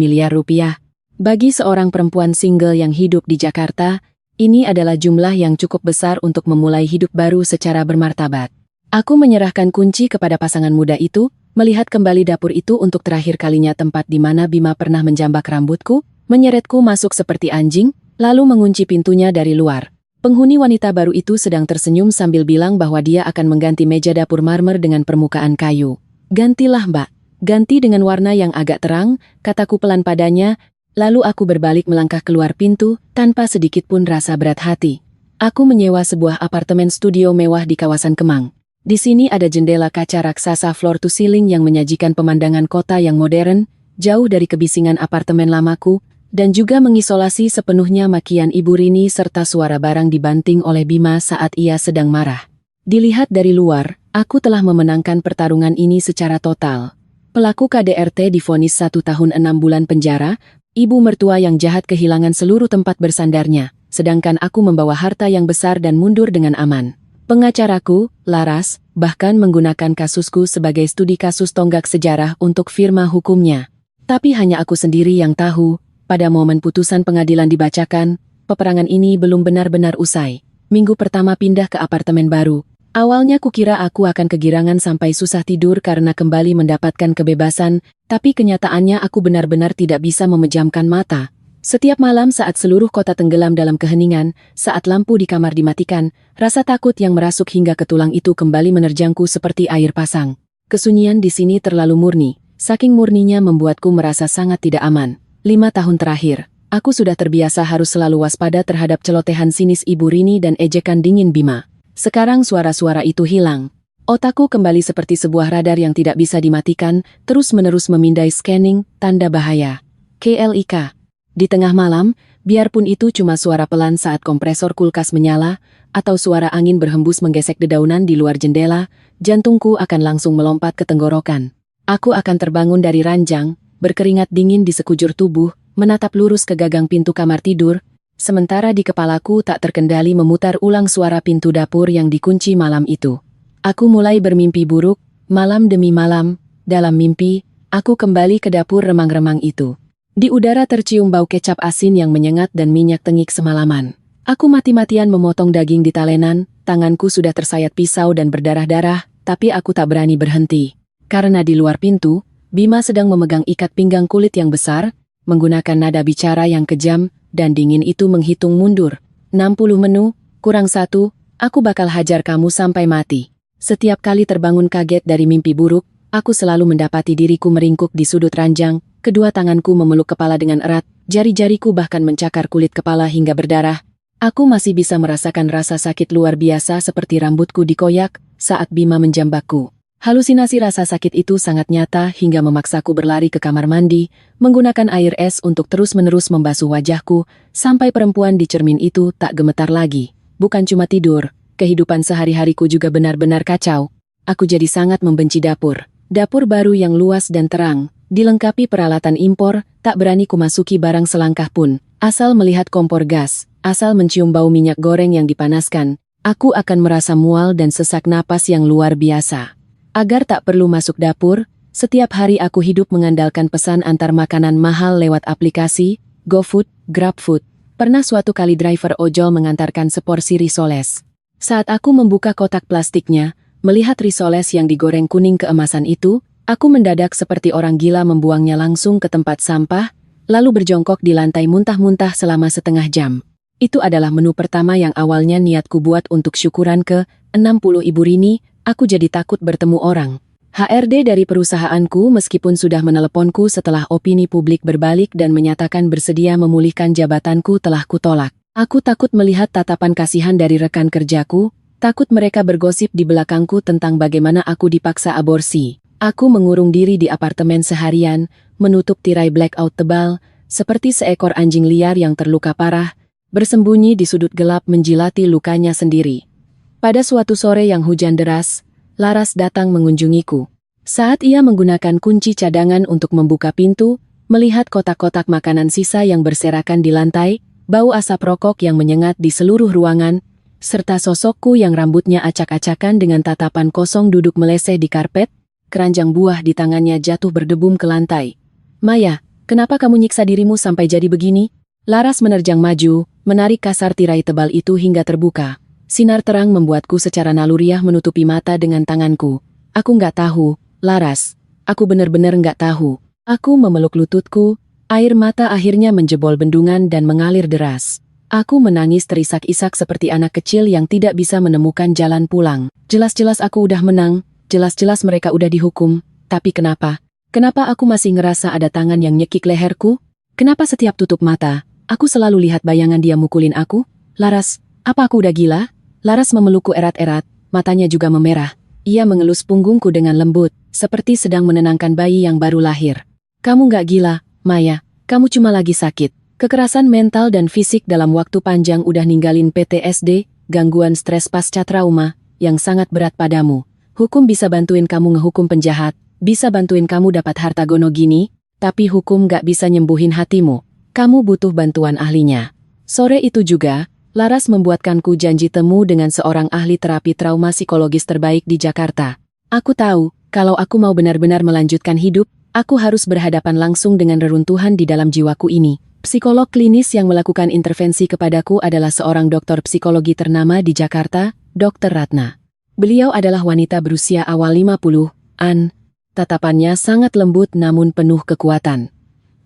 miliar rupiah. Bagi seorang perempuan single yang hidup di Jakarta, ini adalah jumlah yang cukup besar untuk memulai hidup baru secara bermartabat. Aku menyerahkan kunci kepada pasangan muda itu, melihat kembali dapur itu untuk terakhir kalinya tempat di mana Bima pernah menjambak rambutku, menyeretku masuk seperti anjing, lalu mengunci pintunya dari luar. Penghuni wanita baru itu sedang tersenyum sambil bilang bahwa dia akan mengganti meja dapur marmer dengan permukaan kayu. "Gantilah Mbak, ganti dengan warna yang agak terang," kataku pelan padanya, lalu aku berbalik melangkah keluar pintu, tanpa sedikit pun rasa berat hati. Aku menyewa sebuah apartemen studio mewah di kawasan Kemang. Di sini ada jendela kaca raksasa floor to ceiling yang menyajikan pemandangan kota yang modern, jauh dari kebisingan apartemen lamaku, dan juga mengisolasi sepenuhnya makian Ibu Rini serta suara barang dibanting oleh Bima saat ia sedang marah. Dilihat dari luar, aku telah memenangkan pertarungan ini secara total. Pelaku KDRT divonis 1 tahun 6 bulan penjara, ibu mertua yang jahat kehilangan seluruh tempat bersandarnya, sedangkan aku membawa harta yang besar dan mundur dengan aman. Pengacaraku, Laras, bahkan menggunakan kasusku sebagai studi kasus tonggak sejarah untuk firma hukumnya. Tapi hanya aku sendiri yang tahu, pada momen putusan pengadilan dibacakan, peperangan ini belum benar-benar usai. Minggu pertama pindah ke apartemen baru. Awalnya kukira aku akan kegirangan sampai susah tidur karena kembali mendapatkan kebebasan, tapi kenyataannya aku benar-benar tidak bisa memejamkan mata. Setiap malam saat seluruh kota tenggelam dalam keheningan, saat lampu di kamar dimatikan, rasa takut yang merasuk hingga ke tulang itu kembali menerjangku seperti air pasang. Kesunyian di sini terlalu murni, saking murninya membuatku merasa sangat tidak aman. 5 tahun terakhir, aku sudah terbiasa harus selalu waspada terhadap celotehan sinis Ibu Rini dan ejekan dingin Bima. Sekarang suara-suara itu hilang. Otakku kembali seperti sebuah radar yang tidak bisa dimatikan, terus-menerus memindai scanning, tanda bahaya. KLIK. Di tengah malam, biarpun itu cuma suara pelan saat kompresor kulkas menyala, atau suara angin berhembus menggesek dedaunan di luar jendela, jantungku akan langsung melompat ke tenggorokan. Aku akan terbangun dari ranjang, berkeringat dingin di sekujur tubuh, menatap lurus ke gagang pintu kamar tidur, sementara di kepalaku tak terkendali memutar ulang suara pintu dapur yang dikunci malam itu. Aku mulai bermimpi buruk, malam demi malam. Dalam mimpi, aku kembali ke dapur remang-remang itu. Di udara tercium bau kecap asin yang menyengat dan minyak tengik semalaman. Aku mati-matian memotong daging di talenan, tanganku sudah tersayat pisau dan berdarah-darah, tapi aku tak berani berhenti. Karena di luar pintu, Bima sedang memegang ikat pinggang kulit yang besar, menggunakan nada bicara yang kejam, dan dingin itu menghitung mundur. 60 menu, kurang 1, aku bakal hajar kamu sampai mati. Setiap kali terbangun kaget dari mimpi buruk, aku selalu mendapati diriku meringkuk di sudut ranjang, kedua tanganku memeluk kepala dengan erat, jari-jariku bahkan mencakar kulit kepala hingga berdarah. Aku masih bisa merasakan rasa sakit luar biasa seperti rambutku dikoyak saat Bima menjambakku. Halusinasi rasa sakit itu sangat nyata hingga memaksaku berlari ke kamar mandi, menggunakan air es untuk terus-menerus membasuh wajahku, sampai perempuan di cermin itu tak gemetar lagi. Bukan cuma tidur, kehidupan sehari-hariku juga benar-benar kacau. Aku jadi sangat membenci dapur. Dapur baru yang luas dan terang, dilengkapi peralatan impor, tak berani kumasuki barang selangkah pun. Asal melihat kompor gas, asal mencium bau minyak goreng yang dipanaskan, aku akan merasa mual dan sesak napas yang luar biasa. Agar tak perlu masuk dapur, setiap hari aku hidup mengandalkan pesan antar makanan mahal lewat aplikasi, GoFood, GrabFood. Pernah suatu kali driver ojol mengantarkan seporsi risoles. Saat aku membuka kotak plastiknya, melihat risoles yang digoreng kuning keemasan itu, aku mendadak seperti orang gila membuangnya langsung ke tempat sampah, lalu berjongkok di lantai muntah-muntah selama setengah jam. Itu adalah menu pertama yang awalnya niatku buat untuk syukuran ke 60 Ibu Rini. Aku jadi takut bertemu orang. HRD dari perusahaanku meskipun sudah meneleponku setelah opini publik berbalik dan menyatakan bersedia memulihkan jabatanku telah kutolak. Aku takut melihat tatapan kasihan dari rekan kerjaku, Takut mereka bergosip di belakangku tentang bagaimana aku dipaksa aborsi. Aku mengurung diri di apartemen seharian, menutup tirai blackout tebal, seperti seekor anjing liar yang terluka parah, bersembunyi di sudut gelap menjilati lukanya sendiri. Pada suatu sore yang hujan deras, Laras datang mengunjungiku. Saat ia menggunakan kunci cadangan untuk membuka pintu, melihat kotak-kotak makanan sisa yang berserakan di lantai, bau asap rokok yang menyengat di seluruh ruangan, serta sosokku yang rambutnya acak-acakan dengan tatapan kosong duduk meleseh di karpet, keranjang buah di tangannya jatuh berdebum ke lantai. "Maya, kenapa kamu nyiksa dirimu sampai jadi begini?" Laras menerjang maju, menarik kasar tirai tebal itu hingga terbuka. Sinar terang membuatku secara naluriah menutupi mata dengan tanganku. "Aku nggak tahu, Laras. Aku benar-benar nggak tahu." Aku memeluk lututku, air mata akhirnya menjebol bendungan dan mengalir deras. Aku menangis terisak-isak seperti anak kecil yang tidak bisa menemukan jalan pulang. Jelas-jelas aku udah menang, jelas-jelas mereka udah dihukum, tapi kenapa? Kenapa aku masih ngerasa ada tangan yang nyekik leherku? Kenapa setiap tutup mata, aku selalu lihat bayangan dia mukulin aku? "Laras, apa aku udah gila?" Laras memelukku erat-erat, matanya juga memerah. Ia mengelus punggungku dengan lembut, seperti sedang menenangkan bayi yang baru lahir. "Kamu nggak gila, Maya, kamu cuma lagi sakit. Kekerasan mental dan fisik dalam waktu panjang udah ninggalin PTSD, gangguan stres pasca trauma, yang sangat berat padamu. Hukum bisa bantuin kamu ngehukum penjahat, bisa bantuin kamu dapat harta gono gini, tapi hukum gak bisa nyembuhin hatimu. Kamu butuh bantuan ahlinya." Sore itu juga, Laras membuatkanku janji temu dengan seorang ahli terapi trauma psikologis terbaik di Jakarta. Aku tahu, kalau aku mau benar-benar melanjutkan hidup, aku harus berhadapan langsung dengan reruntuhan di dalam jiwaku ini. Psikolog klinis yang melakukan intervensi kepadaku adalah seorang dokter psikologi ternama di Jakarta, Dr. Ratna. Beliau adalah wanita berusia awal 50-an. Tatapannya sangat lembut namun penuh kekuatan.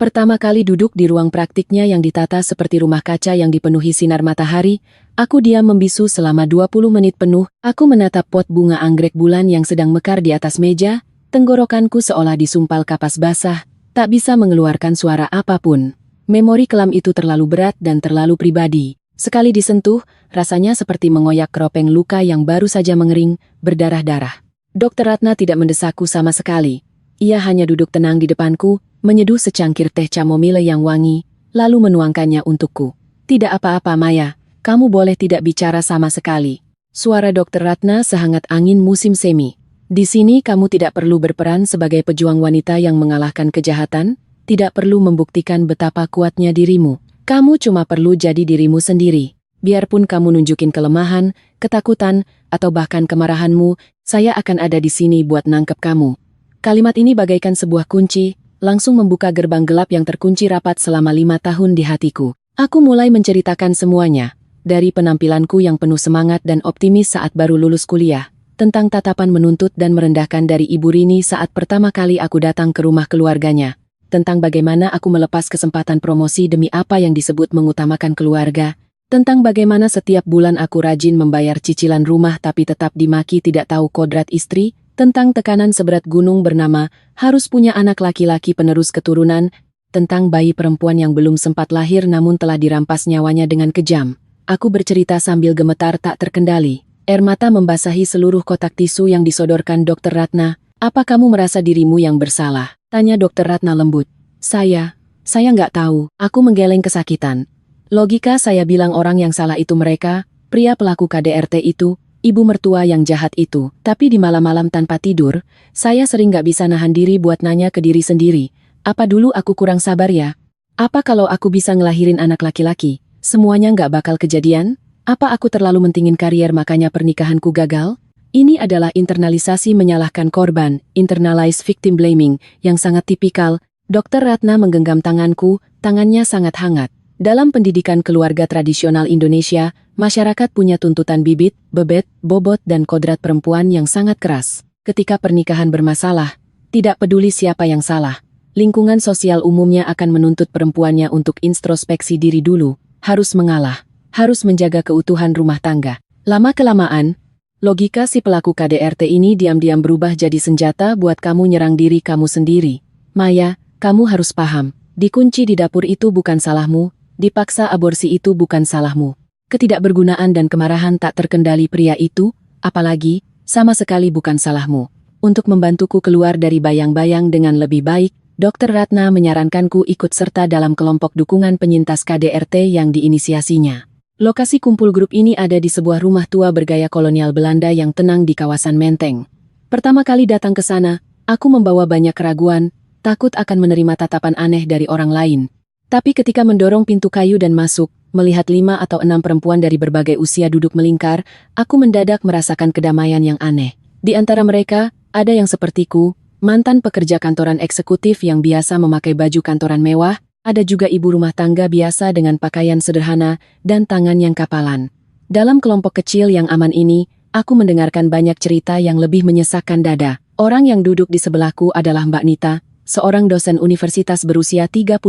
Pertama kali duduk di ruang praktiknya yang ditata seperti rumah kaca yang dipenuhi sinar matahari, aku diam membisu selama 20 menit penuh. Aku menatap pot bunga anggrek bulan yang sedang mekar di atas meja, tenggorokanku seolah disumpal kapas basah, tak bisa mengeluarkan suara apapun. Memori kelam itu terlalu berat dan terlalu pribadi. Sekali disentuh, rasanya seperti mengoyak keropeng luka yang baru saja mengering, berdarah-darah. Dr. Ratna tidak mendesakku sama sekali. Ia hanya duduk tenang di depanku, menyeduh secangkir teh chamomile yang wangi, lalu menuangkannya untukku. "Tidak apa-apa, Maya, kamu boleh tidak bicara sama sekali." Suara Dr. Ratna sehangat angin musim semi. "Di sini kamu tidak perlu berperan sebagai pejuang wanita yang mengalahkan kejahatan, tidak perlu membuktikan betapa kuatnya dirimu. Kamu cuma perlu jadi dirimu sendiri. Biarpun kamu nunjukin kelemahan, ketakutan, atau bahkan kemarahanmu, saya akan ada di sini buat nangkep kamu." Kalimat ini bagaikan sebuah kunci, langsung membuka gerbang gelap yang terkunci rapat selama 5 tahun di hatiku. Aku mulai menceritakan semuanya, dari penampilanku yang penuh semangat dan optimis saat baru lulus kuliah, tentang tatapan menuntut dan merendahkan dari Ibu Rini saat pertama kali aku datang ke rumah keluarganya, tentang bagaimana aku melepas kesempatan promosi demi apa yang disebut mengutamakan keluarga, tentang bagaimana setiap bulan aku rajin membayar cicilan rumah tapi tetap dimaki tidak tahu kodrat istri, tentang tekanan seberat gunung bernama harus punya anak laki-laki penerus keturunan, tentang bayi perempuan yang belum sempat lahir namun telah dirampas nyawanya dengan kejam. Aku bercerita sambil gemetar tak terkendali. Air mata membasahi seluruh kotak tisu yang disodorkan Dr. Ratna. "Apa kamu merasa dirimu yang bersalah?" tanya Dr. Ratna lembut. Saya nggak tahu." Aku menggeleng kesakitan. Logika saya bilang orang yang salah itu mereka, pria pelaku KDRT itu, ibu mertua yang jahat itu. Tapi di malam-malam tanpa tidur, saya sering nggak bisa nahan diri buat nanya ke diri sendiri, apa dulu aku kurang sabar ya? Apa kalau aku bisa ngelahirin anak laki-laki, semuanya nggak bakal kejadian? Apa aku terlalu mentingin karier makanya pernikahanku gagal? Ini adalah internalisasi menyalahkan korban, internalized victim blaming, yang sangat tipikal. Dr. Ratna menggenggam tanganku, tangannya sangat hangat. Dalam pendidikan keluarga tradisional Indonesia, masyarakat punya tuntutan bibit, bebet, bobot dan kodrat perempuan yang sangat keras. Ketika pernikahan bermasalah, tidak peduli siapa yang salah, lingkungan sosial umumnya akan menuntut perempuannya untuk introspeksi diri dulu, harus mengalah, harus menjaga keutuhan rumah tangga. Lama-kelamaan, logika si pelaku KDRT ini diam-diam berubah jadi senjata buat kamu nyerang diri kamu sendiri. Maya, kamu harus paham, dikunci di dapur itu bukan salahmu, dipaksa aborsi itu bukan salahmu. Ketidakbergunaan dan kemarahan tak terkendali pria itu, apalagi, sama sekali bukan salahmu. Untuk membantuku keluar dari bayang-bayang dengan lebih baik, Dr. Ratna menyarankanku ikut serta dalam kelompok dukungan penyintas KDRT yang diinisiasinya. Lokasi kumpul grup ini ada di sebuah rumah tua bergaya kolonial Belanda yang tenang di kawasan Menteng. Pertama kali datang ke sana, aku membawa banyak keraguan, takut akan menerima tatapan aneh dari orang lain. Tapi ketika mendorong pintu kayu dan masuk, melihat 5 atau 6 perempuan dari berbagai usia duduk melingkar, aku mendadak merasakan kedamaian yang aneh. Di antara mereka, ada yang sepertiku, mantan pekerja kantoran eksekutif yang biasa memakai baju kantoran mewah, ada juga ibu rumah tangga biasa dengan pakaian sederhana dan tangan yang kapalan. Dalam kelompok kecil yang aman ini, aku mendengarkan banyak cerita yang lebih menyesakkan dada. Orang yang duduk di sebelahku adalah Mbak Nita, seorang dosen universitas berusia 38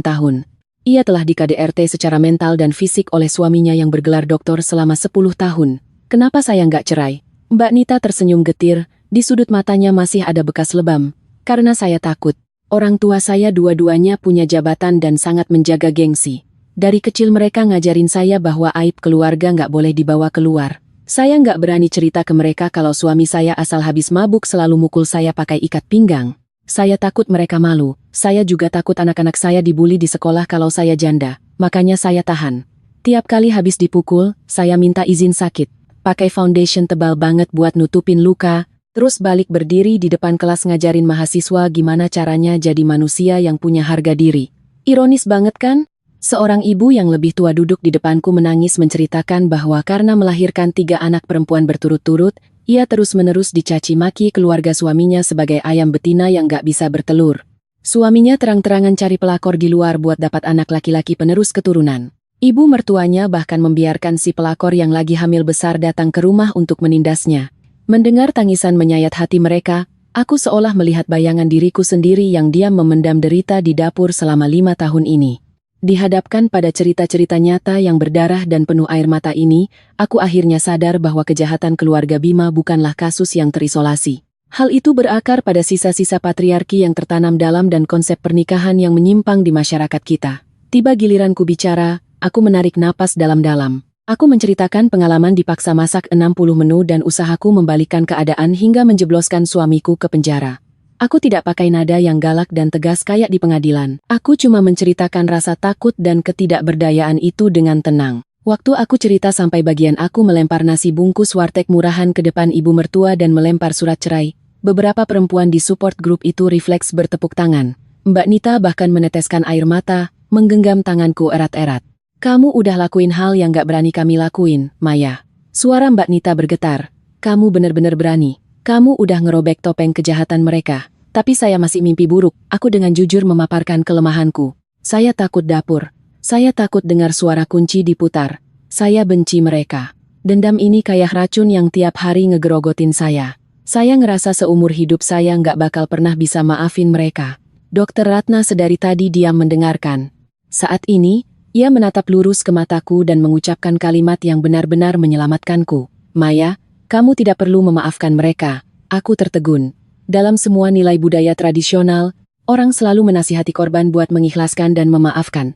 tahun. Ia telah di KDRT secara mental dan fisik oleh suaminya yang bergelar doktor selama 10 tahun. Kenapa saya nggak cerai? Mbak Nita tersenyum getir, di sudut matanya masih ada bekas lebam. Karena saya takut. Orang tua saya dua-duanya punya jabatan dan sangat menjaga gengsi. Dari kecil mereka ngajarin saya bahwa aib keluarga nggak boleh dibawa keluar. Saya nggak berani cerita ke mereka kalau suami saya asal habis mabuk selalu mukul saya pakai ikat pinggang. Saya takut mereka malu, saya juga takut anak-anak saya dibully di sekolah kalau saya janda, makanya saya tahan. Tiap kali habis dipukul, saya minta izin sakit, pakai foundation tebal banget buat nutupin luka, terus balik berdiri di depan kelas ngajarin mahasiswa gimana caranya jadi manusia yang punya harga diri. Ironis banget kan? Seorang ibu yang lebih tua duduk di depanku menangis menceritakan bahwa karena melahirkan 3 anak perempuan berturut-turut, ia terus-menerus dicaci maki keluarga suaminya sebagai ayam betina yang gak bisa bertelur. Suaminya terang-terangan cari pelakor di luar buat dapat anak laki-laki penerus keturunan. Ibu mertuanya bahkan membiarkan si pelakor yang lagi hamil besar datang ke rumah untuk menindasnya. Mendengar tangisan menyayat hati mereka, aku seolah melihat bayangan diriku sendiri yang diam memendam derita di dapur selama 5 tahun ini. Dihadapkan pada cerita-cerita nyata yang berdarah dan penuh air mata ini, aku akhirnya sadar bahwa kejahatan keluarga Bima bukanlah kasus yang terisolasi. Hal itu berakar pada sisa-sisa patriarki yang tertanam dalam dan konsep pernikahan yang menyimpang di masyarakat kita. Tiba giliranku bicara, aku menarik napas dalam-dalam. Aku menceritakan pengalaman dipaksa masak 60 menu dan usahaku membalikan keadaan hingga menjebloskan suamiku ke penjara. Aku tidak pakai nada yang galak dan tegas kayak di pengadilan. Aku cuma menceritakan rasa takut dan ketidakberdayaan itu dengan tenang. Waktu aku cerita sampai bagian aku melempar nasi bungkus warteg murahan ke depan ibu mertua dan melempar surat cerai, beberapa perempuan di support group itu refleks bertepuk tangan. Mbak Nita bahkan meneteskan air mata, menggenggam tanganku erat-erat. Kamu udah lakuin hal yang gak berani kami lakuin, Maya. Suara Mbak Nita bergetar. Kamu bener-bener berani. Kamu udah ngerobek topeng kejahatan mereka. Tapi saya masih mimpi buruk. Aku dengan jujur memaparkan kelemahanku. Saya takut dapur. Saya takut dengar suara kunci diputar. Saya benci mereka. Dendam ini kayak racun yang tiap hari ngegerogotin saya. Saya ngerasa seumur hidup saya nggak bakal pernah bisa maafin mereka. Dr. Ratna sedari tadi diam mendengarkan. Saat ini, ia menatap lurus ke mataku dan mengucapkan kalimat yang benar-benar menyelamatkanku. Maya, kamu tidak perlu memaafkan mereka. Aku tertegun. Dalam semua nilai budaya tradisional, orang selalu menasihati korban buat mengikhlaskan dan memaafkan.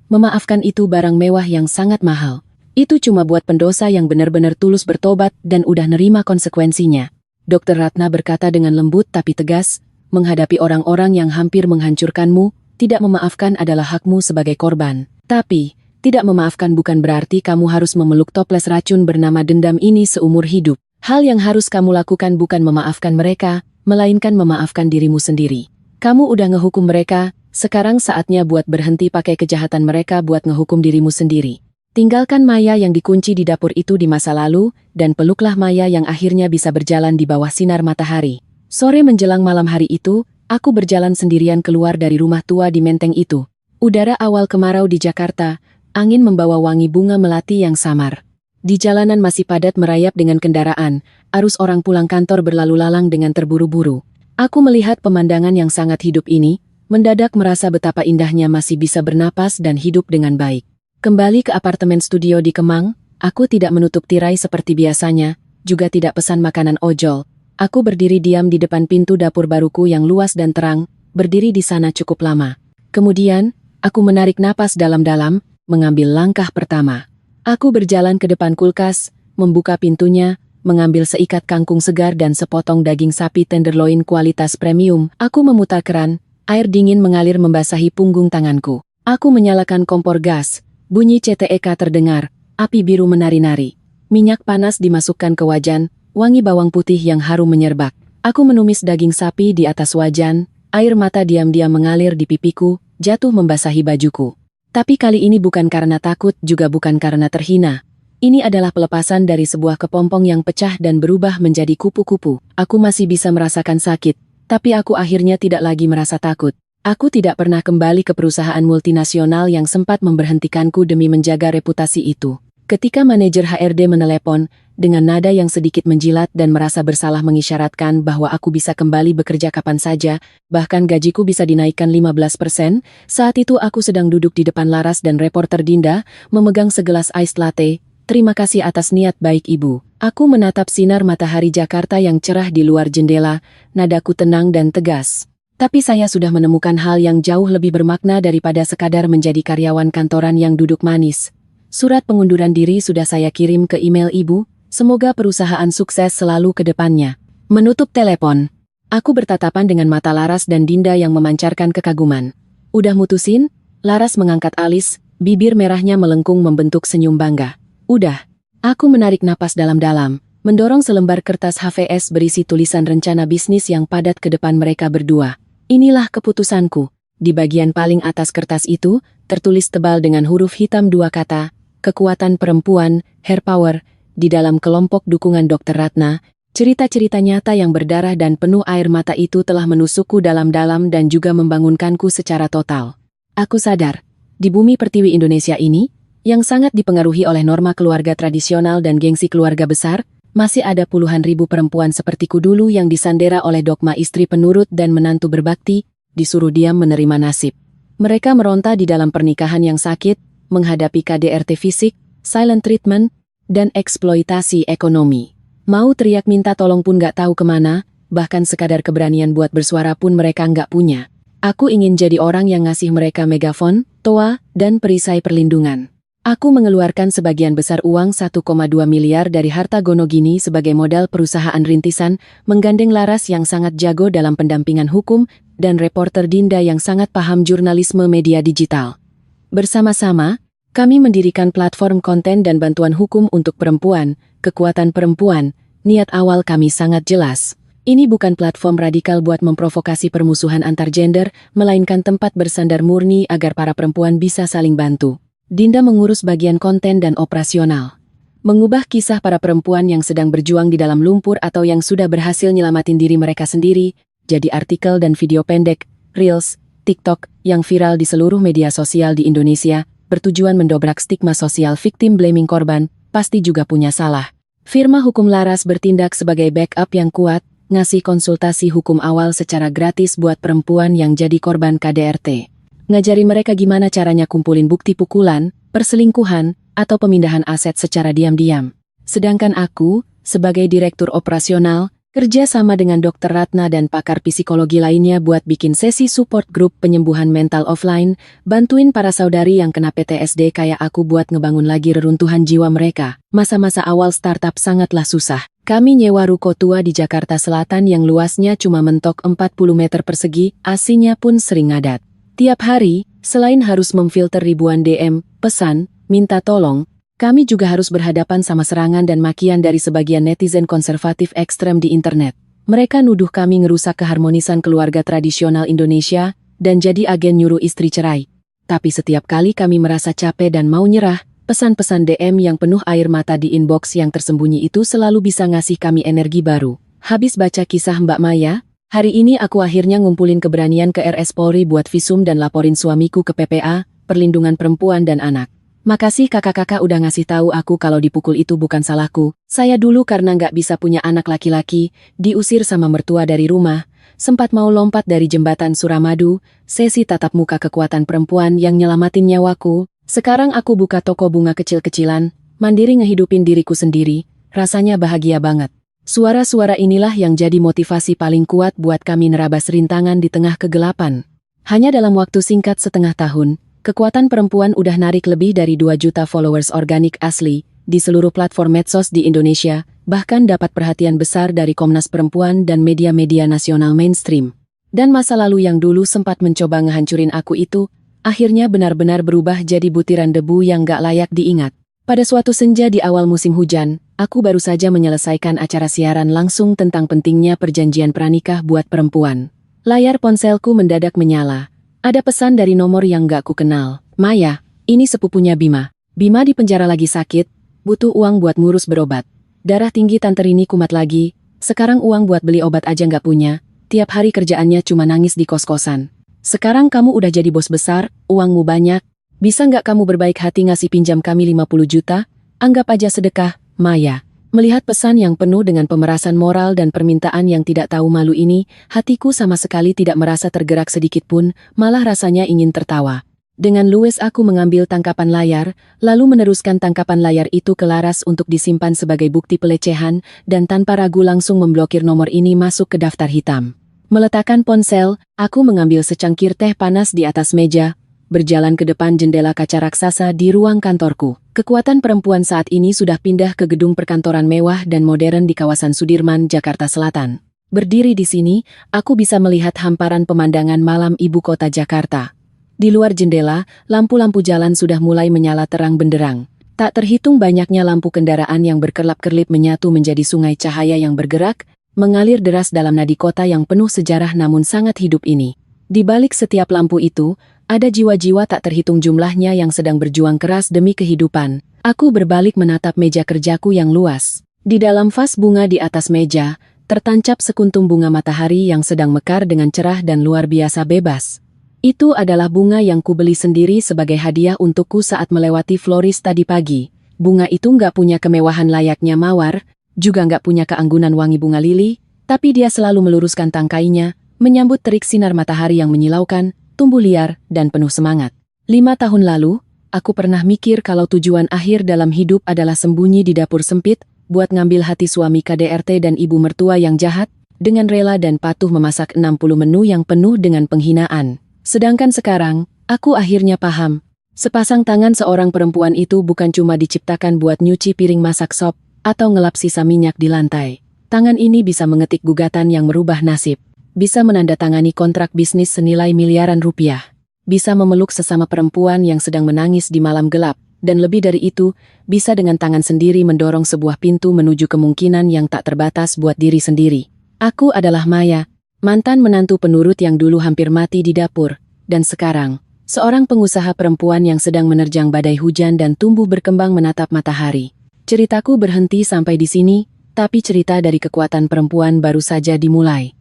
Memaafkan itu barang mewah yang sangat mahal. Itu cuma buat pendosa yang benar-benar tulus bertobat dan udah nerima konsekuensinya. Dr. Ratna berkata dengan lembut tapi tegas, menghadapi orang-orang yang hampir menghancurkanmu, tidak memaafkan adalah hakmu sebagai korban. Tapi, tidak memaafkan bukan berarti kamu harus memeluk toples racun bernama dendam ini seumur hidup. Hal yang harus kamu lakukan bukan memaafkan mereka, melainkan memaafkan dirimu sendiri. Kamu udah ngehukum mereka, sekarang saatnya buat berhenti pakai kejahatan mereka buat ngehukum dirimu sendiri. Tinggalkan Maya yang dikunci di dapur itu di masa lalu, dan peluklah Maya yang akhirnya bisa berjalan di bawah sinar matahari. Sore menjelang malam hari itu, aku berjalan sendirian keluar dari rumah tua di Menteng itu. Udara awal kemarau di Jakarta, angin membawa wangi bunga melati yang samar. Di jalanan masih padat merayap dengan kendaraan, arus orang pulang kantor berlalu lalang dengan terburu-buru. Aku melihat pemandangan yang sangat hidup ini, mendadak merasa betapa indahnya masih bisa bernapas dan hidup dengan baik. Kembali ke apartemen studio di Kemang, aku tidak menutup tirai seperti biasanya, juga tidak pesan makanan ojol. Aku berdiri diam di depan pintu dapur baruku yang luas dan terang, berdiri di sana cukup lama. Kemudian, aku menarik napas dalam-dalam, mengambil langkah pertama. Aku berjalan ke depan kulkas, membuka pintunya, mengambil seikat kangkung segar dan sepotong daging sapi tenderloin kualitas premium. Aku memutar keran, air dingin mengalir membasahi punggung tanganku. Aku menyalakan kompor gas, bunyi CTEK terdengar, api biru menari-nari. Minyak panas dimasukkan ke wajan, wangi bawang putih yang harum menyerbak. Aku menumis daging sapi di atas wajan, air mata diam-diam mengalir di pipiku, jatuh membasahi bajuku. Tapi kali ini bukan karena takut, juga bukan karena terhina. Ini adalah pelepasan dari sebuah kepompong yang pecah dan berubah menjadi kupu-kupu. Aku masih bisa merasakan sakit, tapi aku akhirnya tidak lagi merasa takut. Aku tidak pernah kembali ke perusahaan multinasional yang sempat memberhentikanku demi menjaga reputasi itu. Ketika manajer HRD menelepon, dengan nada yang sedikit menjilat dan merasa bersalah mengisyaratkan bahwa aku bisa kembali bekerja kapan saja, bahkan gajiku bisa dinaikkan 15%, saat itu aku sedang duduk di depan Laras dan reporter Dinda, memegang segelas iced latte. Terima kasih atas niat baik Ibu. Aku menatap sinar matahari Jakarta yang cerah di luar jendela, nadaku tenang dan tegas. Tapi saya sudah menemukan hal yang jauh lebih bermakna daripada sekadar menjadi karyawan kantoran yang duduk manis. Surat pengunduran diri sudah saya kirim ke email Ibu, semoga perusahaan sukses selalu ke depannya. Menutup telepon. Aku bertatapan dengan mata Laras dan Dinda yang memancarkan kekaguman. Udah mutusin? Laras mengangkat alis, bibir merahnya melengkung membentuk senyum bangga. Udah. Aku menarik napas dalam-dalam, mendorong selembar kertas HVS berisi tulisan rencana bisnis yang padat ke depan mereka berdua. Inilah keputusanku. Di bagian paling atas kertas itu, tertulis tebal dengan huruf hitam dua kata, kekuatan perempuan, hair power, di dalam kelompok dukungan Dr. Ratna. Cerita-cerita nyata yang berdarah dan penuh air mata itu telah menusukku dalam-dalam dan juga membangunkanku secara total. Aku sadar, di bumi pertiwi Indonesia ini, yang sangat dipengaruhi oleh norma keluarga tradisional dan gengsi keluarga besar, masih ada puluhan ribu perempuan sepertiku dulu yang disandera oleh dogma istri penurut dan menantu berbakti, disuruh diam menerima nasib. Mereka meronta di dalam pernikahan yang sakit, menghadapi KDRT fisik, silent treatment, dan eksploitasi ekonomi. Mau teriak minta tolong pun gak tahu kemana, bahkan sekadar keberanian buat bersuara pun mereka gak punya. Aku ingin jadi orang yang ngasih mereka megafon, toa, dan perisai perlindungan. Aku mengeluarkan sebagian besar uang 1,2 miliar dari harta Gonogini sebagai modal perusahaan rintisan, menggandeng Laras yang sangat jago dalam pendampingan hukum, dan reporter Dinda yang sangat paham jurnalisme media digital. Bersama-sama, kami mendirikan platform konten dan bantuan hukum untuk perempuan, kekuatan perempuan. Niat awal kami sangat jelas. Ini bukan platform radikal buat memprovokasi permusuhan antar gender, melainkan tempat bersandar murni agar para perempuan bisa saling bantu. Dinda mengurus bagian konten dan operasional. Mengubah kisah para perempuan yang sedang berjuang di dalam lumpur atau yang sudah berhasil nyelamatin diri mereka sendiri, jadi artikel dan video pendek, Reels, TikTok, yang viral di seluruh media sosial di Indonesia, bertujuan mendobrak stigma sosial victim blaming korban, pasti juga punya salah. Firma Hukum Laras bertindak sebagai backup yang kuat, ngasih konsultasi hukum awal secara gratis buat perempuan yang jadi korban KDRT. Ngajari mereka gimana caranya kumpulin bukti pukulan, perselingkuhan, atau pemindahan aset secara diam-diam. Sedangkan aku, sebagai direktur operasional, kerja sama dengan Dr. Ratna dan pakar psikologi lainnya buat bikin sesi support group penyembuhan mental offline, bantuin para saudari yang kena PTSD kayak aku buat ngebangun lagi reruntuhan jiwa mereka. Masa-masa awal startup sangatlah susah. Kami nyewa ruko tua di Jakarta Selatan yang luasnya cuma mentok 40 meter persegi, AC-nya pun sering ngadat. Tiap hari, selain harus memfilter ribuan DM, pesan, minta tolong, kami juga harus berhadapan sama serangan dan makian dari sebagian netizen konservatif ekstrem di internet. Mereka nuduh kami ngerusak keharmonisan keluarga tradisional Indonesia, dan jadi agen nyuruh istri cerai. Tapi setiap kali kami merasa capek dan mau nyerah, pesan-pesan DM yang penuh air mata di inbox yang tersembunyi itu selalu bisa ngasih kami energi baru. Habis baca kisah Mbak Maya, hari ini aku akhirnya ngumpulin keberanian ke RS Polri buat visum dan laporin suamiku ke PPA, Perlindungan Perempuan dan Anak. Makasih kakak-kakak udah ngasih tahu aku kalau dipukul itu bukan salahku. Saya dulu karena nggak bisa punya anak laki-laki, diusir sama mertua dari rumah, sempat mau lompat dari jembatan Suramadu, sesi tatap muka kekuatan perempuan yang nyelamatin nyawaku. Sekarang aku buka toko bunga kecil-kecilan, mandiri ngehidupin diriku sendiri, rasanya bahagia banget. Suara-suara inilah yang jadi motivasi paling kuat buat kami nerabas rintangan di tengah kegelapan. Hanya dalam waktu singkat setengah tahun, Kekuatan perempuan udah narik lebih dari 2 juta followers organik asli di seluruh platform medsos di Indonesia, bahkan dapat perhatian besar dari Komnas Perempuan dan media-media nasional mainstream. Dan masa lalu yang dulu sempat mencoba ngehancurin aku itu, akhirnya benar-benar berubah jadi butiran debu yang gak layak diingat. Pada suatu senja di awal musim hujan, aku baru saja menyelesaikan acara siaran langsung tentang pentingnya perjanjian pranikah buat perempuan. Layar ponselku mendadak menyala. Ada pesan dari nomor yang gak ku kenal. Maya, ini sepupunya Bima. Bima di penjara lagi sakit, butuh uang buat ngurus berobat. Darah tinggi tante Rini kumat lagi, sekarang uang buat beli obat aja gak punya, tiap hari kerjaannya cuma nangis di kos-kosan. Sekarang kamu udah jadi bos besar, uangmu banyak, bisa gak kamu berbaik hati ngasih pinjam kami 50 juta? Anggap aja sedekah, Maya. Melihat pesan yang penuh dengan pemerasan moral dan permintaan yang tidak tahu malu ini, hatiku sama sekali tidak merasa tergerak sedikit pun, malah rasanya ingin tertawa. Dengan luwes aku mengambil tangkapan layar, lalu meneruskan tangkapan layar itu ke Laras untuk disimpan sebagai bukti pelecehan, dan tanpa ragu langsung memblokir nomor ini masuk ke daftar hitam. Meletakkan ponsel, aku mengambil secangkir teh panas di atas meja, berjalan ke depan jendela kaca raksasa di ruang kantorku. Kekuatan perempuan saat ini sudah pindah ke gedung perkantoran mewah dan modern di kawasan Sudirman, Jakarta Selatan. Berdiri di sini, aku bisa melihat hamparan pemandangan malam ibu kota Jakarta. Di luar jendela, lampu-lampu jalan sudah mulai menyala terang benderang. Tak terhitung banyaknya lampu kendaraan yang berkerlap-kerlip menyatu menjadi sungai cahaya yang bergerak, mengalir deras dalam nadi kota yang penuh sejarah namun sangat hidup ini. Di balik setiap lampu itu, ada jiwa-jiwa tak terhitung jumlahnya yang sedang berjuang keras demi kehidupan. Aku berbalik menatap meja kerjaku yang luas. Di dalam vas bunga di atas meja, tertancap sekuntum bunga matahari yang sedang mekar dengan cerah dan luar biasa bebas. Itu adalah bunga yang kubeli sendiri sebagai hadiah untukku saat melewati floris tadi pagi. Bunga itu nggak punya kemewahan layaknya mawar, juga nggak punya keanggunan wangi bunga lili, tapi dia selalu meluruskan tangkainya, menyambut terik sinar matahari yang menyilaukan, tumbuh liar, dan penuh semangat. 5 tahun lalu, aku pernah mikir kalau tujuan akhir dalam hidup adalah sembunyi di dapur sempit, buat ngambil hati suami KDRT dan ibu mertua yang jahat, dengan rela dan patuh memasak 60 menu yang penuh dengan penghinaan. Sedangkan sekarang, aku akhirnya paham. Sepasang tangan seorang perempuan itu bukan cuma diciptakan buat nyuci piring masak sop, atau ngelap sisa minyak di lantai. Tangan ini bisa mengetik gugatan yang merubah nasib. Bisa menandatangani kontrak bisnis senilai miliaran rupiah. Bisa memeluk sesama perempuan yang sedang menangis di malam gelap. Dan lebih dari itu, bisa dengan tangan sendiri mendorong sebuah pintu menuju kemungkinan yang tak terbatas buat diri sendiri. Aku adalah Maya, mantan menantu penurut yang dulu hampir mati di dapur. Dan sekarang, seorang pengusaha perempuan yang sedang menerjang badai hujan dan tumbuh berkembang menatap matahari. Ceritaku berhenti sampai di sini, tapi cerita dari kekuatan perempuan baru saja dimulai.